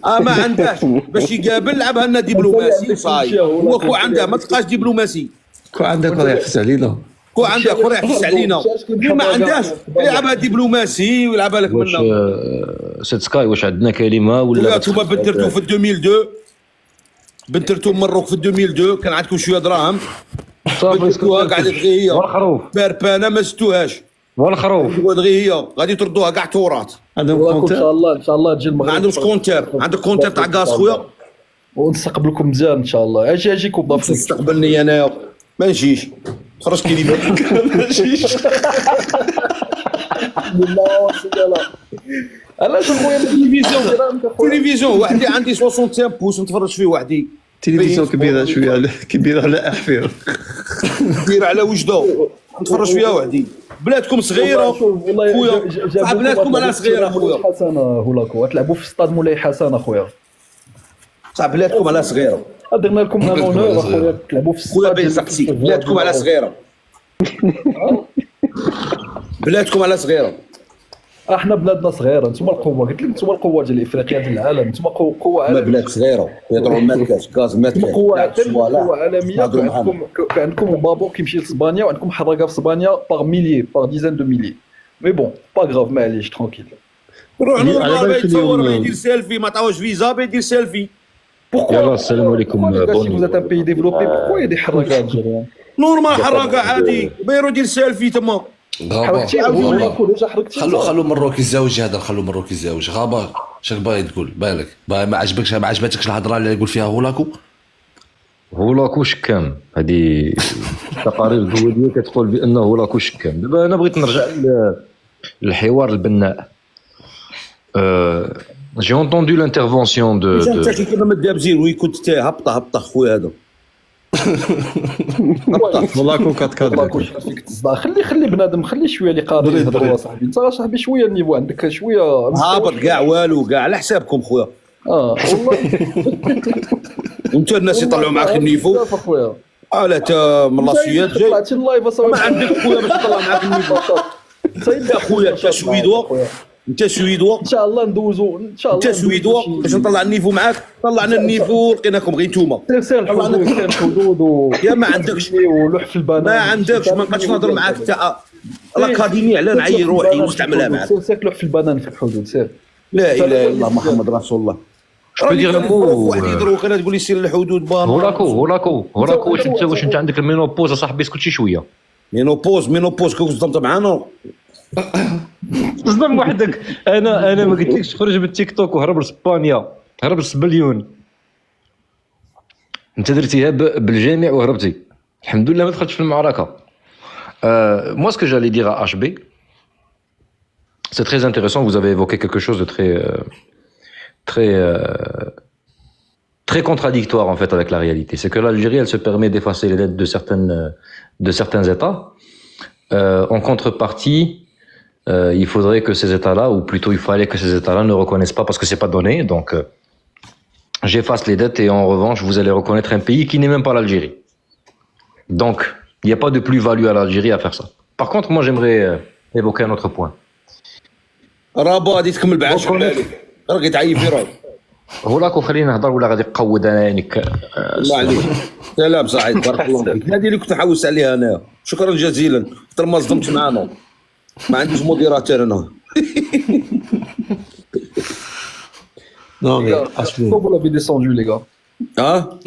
ما عندهاش باش يقابل لعبها لنا دبلوماسي صاي هو كو عنده ما تلقاش دبلوماسي كو عندك راه يحس علينا كو عندك راه يحس علينا ما عندهاش يلعبها دبلوماسي ويلعبها لك منا سيت سكاي واش عندنا كلمه ولا انتوما بنترتو في 2002 بنترتو من مروك في 2002 كان عندكم شويه دراهم بنترتوها قاعده غير هي والخروف باربانه ما زدتوهاش والخروف غير هي غادي تردوها كاع تورات عندهم ان شاء الله تجي المغرب ما عندهمش كونتير عندك كونتير تاع غاز خويا ونستقبلكم مزيان ان شاء الله اجيكم ضيف تستقبلني انايا ما نجيش خرج كلمه ما نجيش بالله وسيلا علاش خويا التلفزيون وحدي عندي 65 بوس نتفرج فيه وحدي تلفزيون كبيره شويه كبيره على احفير كبيره على وجده نتفرج فيها وحدي بلادكم صغيره خويا بلادكم انا صغيره خويا حسن هولاكو تلعبوا في استاد مولاي حسن اخويا صح بلادكم على صغيره درنا لكم امونور اخويا تلعبوا في خويا بين سقسي بلادكم على صغيره بلادكم على صغيره احنا بلادنا صغيره انتم القوه قلت لك انتم القوه ديال افريقيا ديال العالم انتم قوه عالميه بلاد صغيره بيترول ما كاش غاز ما كاش قوه عالميه عندكم بابور كيمشي لاسبانيا وعندكم حراقه في اسبانيا باغ ميليي باغ ديزان دو ميليي مي بون با غراف معليش ترونكيل روح نورمال يتصور يدير سيلفي ما عطاوش فيزا بيدير سيلفي يلا السلام عليكم بون vous êtes un pays développé pourquoi il y a des حراقه الجيريان نورمال حراقه عادي بيرو يدير سيلفي تما خلو مروك يتزاوج هذا خلو مروك يتزاوج غابه شاك باغي تقول بالك ما عجبتكش الهضره اللي يقول فيها هولاكو شكام هذه التقارير الدوليه كتقول بانه هولاكو شكام. دابا انا بغيت نرجع للحوار البناء. جي اونتوندو لانترفونسيون دو انت كيما ما دابزين وي كنت هبطه خويا هذا هولاكو خلي بنادم خلي شويه اللي قادر يهضر صاحبي انت صاحبي شويه النيفو عندك شويه هابط كاع والو كاع على حسابكم خويا والله وانت الناس يطلعوا معاك النيفو خويا لا تا من لاسيات جاي طلعتي اللايف اصاحبي ما عندك خويا باش تطلع معاك النيفو انت خويا انت سويدوا انت سويدوا ان شاء الله ندوزو ان شاء الله انت سويدوا باش نطلع النيفو معاك طلعنا النيفو لقيناكم غير نتوما سير الحدود يا ما عندكش ولوح في البنان ما عندكش ما نبقاش نهضر معاك تاع الاكاديميه على نعير روحي ونستعملها معاك سير لوح في البنان في الحدود سير لا اله الا الله محمد رسول الله شكون يدير مو واحد يدروك انا تقول لي سير للحدود بان هولاكو واش انت عندك المينوبوز اصاحبي اسكت شي شويه مينوبوز كنت صدمت معانا صدم وحدك انا ما قلتلكش خرج بالتيك توك وهرب لاسبانيا هرب لسبليون انت درتيها بالجامع وهربتي الحمد لله ما دخلتش في المعركه. Moi ce que j'allais dire à HB c'est très intéressant, vous avez évoqué quelque chose de très contradictoire en fait avec la réalité, c'est que l'Algérie elle se permet d'effacer les dettes de certains États en contrepartie. Il faudrait que ces États-là, ou plutôt il fallait que ces États-là ne reconnaissent pas parce que c'est pas donné. Donc, j'efface les dettes et en revanche, vous allez reconnaître un pays qui n'est même pas l'Algérie. Donc, il n'y a pas de plus-value à l'Algérie à faire ça. Par contre, moi, j'aimerais évoquer un autre point. رابو غادي تكمل بعد شحال عليك راك تعيب في روحك هولاك وخلينا نهضر ولا غادي نقود انا يعني الله عليك سلام صاحبي بارك الله فيك هذه اللي كنت نحوس عليها انا شكرا جزيلا خاطر ما صدمتش معنا ما عنديش موديراتور انا Non, mais Pourquoi vous l'avez descendu, les gars? ها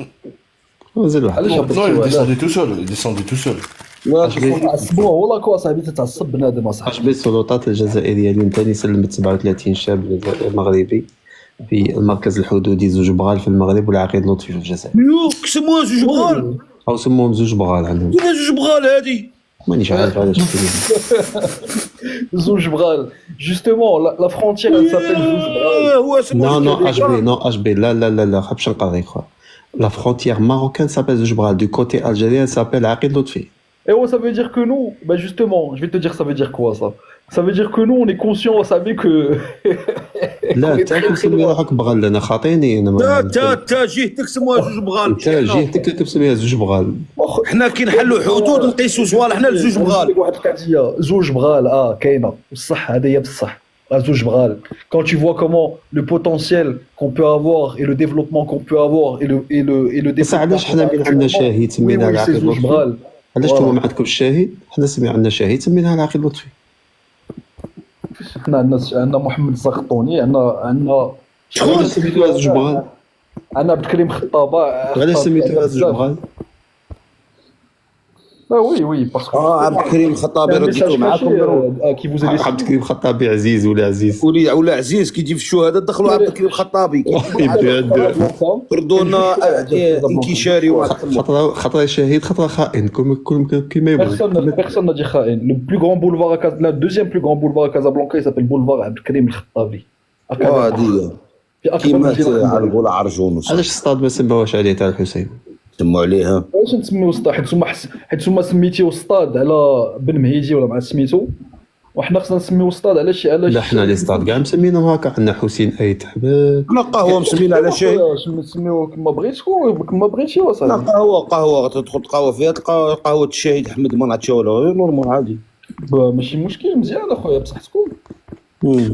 علاش Non, هبطتوا il est على- descendu tout seul. Il est descendu tout seul. عصبوها والله كوا صاحبي تتعصب بنادم اصاحبي. حجبي السلطات الجزائرية اليوم ثاني سلمت 37 شاب مغربي في المركز الحدودي زوج بغال في المغرب والعقيد لطفي في الجزائر. يو كسموها زوج بغال أو سموهم زوج بغال عندهم. كيفاش زوج بغال هذه مانيش عارف علاش. Zoujbral. Justement, la frontière, elle s'appelle Zoujbral. Non, non, HB, non, HB, là, باش نقضيك خويا. La frontière marocaine s'appelle Zoujbral. Du côté algérien, elle s'appelle Aqid Lotfi. Et ouais, ça veut dire que nous, bah justement, je vais te dire ça veut dire quoi ça. Ça veut dire que nous, on est conscient, on savait que. لا انت كتسمي روحك بغال انا خاطيني انا تا جهتك سموها زوج بغال انت جهتك اللي كتسميها زوج بغال. حنا كي نحلوا حدود نقيسوا صوالحنا لزوج بغال. واحد القضيه زوج بغال كاينه بصح هذه هي بصح زوج بغال. Quand tu vois comment le potentiel qu'on peut avoir et le développement qu'on peut avoir et le بس علاش حنا من عندنا شاهد سميناها العقيد لطفي؟ علاش نتوما ما عندكمش شاهد؟ حنا سمي عندنا شاهد سميناها العقيد لطفي. حنا عندنا محمد الزغطوني عندنا شكون سميتوها زوج بغال؟ عندنا عبد الكريم خطابه. علاش سميتوها زوج بغال؟ وي باسكو عبد الكريم خطابي رديتو معاكم كي vous avez عبد الكريم خطابي عزيز ولا عزيز ولا عزيز كي يجي في الشهاده دخلوا عبد الكريم خطابي ردونا انكشاري خطره شهيد خطره خائن كيما يبغي. Personne n'a dit Khaïn. Le plus grand boulevard à Casablanca, le deuxième plus grand boulevard à Casablanca, il s'appelle boulevard Abdelkrim El-Khattabi. هذه كيما تعرفوا العرجون علاش الصاد ما سماوهاش عليه تاع الحسين؟ سموا عليها علاش نسميو سطاد؟ حيت نتوما سميتيو سطاد على بن مهيدي ولا مع سميتو، وحنا خصنا نسميو سطاد علاش لا حنا لي سطاد كاع مسمينهم هكا. عندنا حسين ايت حباب. لا قهوه مسمينا على شاي نسميو كما بغيتي لا قهوه غتدخل قهوه فيها تلقى قهوه الشاهد احمد منعتشولا نورمال عادي ماشي مشكل. مزيان اخويا بصحتكم.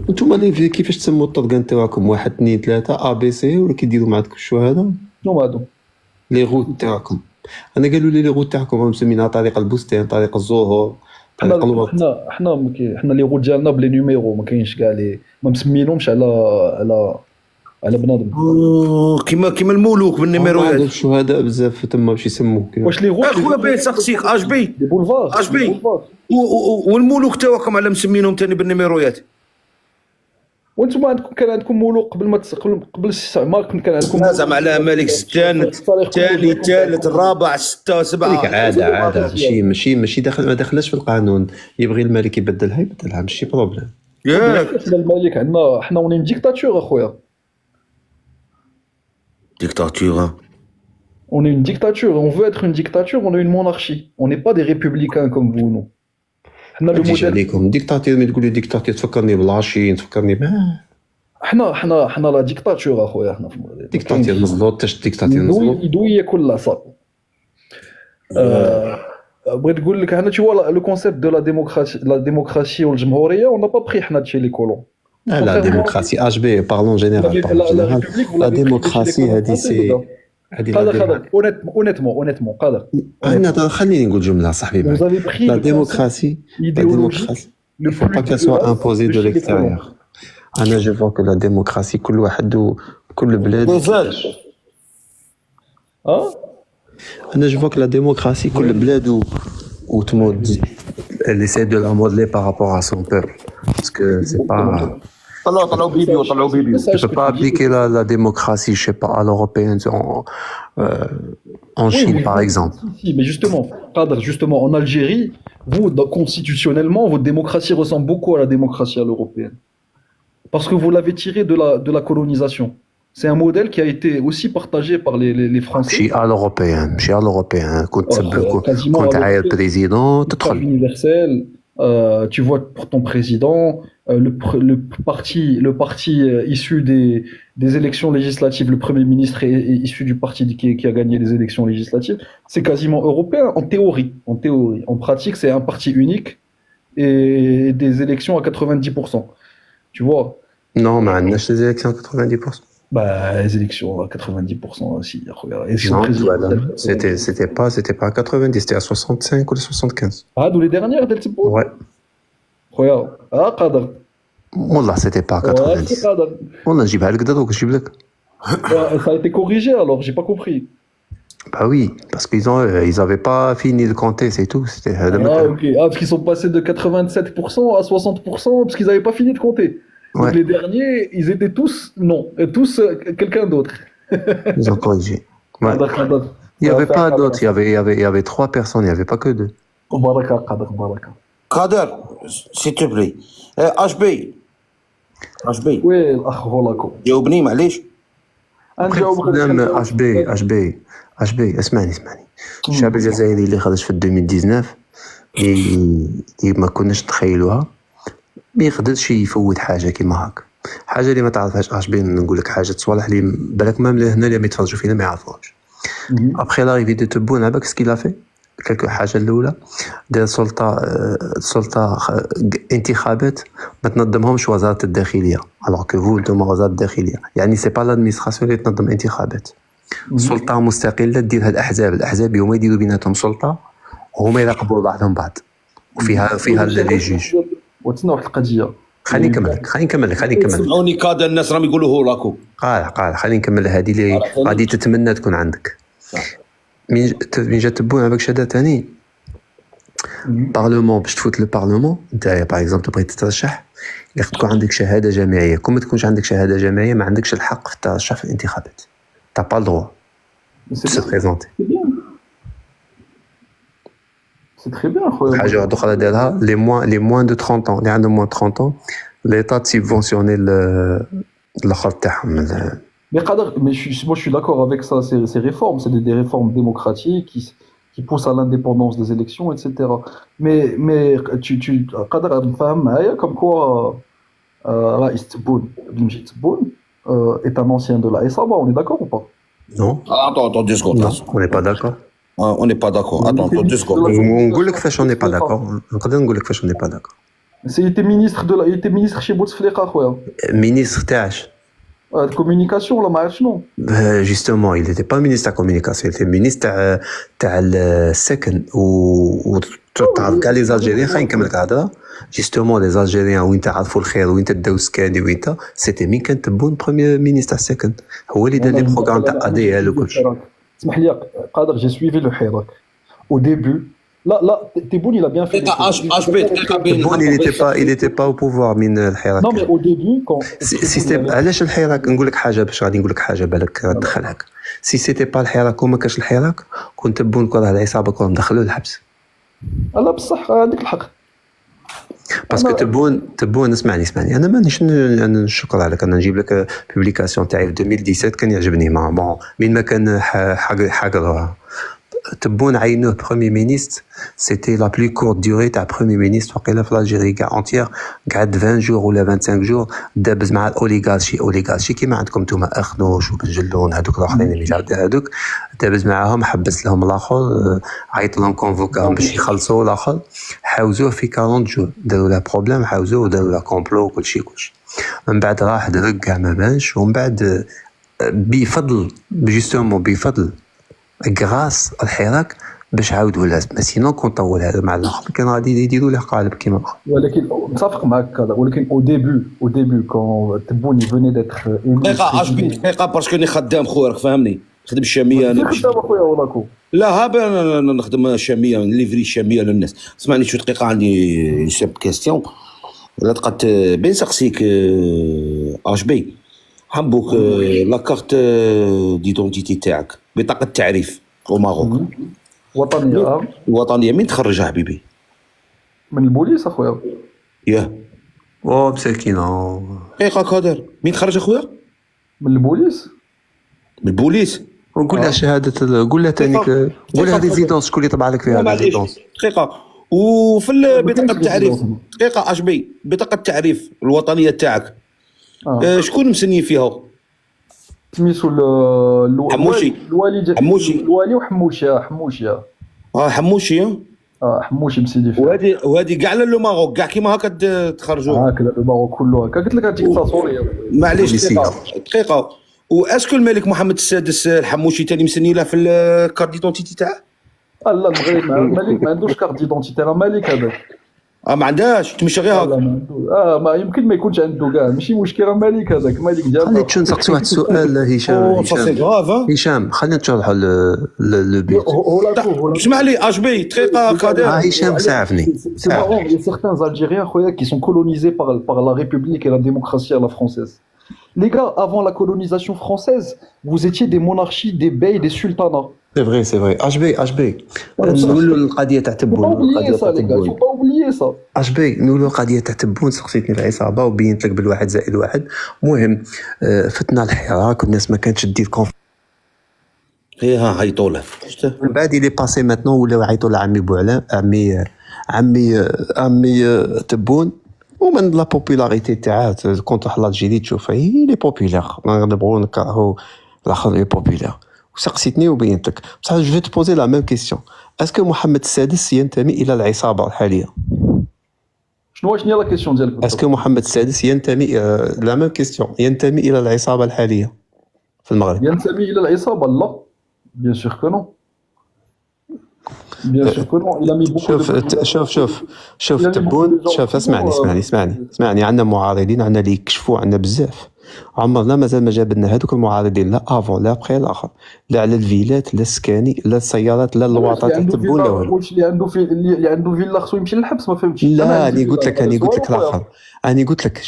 نتوما اللي كيفاش تسموا الطرقان تاعكم 1 2 3 ا بي سي ولا كيديروا معاك الشهاده؟ شنو هادو لي روت تاعكم؟ انا قالوا لي روت تاعكم مسمينها طريق البستان طريق الزهور طريق الوقت. حنا لي روت ديالنا بلي نيميرو ما كاينش كاع لي ما مسمينهمش على بنادم. كيما الملوك بالنيميروات. الشهداء بزاف تما باش يسموك. واش لي روت اخويا باين سقسيك اش بي بولفار اش بي والملوك تاعكم على مسمينهم ثاني بالنيميروات. وانتم كان عندكم ملوك قبل ما قبل الاستعمار كان عندكم زعما على ملك الثاني الثالث الرابع 6 7. عاده ماشي داخل ما دخلش في القانون. يبغي الملك يبدلها ماشي بروبليم. ياك الملك عندنا حنا ونين ديكتاتور اخويا. Dictature. On est une dictature, on veut être une dictature, on est une monarchie. On n'est pas des républicains comme vous, nous. حنا لو موديل عليكم ديكتاتور ملي تقولوا ديكتاتور تفكرني بلاشين تفكرني حنا لا ديكتاتور اخويا. حنا في ديكتاتور مزلوط تاش ديكتاتور مزلوط يدوي كل العصا. بغيت نقول لك حنا تشوا لو كونسيبت دو لا ديموكراسي والجمهوريه اون با بري حنا تشي لي كولون. لا ديموكراسي اش بي بارلون جينيرال لا ديموكراسي هذه سي قادر اونيتمون قادر انا خليني نقول جمله صاحبي. لا ديموكراسي il faut pas qu'elle soit imposée de l'extérieur. انا je vois que la démocratie كل واحد وكل بلاد انا je vois que la démocratie كل بلاد وتمود elle essaie de la modeler par rapport à son peuple parce que c'est pas طلعوا فيديو tu peux pas appliquer la démocratie je sais pas à l'européenne en Chine par exemple. Si, mais justement en Algérie vous constitutionnellement votre démocratie ressemble beaucoup à la démocratie à l'européenne parce que vous l'avez tiré de la colonisation. C'est un modèle qui a été aussi partagé par les Français. ماشي على الأوروبيان كنت عايل بريزيدون تدخل. universel Tu votes pour ton président. Le parti issu des élections législatives, le Premier ministre est issu du parti qui a gagné les élections législatives. C'est quasiment européen en théorie. En pratique, c'est un parti unique et des élections à 90%. Tu vois? Non, mais on a les élections à 90%. Bah, les élections à 90% aussi. Regarde. Et Non, voilà. C'était pas à 90, c'était à 65 ou 75. Ah, d'où les dernières, d'El Tibou? Ouais. Regarde. Ah, Qadr. Wallah, c'était pas à Ouais, 90. c'est Qadr. On a جيبها لك دروك نجيب لك. Ça a été corrigé alors, j'ai pas compris. Bah oui, parce ils avaient pas fini de compter, c'est tout. C'était Ah, ok. Ah, parce qu'ils sont passés de 87% à 60% parce qu'ils avaient pas fini de compter. Donc Ouais. les derniers, ils étaient tous, non, tous quelqu'un d'autre. Ils ont corrigé. Ouais. Qadr, Qadr. Il y avait Faire pas Qadr. d'autres, il y avait 3 personnes, il y avait pas que 2. Baraka, Qadr, Baraka. Kader, s'il te plaît. HB. Oui, الأخ هولاكو. جاوبني معليش. نجاوبك problème HB اسمعني الشعب الجزائري اللي خرج في 2019 اللي ما كناش نتخيلوها ما يقدرش يفوت حاجه كيما هاك، حاجه اللي ما تعرفهاش HB. نقول لك حاجه تصوالح اللي بالك ما هنا اللي ما يتفرجوا فينا ما يعرفوهاش. ابخي لاريفي دو تبون عباك سكيلا في كلكو حاجه الاولى دار سلطه انتخابات ما تنظمهمش وزاره الداخليه، الوغ كو فو نتوما وزاره الداخليه، يعني سي با لادمينستراسيون اللي تنظم انتخابات. سلطه مستقله ديرها الاحزاب هما يديروا بيناتهم سلطه وهما يراقبوا بعضهم بعض وفيها لي جوج. وتسنى واحد القضيه. خليني نكمل لك. سمعوني كادر الناس راهم يقولوا هولاكو. قال خليني نكمل هذه اللي غادي تتمنى تكون عندك. من جات تبون avec شهاده ثاني بارلمون باش تفوت للبارلمون نتايا باغ اكزومبل تبغي تترشح اللي تكون عندك شهاده جامعيه. كون ما تكونش عندك شهاده جامعيه ما عندكش الحق في الترشح في الانتخابات. تا با الدروا se présenter. C'est très bien خويا. حاجه اخرى دارها les moins de 30 ans اللي عندهم moins de 30 ans l'état subventionné الاخر تاعهم. Mais moi je suis d'accord avec ça, ces réformes, c'est des réformes démocratiques qui poussent à l'indépendance des élections, etc. Mais Qadr فهم معايا comme quoi رئيس تبون بنجي تبون est un ancien de la SABA, on est d'accord ou pas? Non. Attends 2 secondes. Non, on n'est pas d'accord. On n'est pas d'accord. Attends 2 secondes. نقول لك فاش on n'est pas d'accord. نقدر نقول لك فاش on n'est pas d'accord. Il était ministre chez Bouteflika خويا. Ministre تاعش. Communication là ما عرفتش شنو. Justement, il n'était pas ministre de la communication, il était ministre تاع السكن تعرف كاع لي زالجيريان. خلينا نكمل الهضره. Justement les Algériens وين تعرفوا الخير وين تداو سكاني وين سيتي مين كان تبون بريمير مينيستر تاع السكن هو اللي دار لي بروغرام تاع ADL وكلشي. اسمح لي قادر j'ai suivi le حراك au début. Là, Tebboune, il a bien fait. Tebboune, il était pas au pouvoir من الحراك. Non, mais au début, quand. سيستم علاش الحراك نقول لك حاجه باش غادي نقول لك حاجه بالك تدخلها. سي سيتي با الحراك وما كاش الحراك كنت تبون كره العصابه كلهم دخلوا الحبس. لا بصح عندك الحق. باسكو تبون اسمعني انا مانيش نشكر عليك. انا نجيب لك بوبليكاسيون تاعي في 2017 كان يعجبني ما بون من ما كان حاجه تبون عينوه بروميير مينيستر. سيتي لا بلو كورت ديوري تاع بروميير مينيستر وقيله في الجيري كاع اونتيير قعد 20 جور ولا 25 جور دابز مع الاوليغارشي كيما عندكم نتوما اخنوش وبنجلون هذوك الاخرين اللي هذوك دابز معاهم حبس لهم الاخر عيط لهم كونفوكاهم باش يخلصوا الاخر حاوزوه في 40 جور داروا له بروبليم حاوزوه وداروا له كومبلو وكلشي من بعد راح درك كاع ما بانش ومن بعد بفضل غراس الحراك باش عاودوا لازم سينو كون طول هذا مع الاخر كان غادي يديروا له قالب كيما ولكن متفق معك هذا ولكن او ديبي كون تبوني فوني ديتر دقيقه باسكو اني خدام خويا راك فاهمني نخدم الشاميه انا خدام خويا ولاكو لا هابا نخدم الشاميه نليفري الشاميه للناس. اسمعني شو دقيقه عندي سب كاستيون لا تقدر بين سقسيك HB حبوك لا كارت ديدونتيتي تاعك بطاقه التعريف او ماروك وطنيه مين تخرجها حبيبي؟ من البوليس اخويا. ياه مساكينه دقيقه كادر مين تخرج اخويا؟ من البوليس. من البوليس وقول لها شهاده قول لها ثاني قول لها ريزيدونس شكون اللي طبع لك فيها ريزيدونس. دقيقه وفي بطاقه التعريف دقيقه اشبي بطاقه التعريف الوطنيه تاعك شكون مسني فيها؟ سميتو حموشي. الوالي حموشي. الوالي وحموشي حموشي حموشي حموشي مسيدي فيه. وهذه كاع لو ماروك كاع كيما هكا تخرجوا هكذا الماروك كله هكا قلت لك ديكتاتوريه. معليش دقيقه واسكو الملك محمد السادس الحموشي تاني مسني له في الكارت ديدونتيتي تاعه؟ لا المغرب الملك ما عندوش كارت ديدونتيتي راه ملك هذاك. ما عندهاش تمشي غير هكا. ما يمكن ما يكونش عنده كاع ماشي مشكل راه ملك هذاك ملك ديالنا. خلينا نسقسي واحد السؤال هشام خلينا نشرحوا لو بيت. اسمع لي اشبي دقيقه قادر. هشام ساعفني. C'est marrant, il y a certains Algériens qui sont colonisés par la République et la démocratie à la française. Les gars, avant la colonisation française, vous étiez des monarchies, des beys, des sultanats. C'est vrai. HB. نقولوا القضيه تاع تبون. Il faut pas oublier ça. HB نقولوا القضيه تاع تبون سقسيتني العصابه وبينت لك بالواحد زائد واحد. المهم فتنا الحراك والناس ما كانتش دير ها عيطوا له. من بعد اللي باسي ماتنون ولاو يعيطوا لعمي بوعلام عمي تبون ومن لا بوبولاريتي تاعها كونتر الجيري تشوف هي لي بوبولار نبغوا نكرهوا الاخر لي بوبولار وسقسيتني وبينت لك بصح جو تو بوزي لا ميم كيسيون اسكو محمد السادس ينتمي الى العصابه الحاليه؟ شنو هي لا كيسيون ديالك؟ اسكو محمد السادس ينتمي لا ميم كيسيون ينتمي الى العصابه الحاليه في المغرب؟ ينتمي الى العصابه لا بيان سور كو نو بيان سور كو نو. شوف تبون شوف اسمعني عندنا معارضين عندنا اللي يكشفوا عندنا بزاف عمرنا مازال ما جابلنا هذوك المعارضين لا افون لا بخي الاخر لا على الفيلات لا السكاني لا السيارات لا الواطات تاع تبون لا والو. اللي عنده فيلا خصو يمشي للحبس ما فهمتش. لا انا قلت لك الاخر انا قلت لك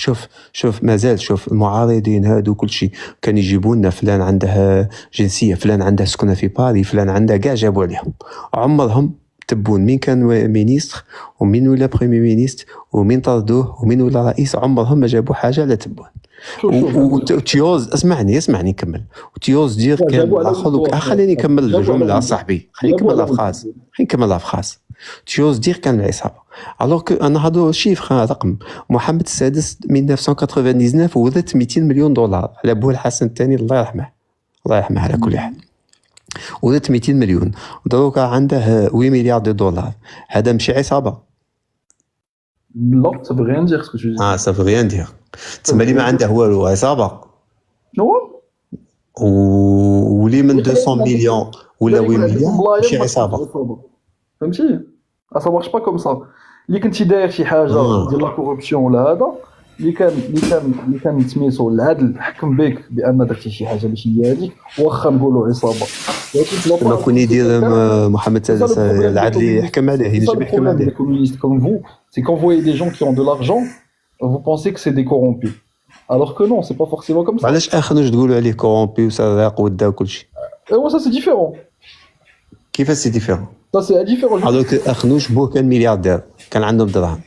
شوف مازال شوف المعارضين هادو كل شيء كان يجيبوا لنا فلان عنده جنسيه فلان عنده سكنه في باري فلان عنده كاع جابوا عليهم عمرهم تبون مين كان مينيستر ومين ولا بريمي مينيستر ومين طردوه ومين ولا رئيس عمرهم ما جابوا حاجه على تبون. وتيوز اسمعني نكمل. وتيوز دير كان الاخر خليني نكمل الجمله صاحبي خليني نكمل الافخاص تيوز دير كان العصابه الوغ كو انا هادو شيفر رقم محمد السادس 1999 ورث 200 مليون دولار على بوه الحسن الثاني الله يرحمه على كل حال ورث 200 مليون دروكا عنده 8 مليار دولار هذا ماشي عصابه. لا ça veut rien dire ce que tu dis. ça veut rien dire. تسمى لي ما عنده والو عصابه. شنو؟ ولي من 200 مليون ولا 8 مليون ماشي عصابه. فهمتي؟ ça marche pas comme ça. اللي كنتي داير شي حاجه ديال لا كوربسيون ولا هذا اللي كان سميتو العدل حكم بك بان درتي شي حاجه ماشي هي هذيك واخا نقولوا عصابه. لما كون يدير محمد السادس العدل يحكم عليه ينجم يحكم عليه. Comme vous, c'est quand vous voyez des gens qui ont de l'argent, vous pensez que c'est des corrompus. Alors que non, c'est pas forcément comme ça. علاش اخنوش تقولوا عليه كورompu وسراق ودا وكل شيء؟ ça c'est différent. كيفاش سي ديفيرون؟ Ça c'est différent. alors que اخنوش بوه كان ملياردير كان عندهم دراهم.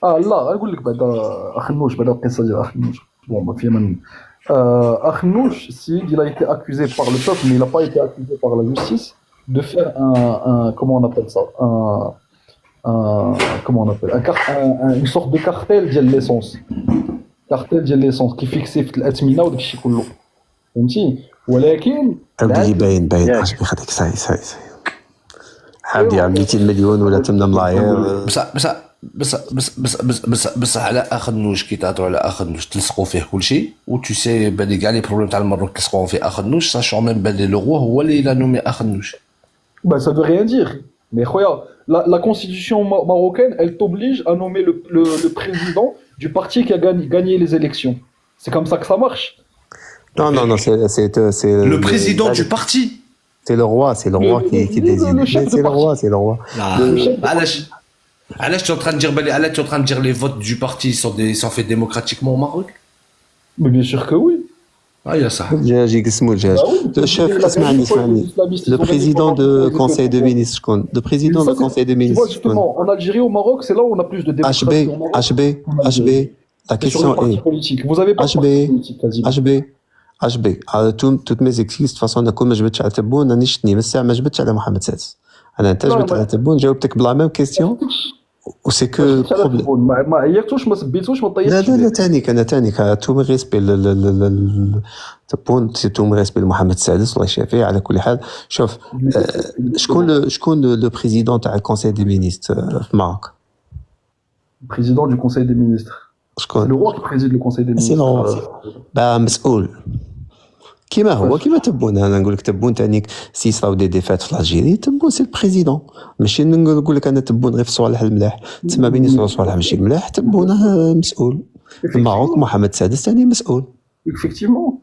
لا نقول لك بعدا اخنوش بعدا القصه ديال اخنوش بون ما فيها من اخنوش السيد il a été accusé par le peuple mais il a pas été accusé par la justice de faire un comment on appelle ça une sorte de cartel ديال l'essence qui fixait في الاثمنه وداك الشيء كله فهمتي ولكن عبدي باين عجبني خديك صاي عبدي 200 مليون ولا 8 ملايير بس على اخنوش كي تعطوا على اخنوش تلصقوا فيه كل شيء و tu sais بالي كاع لي بروبليم تاع المروك تلصقوا في اخنوش ساشون ميم بالي لو روا هو اللي لا نومي اخنوش. Ça veut rien dire. Mais regarde, la constitution marocaine, elle t'oblige à nommer le président du parti qui a gagné les élections. C'est comme ça que ça marche. Non, c'est le président du parti. C'est le roi qui désigne. C'est le roi. علاش tu es en train de dire بالي علاش tu es en train de dire les votes du parti sont faits démocratiquement au Maroc? Mais bien sûr que oui. يا صاحبي جاجي قسموا الجاج. شوف اسمعني le président de conseil de ministres شكون؟ le président de conseil de ministres شكون؟ En Algérie au Maroc, c'est là où on a plus de démocratie. HB la question est vous avez pas de politique quasiment. HB على toutes mes excuses de façon انا كون ما جبتش على تبون راني شتني بس ما جبتش على محمد السادس. انا انت جبت على تبون جاوبتك بلا ميم كيستيون وسي كو ما عيرتوش ما سبيتوش ما لا طيحتش لا لا تانيك انا تانيك تومي ريسبي تبون سي تومي ريسبي لمحمد السادس الله يشافيه. على كل حال شوف شكون لو بريزيدون تاع الكونساي دي مينيستر في ماروك؟ président du conseil des ministres. شكون؟ C'est le roi qui préside le conseil des سي ministres. مسؤول كيما هو كيما تبون. انا نقول لك تبون تانيك سي صراو دي ديفات في الجيري تبون سي البريزيدون، ماشي نقول لك انا تبون غير في الصوالح الملاح تسمى بين يصيروا صوالح ماشي ملاح تبونه مسؤول. في الماروك محمد السادس ثاني مسؤول. Effectivement.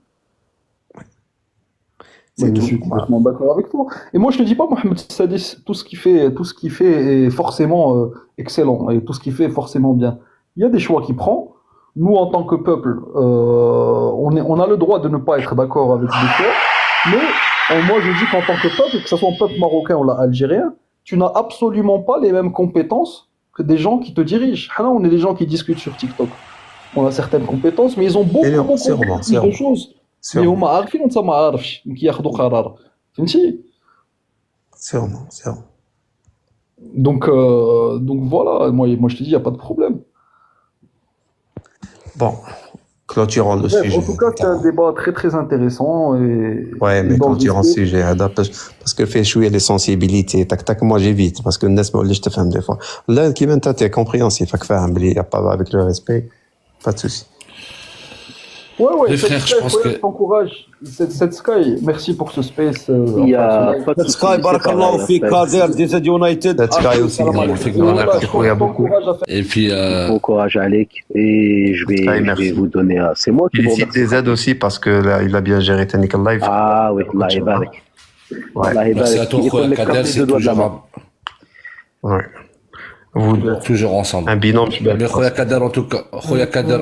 Ouais, je suis complètement d'accord avec toi. Et moi, je te dis pas, Mohamed Sadis, tout ce qu'il fait est forcément excellent et tout ce qu'il fait est forcément bien. Il y a des choix qu'il prend. Nous, en tant que peuple, on a le droit de ne pas être d'accord avec des choix. Mais moi, je dis qu'en tant que peuple, que ce soit un peuple marocain ou algérien, tu n'as absolument pas les mêmes compétences que des gens qui te dirigent. Là, on est des gens qui discutent sur TikTok. On a certaines compétences, mais ils ont beaucoup plus de choses. Mais هما عارفين وانت ما عارفش كياخذوا قرار فهمتي. Sûrement. Donc voilà, moi je te dis il y a pas de problème. Bon, clôturons le sujet. En tout cas, c'est un débat très très intéressant et ouais, mais clôturons le sujet parce que fait jouer les sensibilités. Tac moi j'évite parce que الناس ما وليش تفهم des fois. Là كيما انت t'es compréhensif راك فاهم بلي y a pas avec le respect pas de souci. Ouais, les frères, je pense que t'encourage cette Sky. Merci pour ce space. Il y a pas de Sky, barakallahu fik, Kader, DZ United. Sky aussi, il y a beaucoup. Et puis bon courage Alec et je vais vous donner c'est moi qui vous remercie. Félicite DZ aussi parce que là, il a bien géré Technical Live. Ah oui, Allah يبارك. Merci à toi Kader, c'est toujours ouais. Vous toujours ensemble. Un binôme. Mais Khoya Kader,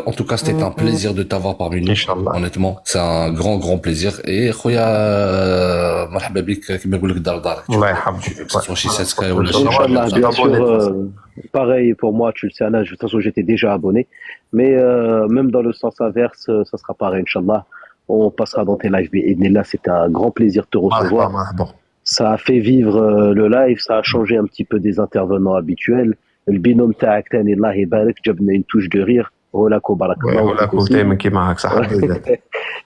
en tout cas, c'était un plaisir de t'avoir parmi nous. Honnêtement, c'est un grand plaisir. Et Khoya, marhaba bik, كما يقول لك دار دارك. الله يحفظك. Que ce soit chez Sky ou Inch'Allah, bien sûr, pareil pour moi, tu le sais, Anna, de toute façon, j'étais déjà abonné. Mais même dans le sens inverse, ça sera pareil, Inch'Allah. On passera dans tes lives. Là, c'était un grand plaisir de te recevoir. Ça a fait vivre le live, ça a changé un petit peu des intervenants habituels. Le binôme تاعك تاني الله يبارك جبنا une touche de rire. Holako barakallah.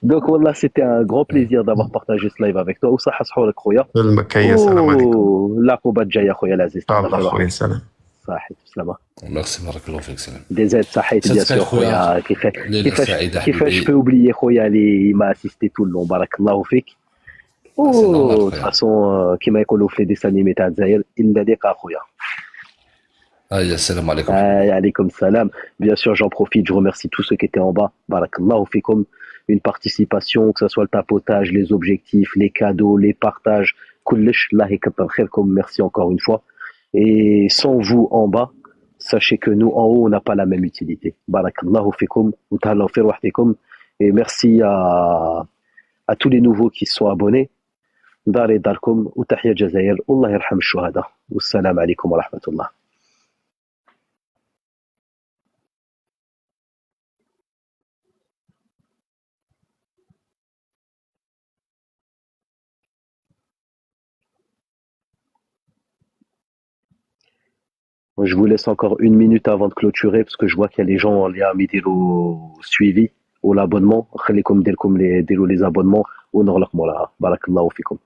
Donc wallah, c'était un grand plaisir d'avoir partagé ce live avec toi. وصحة سحورك خويا. السلام عليكم. العقوبات جاية خويا العزيز. خويا سلام. صحيت بسلامة. Merci بارك الله فيك سلام. DZ صحيت bien sûr خويا كيفاش peux oublier خويا اللي m'a assisté tout le long بارك الله فيك. De toute façon, كما يقولوا في ديس انيمي تاع الجزائر إلا لقى خويا. Salam alaikum. Alaykoum salam. Bien sûr, j'en profite, je remercie tous ceux qui étaient en bas. Barakallahu fikum. Une participation, que ce soit le tapotage, les objectifs, les cadeaux, les partages. Kullish, Allah yakbar khairkum. Merci encore une fois. Et sans vous en bas, sachez que nous en haut, on n'a pas la même utilité. Barakallahu fikum. Utahallahu fi ruhtikum. Et merci à tous les nouveaux qui se sont abonnés. Dari darkum. Utahya Jazair. Allah yarham shuhada. Wassalam alaikum wa rahmatullah. Je vous laisse encore une minute avant de clôturer parce que je vois qu'il y a les gens en lien au suivi ou l'abonnement. خليكم ديركم les abonnements ونغلق مولاها. بارك الله فيكم.